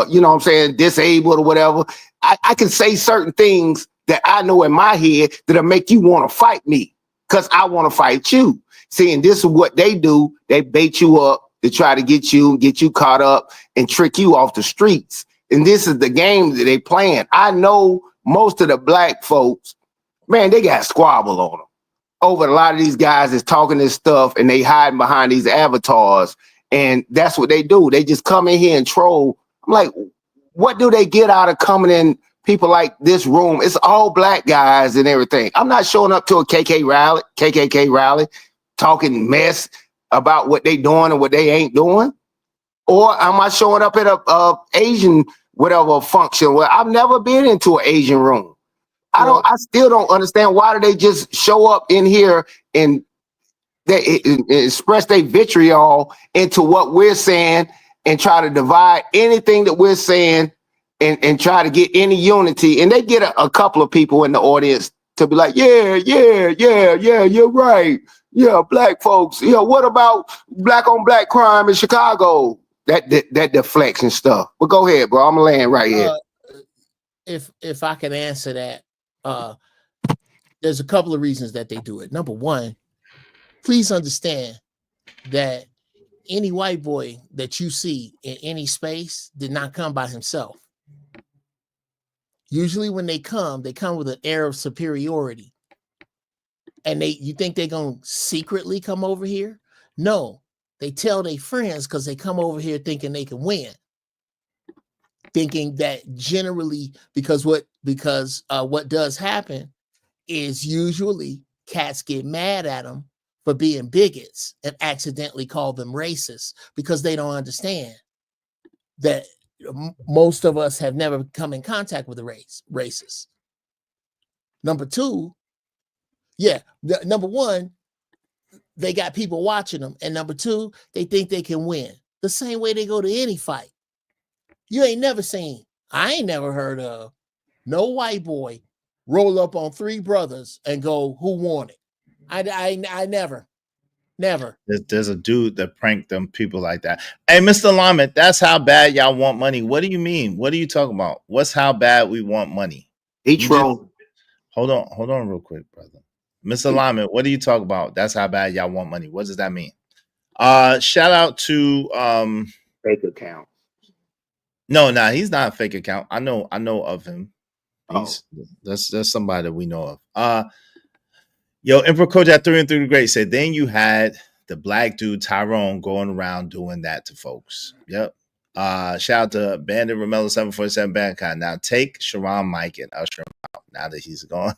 you know what I'm saying? Disabled or whatever. I can say certain things that I know in my head that'll make you want to fight me because I want to fight you. See, and this is what they do. They bait you up to try to get you caught up and trick you off the streets. And this is the game that they playing. I know most of the black folks, man, they got squabble on them over a lot of these guys that's talking this stuff and they hiding behind these avatars. And that's what they do. They just come in here and troll. I'm like, what do they get out of coming in people like this room? It's all black guys and everything. I'm not showing up to a KKK rally, talking mess about what they doing and what they ain't doing. Or am I showing up at a Asian whatever function where I've never been into an Asian room? I still don't understand why do they just show up in here and they express their vitriol into what we're saying and try to divide anything that we're saying and try to get any unity. And they get a couple of people in the audience to be like, yeah, you're right. Yeah, black folks. Yeah, what about black on black crime in Chicago? That deflection stuff. But go ahead, bro. I'm gonna land right here. If I can answer that, there's a couple of reasons that they do it. Number one, please understand that any white boy that you see in any space did not come by himself. Usually when they come with an air of superiority. And you think they're going to secretly come over here? No, they tell their friends because they come over here thinking they can win. Thinking that generally, because what does happen is usually cats get mad at them for being bigots and accidentally call them racist because they don't understand that most of us have never come in contact with a racist. Number two, number one, they got people watching them. And number two, they think they can win. The same way they go to any fight. You ain't never seen, I ain't never heard of no white boy roll up on three brothers and go, who won it? I never. There's a dude that pranked them people like that. Hey, Mr. Lamet, that's how bad y'all want money. What do you mean? What are you talking about? What's how bad we want money? Hold on real quick, brother. Mr. Lamet, what do you talk about? That's how bad y'all want money. What does that mean? Shout out to fake account. No, he's not a fake account. I know of him. That's somebody that we know of. Yo, Emperor Kojak 3 and 3 Great said, then you had the black dude Tyrone going around doing that to folks. Yep. Shout out to Bandit Romello 747 Bandcon. Now take Sharon Mike and usher him out now that he's gone.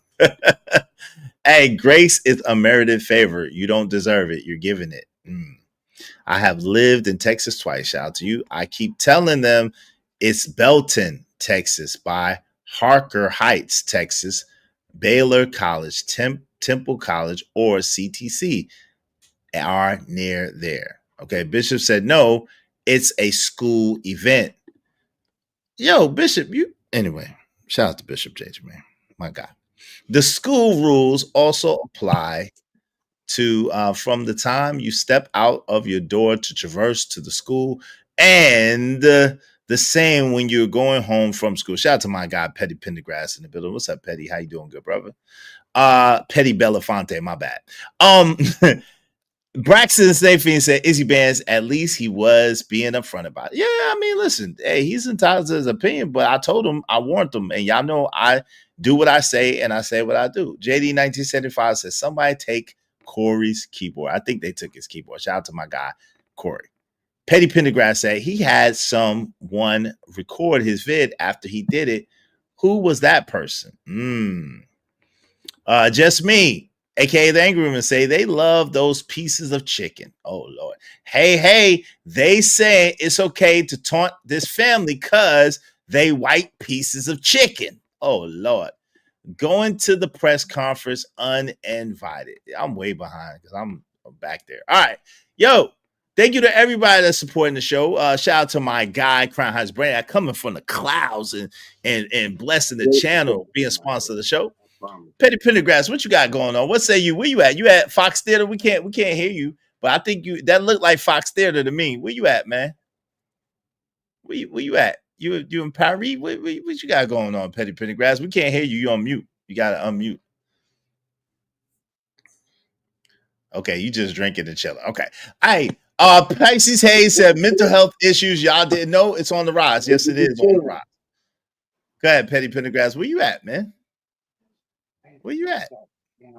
Hey, grace is a merited favor. You don't deserve it. You're giving it. I have lived in Texas twice. Shout out to you. I keep telling them it's Belton, Texas, by Harker Heights, Texas, Baylor College, Temple College, or CTC are near there. Okay, Bishop said no, it's a school event. Yo, Bishop, anyway, shout out to Bishop JJ, man. My God. The school rules also apply to from the time you step out of your door to traverse to the school, and the same when you're going home from school. Shout out to my guy Petty Pendergrass in the building. What's up, Petty? How you doing, good brother? Petty Belafonte, my bad. Braxton Snayfield said Izzy Bands, at least he was being upfront about it. Yeah, I mean, listen, hey, he's entitled to his opinion, but I told him, I warned him, and y'all know I do what I say and I say what I do. JD 1975 says somebody take Corey's keyboard. I think they took his keyboard. Shout out to my guy, Corey. Petty Pendergrass said he had someone record his vid after he did it. Who was that person? Just me, aka the Angry Women, say they love those pieces of chicken. Oh Lord. Hey, they say it's okay to taunt this family because they white pieces of chicken. Oh Lord. Going to the press conference uninvited. I'm way behind because I'm back there. All right. Yo, thank you to everybody that's supporting the show. Shout out to my guy, Crown Heights Brand, coming from the clouds and blessing the channel, being sponsor of the show. Petty Pendergrass, what you got going on? What say you? Where you at? You at Fox Theater? We can't hear you, but I think that looked like Fox Theater to me. Where you at, man? Where you at? You in Paris? What you got going on, Petty Pendergrass? We can't hear you. You on mute. You gotta unmute. Okay, you just drinking and chilling. Okay. Hey, Pisces Hayes said mental health issues. Y'all didn't know it's on the rise. Yes, it is on the rise. Go ahead, Petty Pendergrass. Where you at, man? Where you at? Yeah,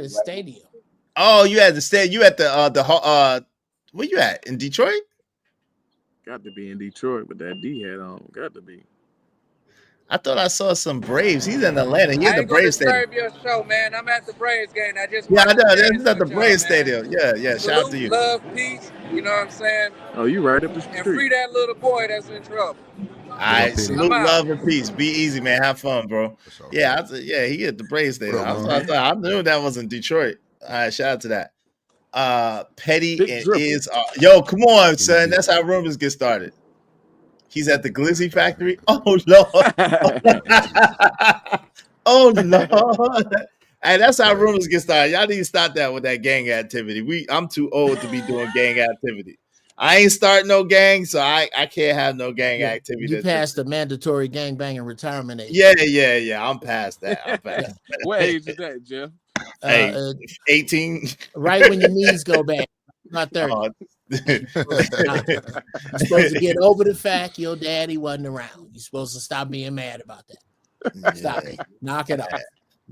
the stadium. Oh, you at the stadium. You at the where you at? In Detroit? Got to be in Detroit with that D hat on. Got to be. I thought I saw some Braves. He's in Atlanta. He's at the Braves stadium. Your show, man. I'm at the Braves game. I just I know. This is at the Braves stadium. Yeah. Shout out to you. Love, peace. You know what I'm saying? Oh, you right up the street. And free that little boy that's in trouble. All right, salute, love, and peace. Be easy, man. Have fun, bro. Yeah, he at the Braves stadium. I knew that was in Detroit. All right, shout out to that. Petty and is yo, come on, son. That's how rumors get started. He's at the Glizzy factory. Oh Lord. Oh Lord. Hey, that's how rumors get started. Y'all need to stop that with that gang activity. I'm too old to be doing gang activity. I ain't starting no gang, so I can't have no gang activity. You passed the mandatory gang banging retirement age. Yeah. I'm past that. What age is that, Jeff? Hey, 18. Right when your knees go back. Not 30. You're supposed to get over the fact your daddy wasn't around. You're supposed to stop being mad about that. Stop it. Knock it off.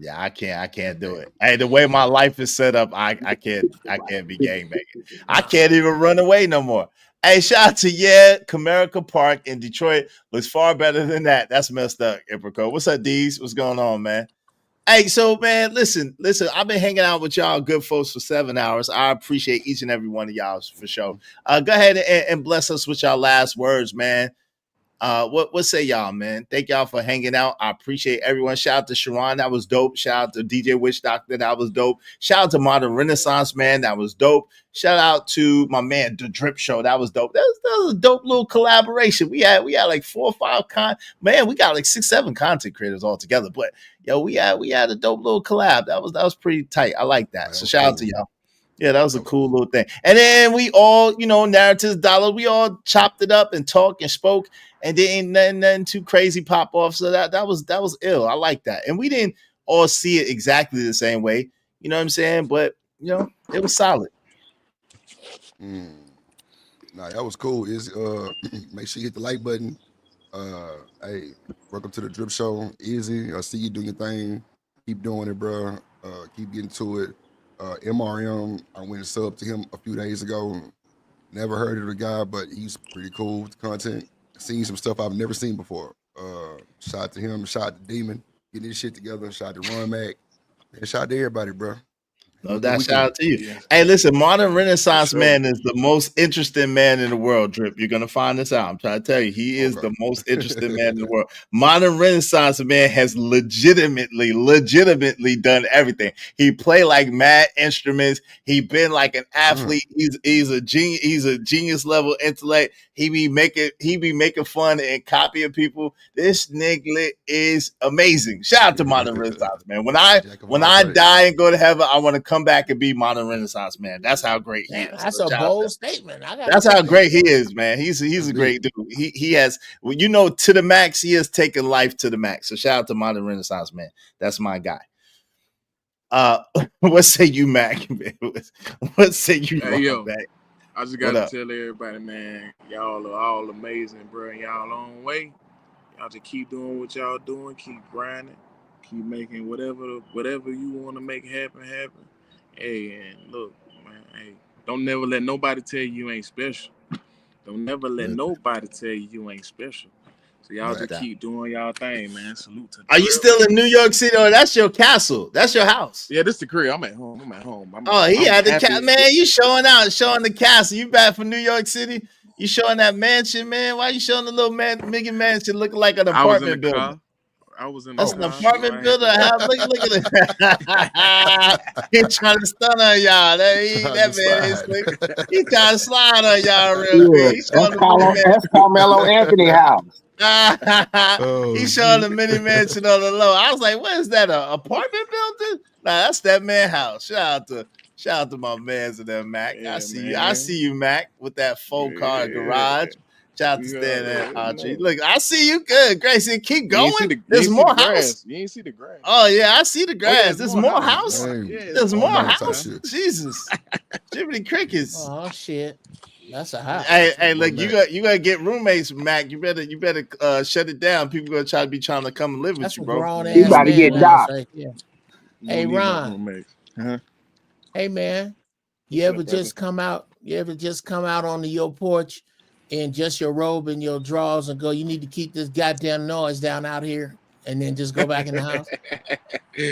Yeah, I can't do it. Hey, the way my life is set up, I can't be gangbanging. I can't even run away no more. Hey, shout out to Comerica Park in Detroit. Looks far better than that. That's messed up, Iprico. What's up, D's? What's going on, man? Hey, so man, listen. I've been hanging out with y'all good folks for 7 hours. I appreciate each and every one of y'all for sure. Go ahead and bless us with y'all last words, man. What say y'all, man? Thank y'all for hanging out. I appreciate everyone. Shout out to Sharon, that was dope. Shout out to DJ Witch Doctor, that was dope. Shout out to Modern Renaissance Man, that was dope. Shout out to my man The Drip Show, that was dope. That was a dope little collaboration. We had like 4 or 5 we got like 6, 7 content creators all together. But yo, we had a dope little collab. That was pretty tight. I like that. So shout out to y'all. Yeah, that was a cool little thing. And then we all, narratives, dollar, we all chopped it up and talked and spoke, and there ain't nothing too crazy pop off. So that was ill. I like that. And we didn't all see it exactly the same way. You know what I'm saying? But it was solid. Nah, that was cool. Is make sure you hit the like button. Hey, welcome to the Drip Show. Easy. I see you doing your thing. Keep doing it, bro. Keep getting to it. MRM, I went and subbed to him a few days ago. Never heard of the guy, but he's pretty cool with the content. Seen some stuff I've never seen before. Shout out to him, shout out to Demon, getting this shit together. Shout out to Ron Mac, and shout out to everybody, bro. No, that shout out to you. Yeah. Hey, listen, Modern Renaissance Man is the most interesting man in the world, Drip. You're gonna find this out. I'm trying to tell you, he is the most interesting man in the world. Modern Renaissance Man has legitimately done everything. He played like mad instruments. He been like an athlete. He's a genius. He's a genius level intellect. He be making fun and copying people. This nigga is amazing. Shout out to Modern Renaissance Man. When I die and go to heaven, I want to come back and be Modern Renaissance Man. That's how great he is. That's a bold statement. That's how great he is, man. He's a great dude. He has, to the max. He has taken life to the max. So shout out to Modern Renaissance Man. That's my guy. What say you, Mac? What say you, Mac? I just got to tell everybody, man, y'all are all amazing, bro. Y'all own way. Y'all just keep doing what y'all doing. Keep grinding. Keep making whatever you want to make happen. Hey, and look, man, hey, don't never let nobody tell you ain't special. Don't never let nobody tell you ain't special. So y'all just keep doing y'all thing, man. Salute to. Are you still in New York City, or that's your castle? That's your house. Yeah, this is the crib. I'm at home. He had the castle, man. You showing the castle. You back from New York City? You showing that mansion, man? Why you showing the little Mickey mansion looking like an apartment building? I was in That's an apartment builder. Look at it. He's trying to stun on y'all. That man is quick. He trying to slide on y'all real quick. That's Karmelo Anthony house. He's showing the mini mansion on the low. I was like, what is that? An apartment building? Nah, that's that man house. Shout out to my mans in there, Mac. Yeah, I see you, Mac, with that 4-car garage. Shout out to Stan and Audrey. Look, I see you good, Gracie. Keep going. There's more house. You ain't see the grass. Oh yeah, I see the grass. There's more house. There's more house. Jesus, Jiminy Crickets. Oh shit, that's a house. Hey, look, you gotta get roommates, Mac. You better shut it down. People gonna trying to come and live with you, bro. You about to get docked. Hey, Ron. Hey, man. You ever just come out on your porch in just your robe and your drawers and go, you need to keep this goddamn noise down out here, and then just go back in the house?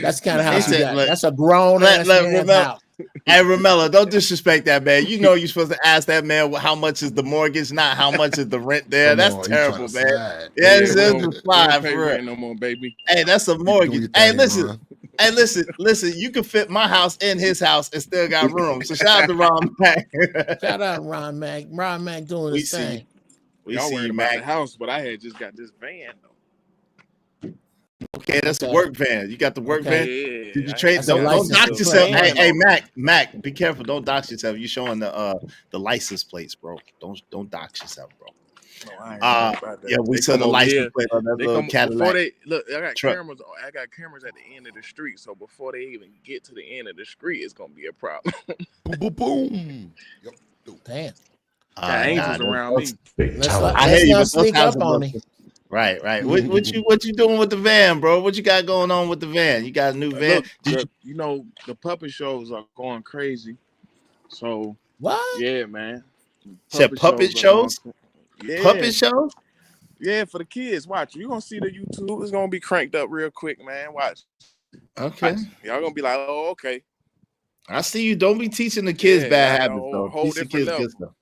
That's the kind of house you got. That's a grown ass man's house. Hey, Ramella, don't disrespect that man. You know you're supposed to ask that man how much is the mortgage, not how much is the rent there. That's terrible, man. Yeah, it's a fly for real. No more, baby. Hey, that's a mortgage. Hey, listen. Hey, listen, you can fit my house in his house and still got room. So shout out to Ron Mac. Shout out Ron Mac. Ron Mac doing his thing. Y'all worried about the house, but I had just got this van though. Okay, that's the work van. You got the work van? Yeah. Did you trade? Don't dox yourself. Hey, Mac, be careful. Don't dox yourself. You showing the license plates, bro. Don't dox yourself, bro. Yeah, we saw the license plate on that little Cadillac. I got cameras. I got cameras at the end of the street, so before they even get to the end of the street, it's gonna be a problem. Boom, boom. Yep. Damn. Angels around me. I hear you, but sneak up on me. Right. What you doing with the van, bro? What you got going on with the van? You got a new van? Look, the puppet shows are going crazy. So what? Yeah, man. Puppet shows? Yeah. Puppet shows? Yeah, for the kids. Watch. You're gonna see the YouTube. It's gonna be cranked up real quick, man. Watch. Okay. Watch. Y'all gonna be like, oh, okay. I see you. Don't be teaching the kids bad habits, though. Teach the kids good stuff.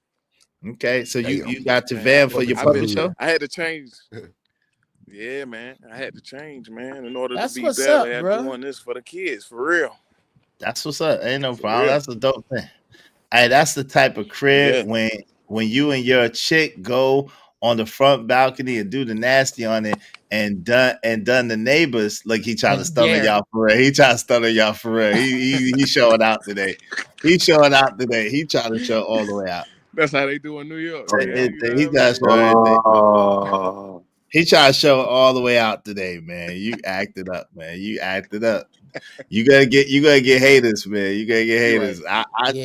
Okay, so Damn. you got to Man, van for your puppet show? I had to change. Yeah, man. I had to change, man, in order That's to be what's better up, at bro. doing this for the kids, for real. That's what's up. Ain't no For problem. real. That's a dope thing. Hey, that's the type of crib Yeah. when you and your chick go on the front balcony and do the nasty on it and done the neighbors like he trying to And stun on dare. y'all for real. He trying to stun on y'all for real. He showing out today. He showing out today. He trying to show all the way out. That's how they do in New York, He man. You know trying to what I show mean? everything. He trying to show all the way out today, man. You acted up, man. You acted up. You gotta get haters, man. You gotta get haters. Right.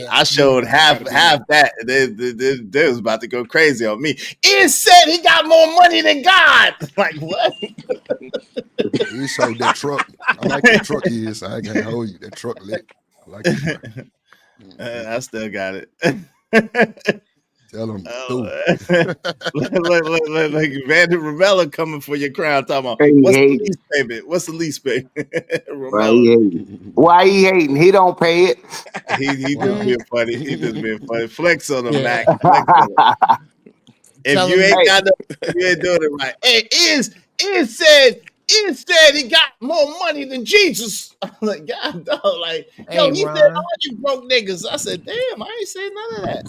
I showed half that. They was about to go crazy on me. It said he got more money than God. Like what? He showed that truck. I like that truck. Is I can't hold you. That truck lit. I like it. I still got it. Tell him. Like Vander Ramella coming for your crown. Talking about what's the lease payment? What's the lease payment? Why he hating? He don't pay it. He just being funny. He just being funny. Flex on him, Yeah. Mac. Flex on him. If Tell you him, ain't got no, you ain't doing it right. Hey, it said he got more money than Jesus. I'm like, God, dog, like, yo, Hey, he said Ron. all you broke niggas. I said, damn, I ain't saying none of that.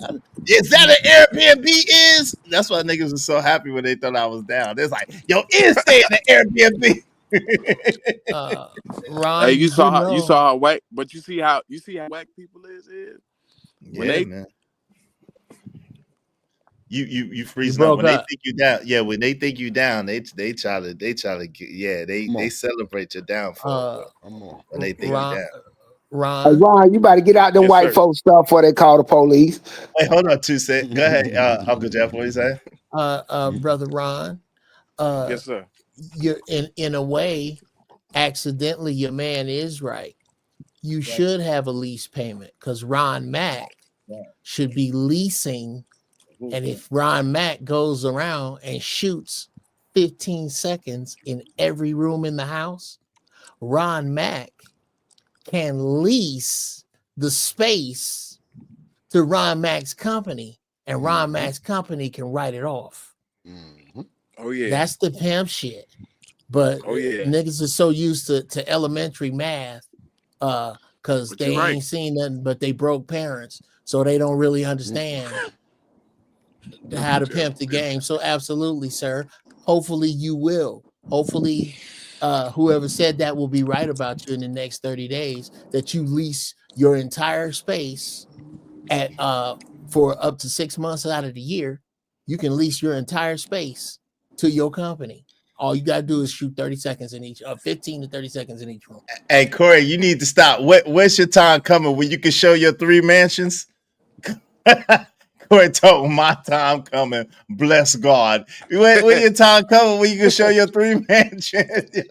Is that an Airbnb? Is that's why niggas was so happy when they thought I was down. They're like, yo, is staying an Airbnb. Ron, Hey, you saw know. how whack, but you see how whack people is when Yeah, they man. You freezing broke up when they up. think you down. Yeah, when they think you down, they try to yeah, they celebrate your downfall. When they think you Ron, down. Ron, you better get out them Yes, white sir. folks stuff before they call the police. Wait, hold on 2 seconds. Go ahead, Uncle Jeff. What you say? Brother Ron. Yes, sir. You're in a way, accidentally, your man is right. You should have a lease payment because Ron Mack should be leasing. And if Ron Mack goes around and shoots 15 seconds in every room in the house, Ron Mack can lease the space to Ron Mack's company, and Ron Mack's company can write it off. Oh yeah, that's the pimp shit. But oh yeah, niggas are so used to elementary math, because they ain't seen nothing but they broke parents, so they don't really understand how to pimp the game. So absolutely, sir. Hopefully you will. Hopefully, whoever said that will be right about you in the next 30 days, that you lease your entire space at for up to 6 months out of the year. You can lease your entire space to your company. All you gotta do is shoot 30 seconds in each, 15 to 30 seconds in each room. Hey, Corey, you need to stop. When's your time coming when you can show your 3 mansions? Corey told my time coming. Bless God. When your time coming when you can show your 3 mansions? You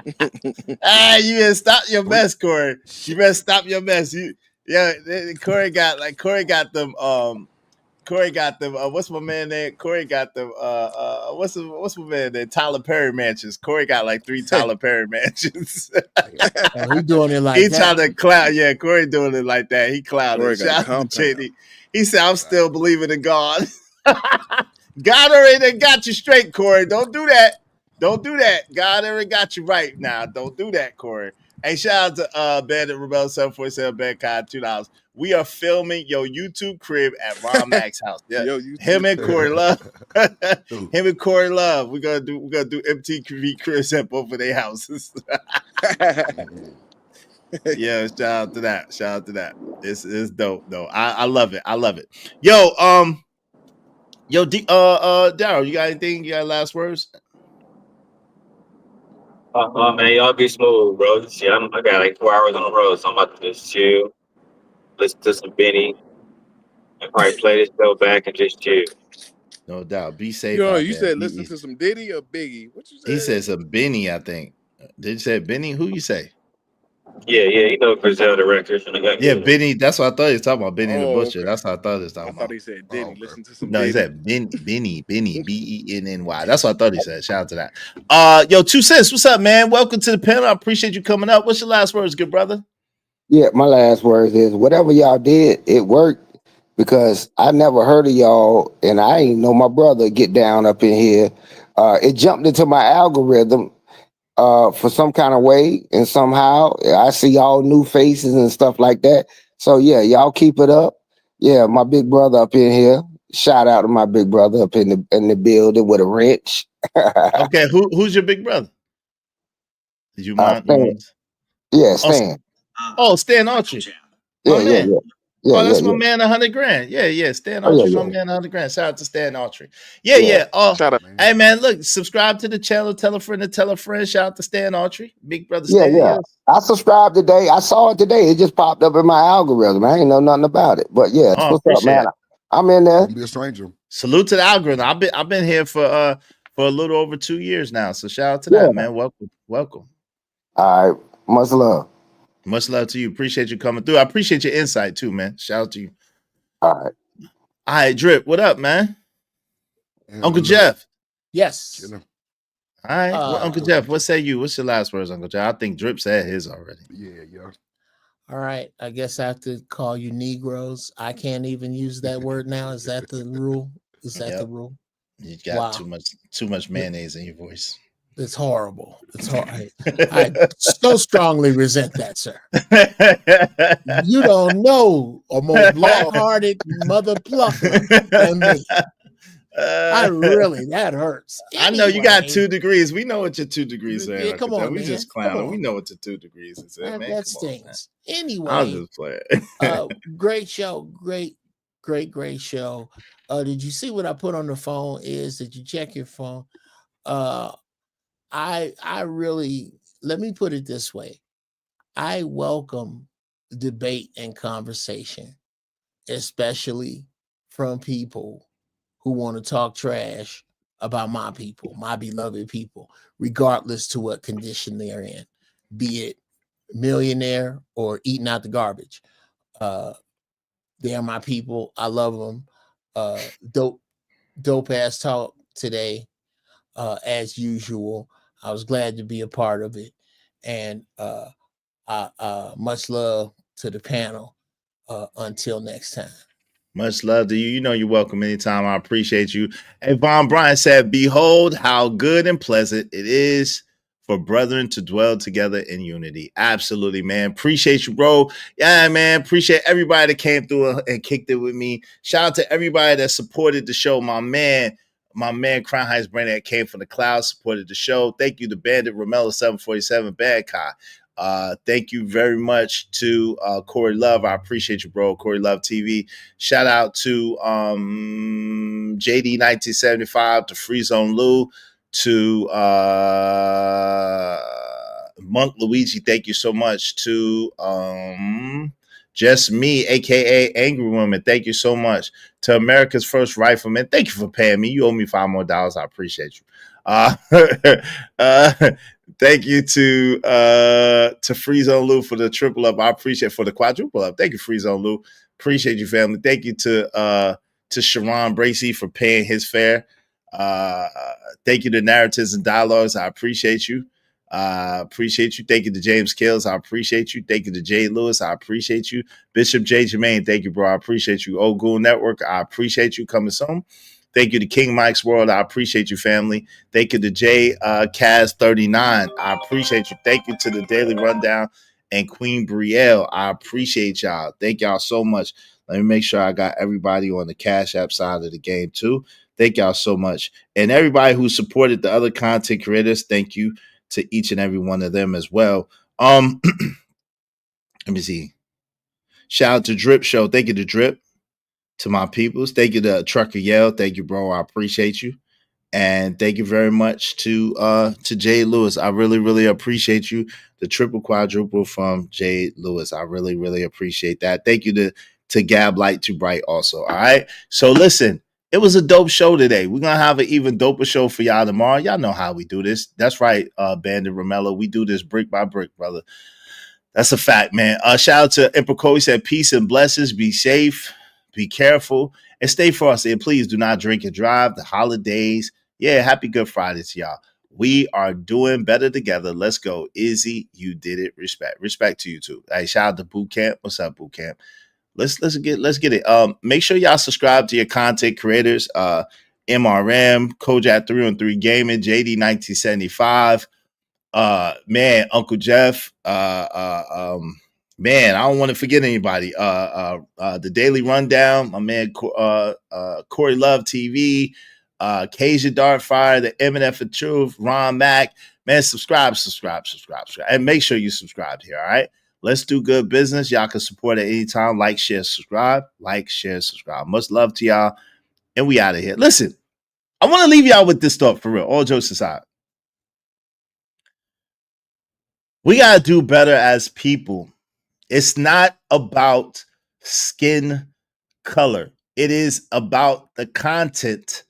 better stop your mess, Corey. You better stop your mess. Corey got them. What's my man name? Corey got them. What's my man name? Tyler Perry mansions. Corey got like 3 Tyler Perry mansions. He doing it like he that. trying to cloud. Yeah, Corey doing it like that. He clouded. Shout out to JD. He said, "I'm still believing in God." God already got you straight, Corey. Don't do that. Don't do that. God already got you right now. Don't do that, Corey. Hey, shout out to Bandit Rebel 747 Bandcon $2. We are filming your YouTube crib at Ron Mack's house. Yeah, him and Corey Love. Him and Corey Love. We're gonna do MTV cribs at both of their houses. Yeah, shout out to that. Shout out to that. It's dope though. I love it. I love it. Yo, Daryl, you got anything? You got last words? Man, y'all be smooth, bro. See, I got like 4 hours on the road, so I'm about to just chill, listen to some Benny, and probably play this show back and just chill. No doubt. Be safe. Yo, out you there. said listen to some Diddy or Biggie? What you said? He said some Benny, I think. Did you say Benny? Who you say? Yeah, you know Griselda records. Yeah, Benny. That's what I thought he was talking about. Benny the Butcher. Okay. That's what I thought he was talking about. I thought he said Diddy. Listen to some No, Diddy. he said Benny, Benny, That's what I thought he said. Shout out to that. Yo, 2 cents. What's up, man? Welcome to the panel. I appreciate you coming up. What's your last words, good brother? Yeah, my last words is whatever y'all did, it worked. because I never heard of y'all, and I ain't know my brother get down up in here. It jumped into my algorithm for some kind of way, and somehow I see all new faces and stuff like that. So yeah, y'all keep it up. Yeah, my big brother up in here. Shout out to my big brother up in the building with a wrench. Okay, who's your big brother? Did you mind? Stan. Yeah, Stan. Oh, Stan Archie. Yeah, My man. Yeah, That's yeah. my man, $100,000. Yeah. Stan Oh, yeah, Archie's my yeah. man, $100,000. Shout out to Stan Archie. Yeah. Oh, Shout out, hey man, look, subscribe to the channel. Tell a friend to tell a friend. Shout out to Stan Archie, big brother Stan. Yeah. I subscribed today. I saw it today. It just popped up in my algorithm. I ain't know nothing about it. But yeah, Oh, what's up, man? I'm in there. Don't be a stranger. Salute to the algorithm. I've been here for a little over 2 years now. So shout out to that, man. Welcome. All right. Much love. Much love to you. Appreciate you coming through. I appreciate your insight too, man. Shout out to you. All right, Drip. What up, man? Yeah, Uncle Jeff. Yes. All right. Uncle Jeff, what say you? What's your last words, Uncle Jeff? I think Drip said his already. Yeah. All right. I guess I have to call you Negroes. I can't even use that word now. Is that the rule? Is that the rule? You got too much mayonnaise in your voice. It's horrible. It's horrible. I so strongly resent that, sir. You don't know a more black-hearted mother pluffer than me. That hurts. Anyway, I know you got 2 degrees. We know what your 2 degrees are. Yeah, come on, we man. just clowning. We know what your 2 degrees is. That stings. Anyway, I'll just play it. Great show. Great show. Did you see what I put on the phone? Did you check your phone? I really, let me put it this way. I welcome debate and conversation, especially from people who want to talk trash about my people, my beloved people, regardless to what condition they're in, be it millionaire or eating out the garbage. They're my people. I love them. Dope ass talk today, as usual. I was glad to be a part of it, and much love to the panel. Until next time. Much love to you. You know you're welcome anytime. I appreciate you. And Von Bryant said, behold how good and pleasant it is for brethren to dwell together in unity. Absolutely, man. Appreciate you, bro. Yeah, man. Appreciate everybody that came through and kicked it with me. Shout out to everybody that supported the show. My man, Crown Heights Brandon that came from the cloud, supported the show. Thank you to Bandit Romello 747 Bad Kai. Thank you very much to Corey Love. I appreciate you, bro. Corey Love TV. Shout out to JD 1975, to Free Zone Lou, to Monk Luigi. Thank you so much. To Just Me, aka Angry Woman. Thank you so much. To America's First Rifleman. Thank you for paying me. You owe me $5 more. I appreciate you. Thank you to Free Zone Lou for the triple up. I appreciate for the quadruple up. Thank you, Free Zone Lou. Appreciate you, family. Thank you to Sharon Bracey for paying his fare. Thank you to Narratives and Dialogues. I appreciate you. Appreciate you. Thank you to James Kills. I appreciate you. Thank you to Jay Lewis. I appreciate you. Bishop J. Jermaine. Thank you, bro. I appreciate you. Old Goon Network. I appreciate you coming soon. Thank you to King Mike's World. I appreciate you, family. Thank you to J Kaz 39. I appreciate you. Thank you to the Daily Rundown and Queen Brielle. I appreciate y'all. Thank y'all so much. Let me make sure I got everybody on the Cash App side of the game too. Thank y'all so much. And everybody who supported the other content creators, thank you to each and every one of them as well. Let me see. Shout out to Drip Show. Thank you to Drip. To my peoples. Thank you to Trucker Yell. Thank you, bro. I appreciate you. And thank you very much to Jay Lewis. I really, really appreciate you. The triple quadruple from Jay Lewis. I really, really appreciate that. Thank you to Gab Light Too Bright also. All right. So listen, it was a dope show today. We're gonna have an even doper show for y'all tomorrow. Y'all know how we do this. That's right, Bandit Romello. We do this brick by brick, brother. That's a fact, man. Shout out to Emperor Cody, said peace and blessings. Be safe. Be careful and stay frosty. And please do not drink and drive. The holidays. Yeah, happy Good Friday to y'all. We are doing better together. Let's go. Izzy, you did it. Respect to you too. Hey, shout out to Boot Camp. What's up, Boot Camp? Let's get it. Make sure y'all subscribe to your content creators. MRM, Kojak 313 Gaming, JD 1975. Man, Uncle Jeff. Man, I don't want to forget anybody. The Daily Rundown, my man Corey Love TV, Kasia Dartfire, the MNF of Truth, Ron Mack. Man, subscribe. And make sure you subscribe here, all right? Let's do good business. Y'all can support at any time. Like, share, subscribe. Much love to y'all. And we out of here. Listen, I want to leave y'all with this thought for real. All jokes aside. We got to do better as people. It's not about skin color. It is about the content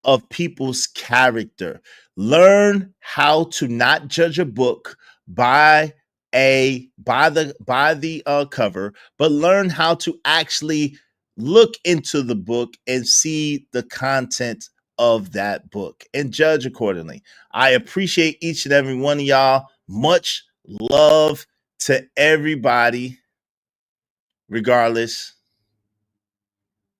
of people's character. Learn how to not judge a book by the cover, but learn how to actually look into the book and see the content of that book and judge accordingly. I appreciate each and every one of y'all. Much love to everybody, regardless.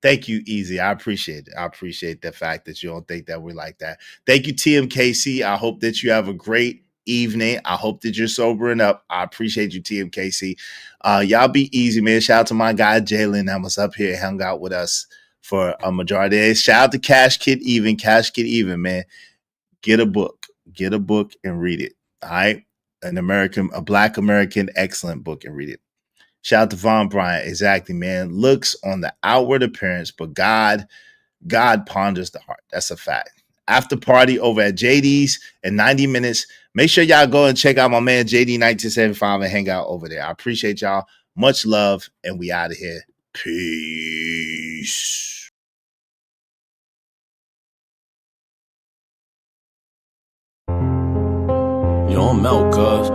Thank you, Easy. I appreciate it. I appreciate the fact that you don't think that we're like that. Thank you, TMKC. I hope that you have a great evening. I hope that you're sobering up. I appreciate you, TMKC. Y'all be easy, man. Shout out to my guy, Jalen, that was up here and hung out with us for a majority of days. Shout out to Cash Kid Even, man. Get a book and read it. All right. A Black American, excellent book, and read it. Shout out to Von Bryant. Exactly, man. Looks on the outward appearance, but God ponders the heart. That's a fact. After party over at JD's in 90 minutes. Make sure y'all go and check out my man JD 1975 and hang out over there. I appreciate y'all. Much love, and we out of here. Peace. Yo, I'm out, cuz.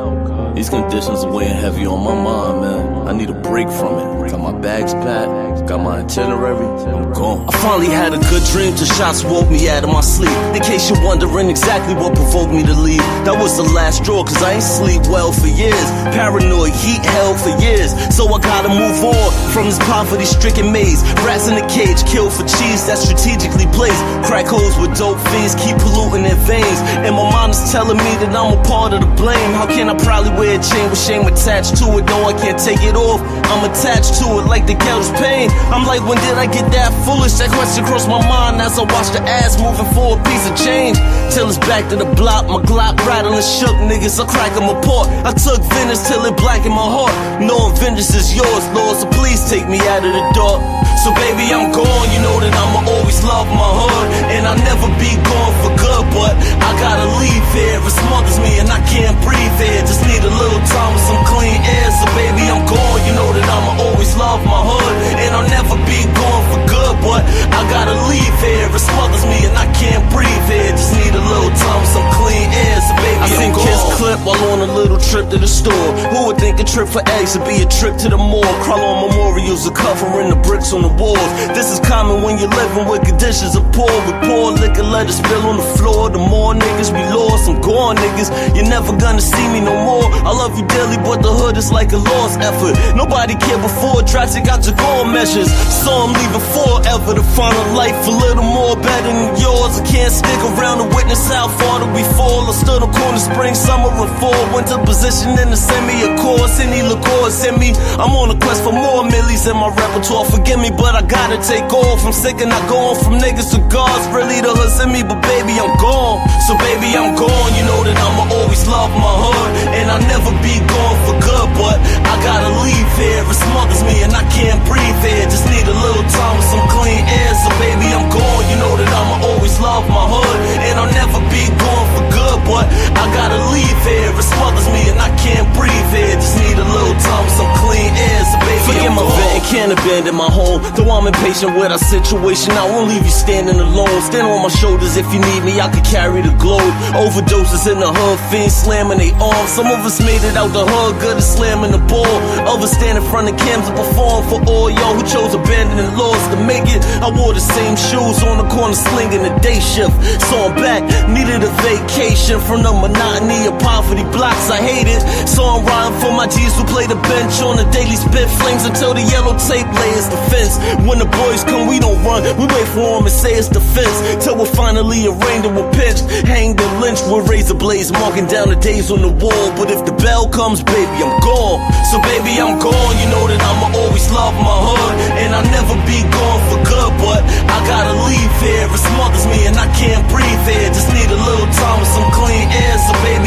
These conditions are weighing heavy on my mind, man. I need a break from it. Got my bags packed, got my itinerary, I'm gone. I finally had a good dream till shots woke me out of my sleep. In case you're wondering exactly what provoked me to leave, that was the last straw, cause I ain't sleep well for years. Paranoid, heat hell for years. So I gotta move on from this poverty-stricken maze. Rats in a cage, killed for cheese that's strategically placed. Crack holes with dope fiends keep polluting their veins. And my mind is telling me that I'm a part of the blame. How can I proudly wear a chain with shame attached to it? No, I can't take it off. I'm attached to it like the ghetto's pain. I'm like, when did I get that foolish? That question crossed my mind as I watched the ass moving for a piece of change. Till it's back to the block, my Glock rattling shook niggas, I crack them apart. I took vengeance till it blackened my heart. Knowing vengeance is yours, Lord, so please take me out of the dark. So baby, I'm gone, you know that I'ma always love my hood. And I'll never be gone for good, but I gotta leave here. It smothers me and I can't breathe here. Just need a little time with some clean air. So baby, I'm gone, you know that I'ma always love my hood. And I'll never be gone for good, but I gotta leave here. It smothers me and I can't breathe here. Just need a little time with some clean air. So baby, I seen kids clip while on a little trip to the store. Who would think a trip for eggs would be a trip to the mall? Crawl on memorials are covering the bricks on the walls. This is common when you're living with conditions of poor. With poor liquor, let it spill on the floor. The more niggas we lost, I'm gone, niggas. You're never gonna see me no more. I love you dearly, but the hood is like a lost effort. Nobody cared before, drastic got to go measures. So I'm leaving forever to find a life a little more better than yours. I can't stick around to witness how far do we fall. I stood on corner, spring, summer, and fall. Winter position in the semi, of course. Any liqueur send me. I'm on a quest for more millies in my repertoire. Forgive me, but I gotta take off. I'm sick and I go on from niggas to gods. Really the hood's in me, but baby, I'm gone. So baby, I'm gone. You know that I'ma always love my hood. And I'll never be gone for good, but I gotta leave here. It smothers me and I can't breathe here. Just need a little time with some clean air. So baby, I'm gone. You know that I'ma always love my hood. And I'll never be gone for good, but I gotta leave here. It smothers me and I can't breathe here. Just need a little time with some clean air. So baby, forget my vet and can't abandon my home. Though I'm impatient with our situation, I won't leave you standing alone. Stand on my shoulders if you need me, I could carry the globe. Overdoses in the hood, fiends slamming they arms. Some of us made it out the hood, good at slamming the ball. Others stand in front of cams and perform for all y'all who chose abandoning laws to make it. I wore the same shoes on the corner slinging the day shift. So I'm back, needed a vacation from the monotony of poverty blocks I hated. So I'm riding for my G's who play the bench on the daily spit flames until the yellow tape lay his defense. When the boys come, we don't run, we wait for him and say it's defense. Till we're finally arraigned and we're pinched, hanged and lynched with razor blades, marking down the days on the wall. But if the bell comes, baby, I'm gone. So baby, I'm gone. You know that I'ma always love my hood, and I'll never be gone for good. But I gotta leave here, it smothers me and I can't breathe here. Just need a little time with some clean air. So baby,